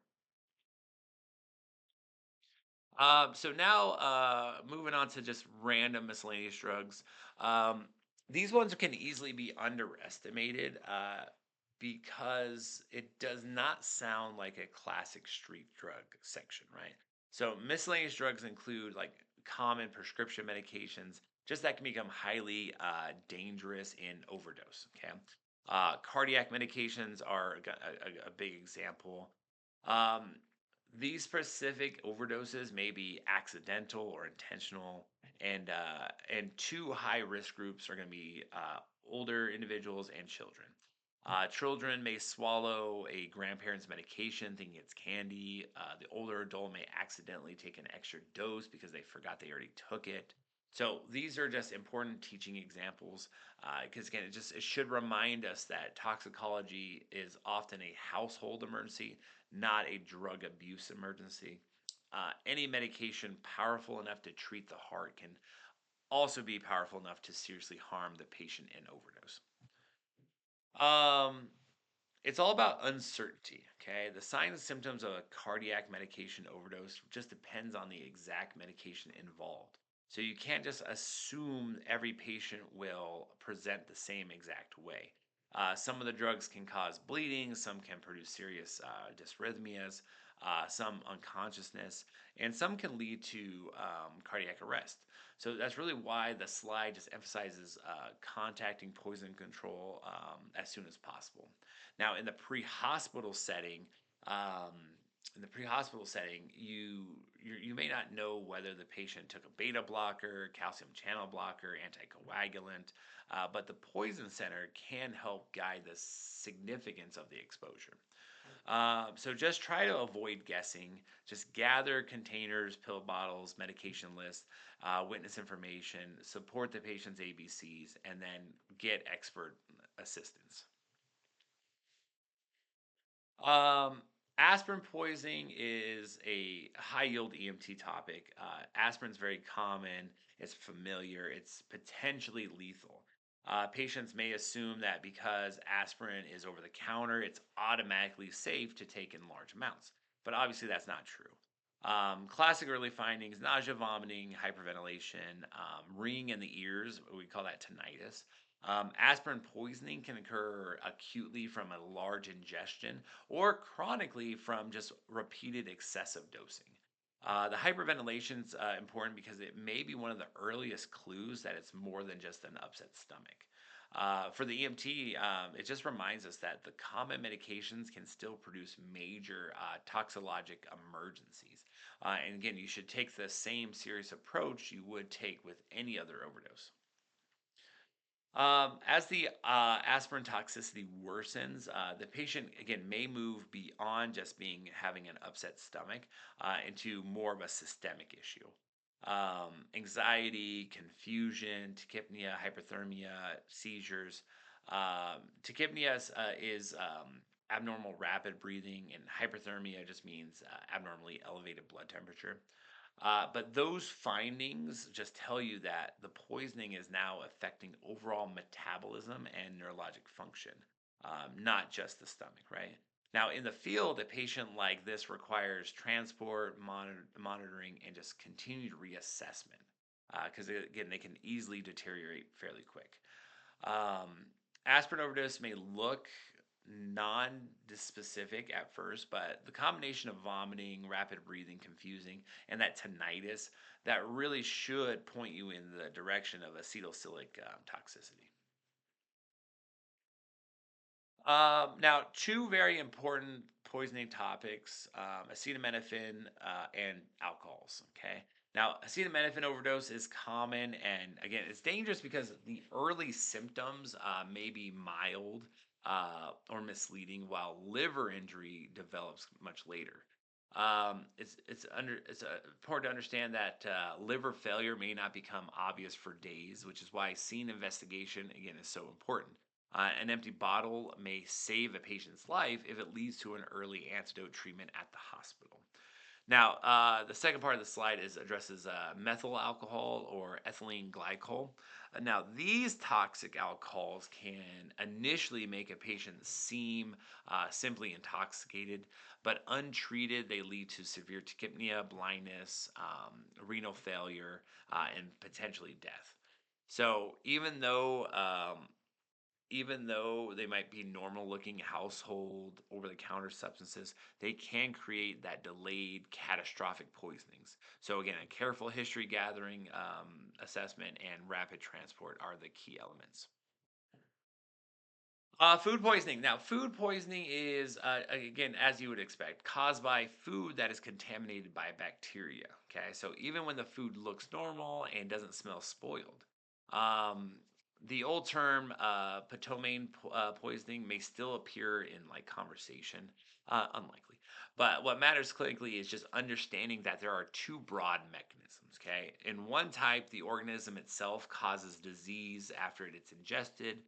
So now moving on to just random miscellaneous drugs. Um, These ones can easily be underestimated because it does not sound like a classic street drug section, right? So miscellaneous drugs include like common prescription medications, just that can become highly dangerous in overdose. Okay, cardiac medications are a big example. Um, these specific overdoses may be accidental or intentional, and two high risk groups are going to be older individuals and children. Children may swallow a grandparent's medication thinking it's candy. The older adult may accidentally take an extra dose because they forgot they already took it. So these are just important teaching examples because again, it should remind us that toxicology is often a household emergency, not a drug abuse emergency. Any medication powerful enough to treat the heart can also be powerful enough to seriously harm the patient in overdose. Um, it's all about uncertainty, okay? The signs and symptoms of a cardiac medication overdose just depends on the exact medication involved. So you can't just assume every patient will present the same exact way. Some of the drugs can cause bleeding, some can produce serious dysrhythmias, some unconsciousness, and some can lead to cardiac arrest. So that's really why the slide just emphasizes contacting poison control as soon as possible. Now, um, in the pre-hospital setting, you may not know whether the patient took a beta blocker, calcium channel blocker, anticoagulant, but the poison center can help guide the significance of the exposure. So just try to avoid guessing. Just gather containers, pill bottles, medication lists, witness information, support the patient's ABCs, and then get expert assistance. Um, Aspirin poisoning is a high yield EMT topic. Aspirin's very common, it's familiar, it's potentially lethal. Patients may assume that because aspirin is over the counter, it's automatically safe to take in large amounts. But obviously, that's not true. Classic early findings: nausea, vomiting, hyperventilation, ringing in the ears, we call that tinnitus. Aspirin poisoning can occur acutely from a large ingestion or chronically from just repeated excessive dosing. The hyperventilation is important because it may be one of the earliest clues that it's more than just an upset stomach. For the EMT, it just reminds us that the common medications can still produce major toxicologic emergencies. And again, you should take the same serious approach you would take with any other overdose. As the aspirin toxicity worsens, the patient again may move beyond just being having an upset stomach into more of a systemic issue. Anxiety, confusion, tachypnea, hyperthermia, seizures. Tachypnea is abnormal rapid breathing, and hyperthermia just means abnormally elevated blood temperature. But those findings just tell you that the poisoning is now affecting overall metabolism and neurologic function, not just the stomach, right? Now, in the field, a patient like this requires transport, monitoring, and just continued reassessment because, again, they can easily deteriorate fairly quick. Um, Aspirin overdose may look non-specific at first, but the combination of vomiting, rapid breathing, confusing, and that tinnitus that really should point you in the direction of acetylsilic toxicity. Now, two very important poisoning topics: acetaminophen and alcohols. Okay. Now, acetaminophen overdose is common, and again, it's dangerous because the early symptoms may be mild or misleading, while liver injury develops much later. It's important to understand that liver failure may not become obvious for days, which is why scene investigation again is so important. An empty bottle may save a patient's life if it leads to an early antidote treatment at the hospital. Now, the second part of the slide is addresses methyl alcohol or ethylene glycol. Now, these toxic alcohols can initially make a patient seem simply intoxicated, but untreated, they lead to severe tachypnea, blindness, renal failure, and potentially death. So even though they might be normal looking household over the counter substances, they can create that delayed catastrophic poisonings. So, again, a careful history gathering, assessment, and rapid transport are the key elements. Food poisoning. Now, food poisoning is, again, as you would expect, caused by food that is contaminated by bacteria. Okay, so even when the food looks normal and doesn't smell spoiled, um, the old term poisoning may still appear in like conversation. Unlikely, but what matters clinically is just understanding that there are two broad mechanisms. Okay, in one type, the organism itself causes disease after it's ingested.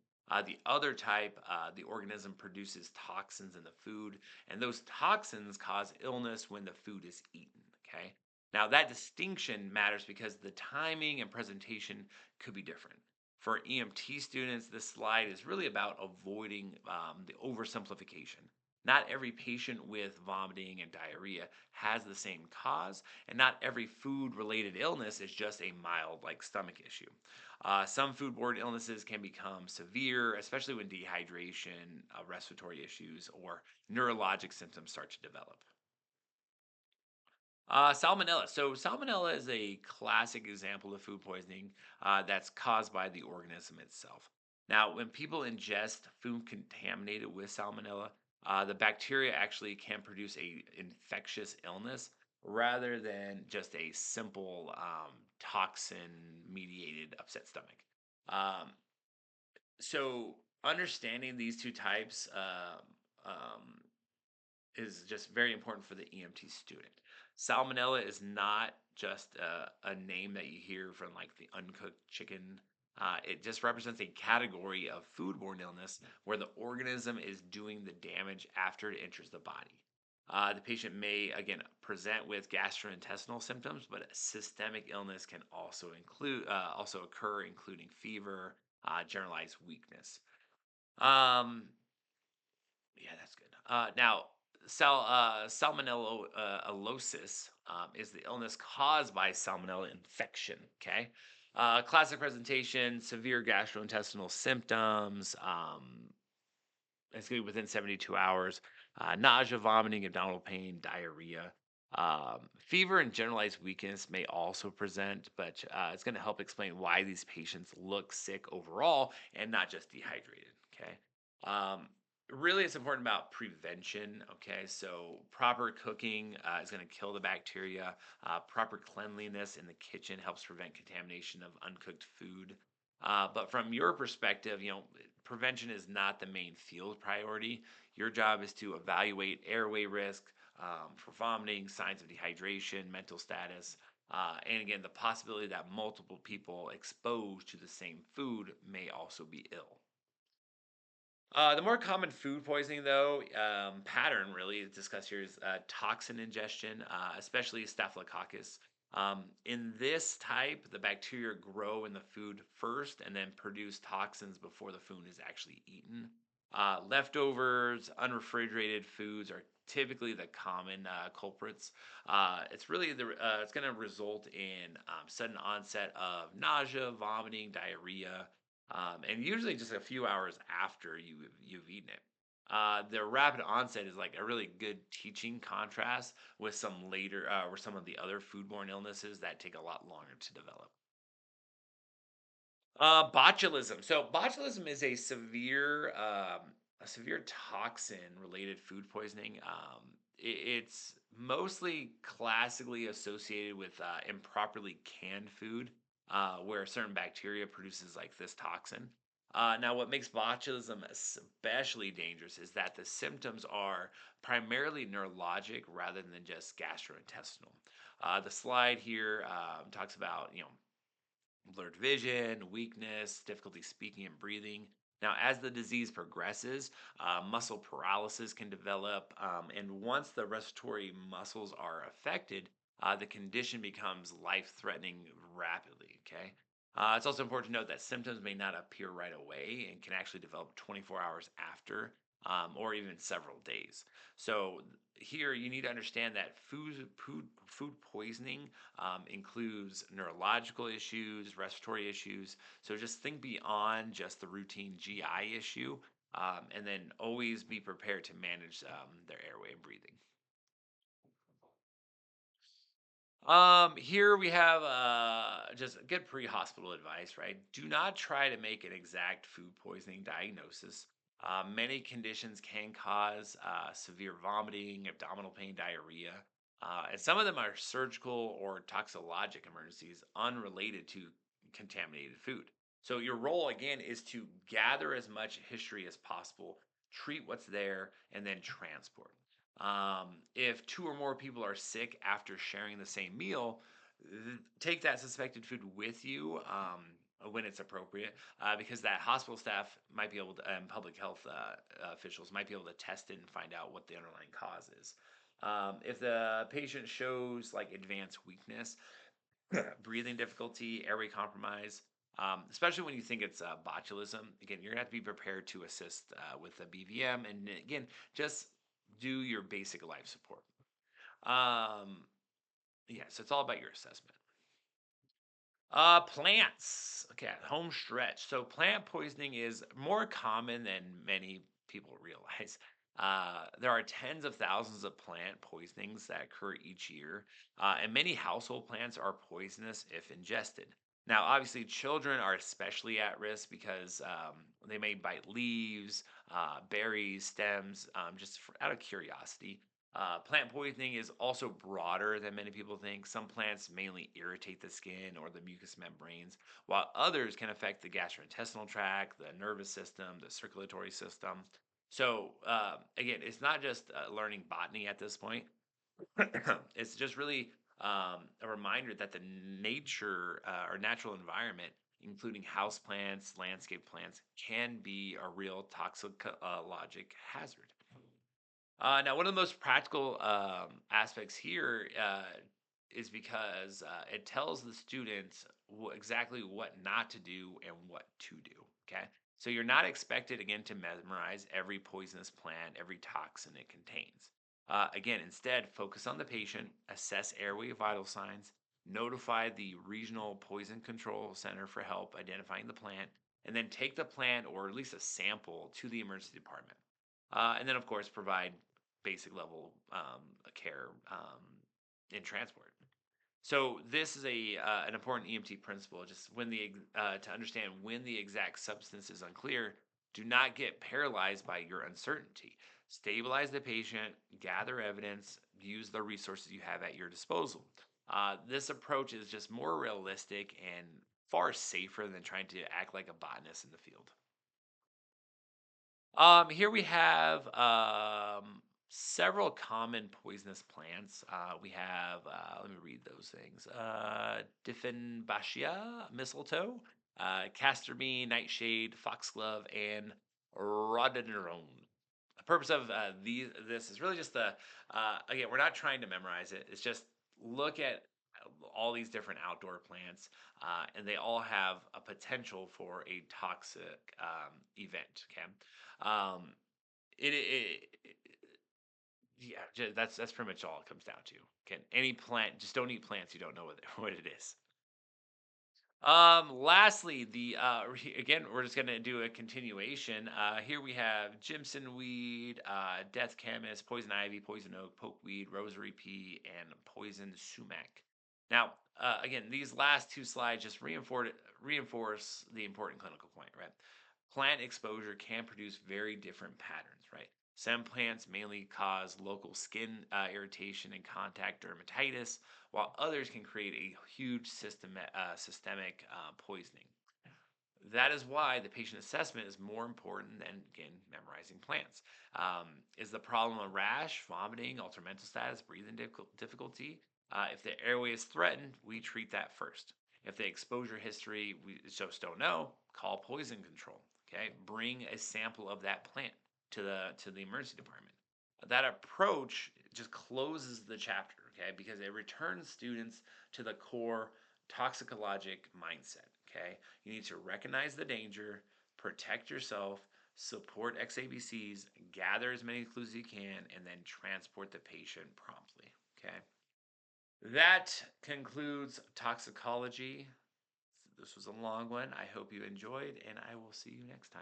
The other type, the organism produces toxins in the food, and those toxins cause illness when the food is eaten. Okay. Now, that distinction matters because the timing and presentation could be different. For EMT students, this slide is really about avoiding the oversimplification. Not every patient with vomiting and diarrhea has the same cause, and not every food related illness is just a mild, like stomach issue. Some foodborne illnesses can become severe, especially when dehydration, respiratory issues, or neurologic symptoms start to develop. Salmonella. So, salmonella is a classic example of food poisoning that's caused by the organism itself. Now, when people ingest food contaminated with salmonella, the bacteria actually can produce a infectious illness rather than just a simple toxin mediated upset stomach. Um, so, understanding these two types is just very important for the EMT student. Salmonella is not just a name that you hear from like the uncooked chicken. It just represents a category of foodborne illness where the organism is doing the damage after it enters the body. The patient may again present with gastrointestinal symptoms, but systemic illness can also occur, including fever, generalized weakness. Um, yeah, that's good. Now, salmonellosis is the illness caused by salmonella infection. Okay. Classic presentation, severe gastrointestinal symptoms. It's going to be within 72 hours. Nausea, vomiting, abdominal pain, diarrhea. Fever and generalized weakness may also present, but it's going to help explain why these patients look sick overall and not just dehydrated. Okay. Um, Really, it's important about prevention. Okay. So, proper cooking is going to kill the bacteria. Proper cleanliness in the kitchen helps prevent contamination of uncooked food. But from your perspective, prevention is not the main field priority. Your job is to evaluate airway risk for vomiting, signs of dehydration, mental status, and again, the possibility that multiple people exposed to the same food may also be ill. The more common food poisoning, though, pattern really discussed here is toxin ingestion, especially staphylococcus. In this type, the bacteria grow in the food first and then produce toxins before the food is actually eaten. Leftovers, unrefrigerated foods are typically the common culprits. It's going to result in sudden onset of nausea, vomiting, diarrhea, and usually just a few hours after you've eaten it. The rapid onset is like a really good teaching contrast with some of the other foodborne illnesses that take a lot longer to develop. Botulism. So botulism is a severe toxin-related food poisoning. It's mostly classically associated with improperly canned food, where certain bacteria produces like this toxin. Now, what makes botulism especially dangerous is that the symptoms are primarily neurologic rather than just gastrointestinal. The slide here talks about blurred vision, weakness, difficulty speaking and breathing. Now, as the disease progresses, muscle paralysis can develop, and once the respiratory muscles are affected, the condition becomes life threatening rapidly. Okay. It's also important to note that symptoms may not appear right away and can actually develop 24 hours after. or even several days. So here you need to understand that food poisoning includes neurological issues, respiratory issues. So just think beyond just the routine GI issue, and then always be prepared to manage their airway and breathing. Here we have just good pre-hospital advice, right? Do not try to make an exact food poisoning diagnosis. Many conditions can cause severe vomiting, abdominal pain, diarrhea, and some of them are surgical or toxicologic emergencies unrelated to contaminated food. So your role again is to gather as much history as possible, treat what's there, and then transport. If two or more people are sick after sharing the same meal, take that suspected food with you when it's appropriate, because that hospital staff might be able to, and public health officials might be able to test it and find out what the underlying cause is. If the patient shows like advanced weakness, breathing difficulty, airway compromise, especially when you think it's botulism, again, you're gonna have to be prepared to assist with a BVM, and again, just do your basic life support. Um, yeah, so it's all about your assessment. Plants. Okay, home stretch. So plant poisoning is more common than many people realize. There are tens of thousands of plant poisonings that occur each year, and many household plants are poisonous if ingested. Now, obviously, children are especially at risk because they may bite leaves, berries, stems, out of curiosity. Plant poisoning is also broader than many people think. Some plants mainly irritate the skin or the mucous membranes, while others can affect the gastrointestinal tract, the nervous system, the circulatory system. So, again, it's not just learning botany at this point, it's just really a reminder that the nature or natural environment, including house plants, landscape plants, can be a real toxicologic hazard. Now, one of the most practical aspects here is because it tells the students exactly what not to do and what to do. Okay. So you're not expected, again, to memorize every poisonous plant, every toxin it contains. Again, instead, focus on the patient, assess airway vital signs, notify the regional poison control center for help identifying the plant, and then take the plant or at least a sample to the emergency department. And then, of course, provide basic level care in transport. So this is a an important EMT principle. Just when to understand when the exact substance is unclear, do not get paralyzed by your uncertainty. Stabilize the patient, gather evidence, use the resources you have at your disposal. This approach is just more realistic and far safer than trying to act like a botanist in the field. Here we have several common poisonous plants. We have, let me read those things. Dieffenbachia, mistletoe, castor bean, nightshade, foxglove, and rhododendron. The purpose of this is really just again, we're not trying to memorize it. It's just look at all these different outdoor plants, and they all have a potential for a toxic event. Okay. Um, it yeah, that's pretty much all it comes down to. Can any plant just don't eat plants you don't know what what it is. Lastly, again, we're just gonna do a continuation. Here we have Jimson weed, death chemist, poison ivy, poison oak, pokeweed, rosary pea, and poison sumac. Now, again, these last two slides just reinforce the important clinical point, right? Plant exposure can produce very different patterns, right? Some plants mainly cause local skin irritation and contact dermatitis, while others can create a huge systemic poisoning. That is why the patient assessment is more important than, again, memorizing plants. Is the problem a rash, vomiting, altered mental status, breathing difficulty? If the airway is threatened, we treat that first. If the exposure history we just don't know, call poison control. Okay, bring a sample of that plant to the emergency department. That approach just closes the chapter, okay, because it returns students to the core toxicologic mindset. Okay, you need to recognize the danger, protect yourself, support XABCs, gather as many clues as you can, and then transport the patient promptly. Okay. That concludes toxicology. This was a long one. I hope you enjoyed, and I will see you next time.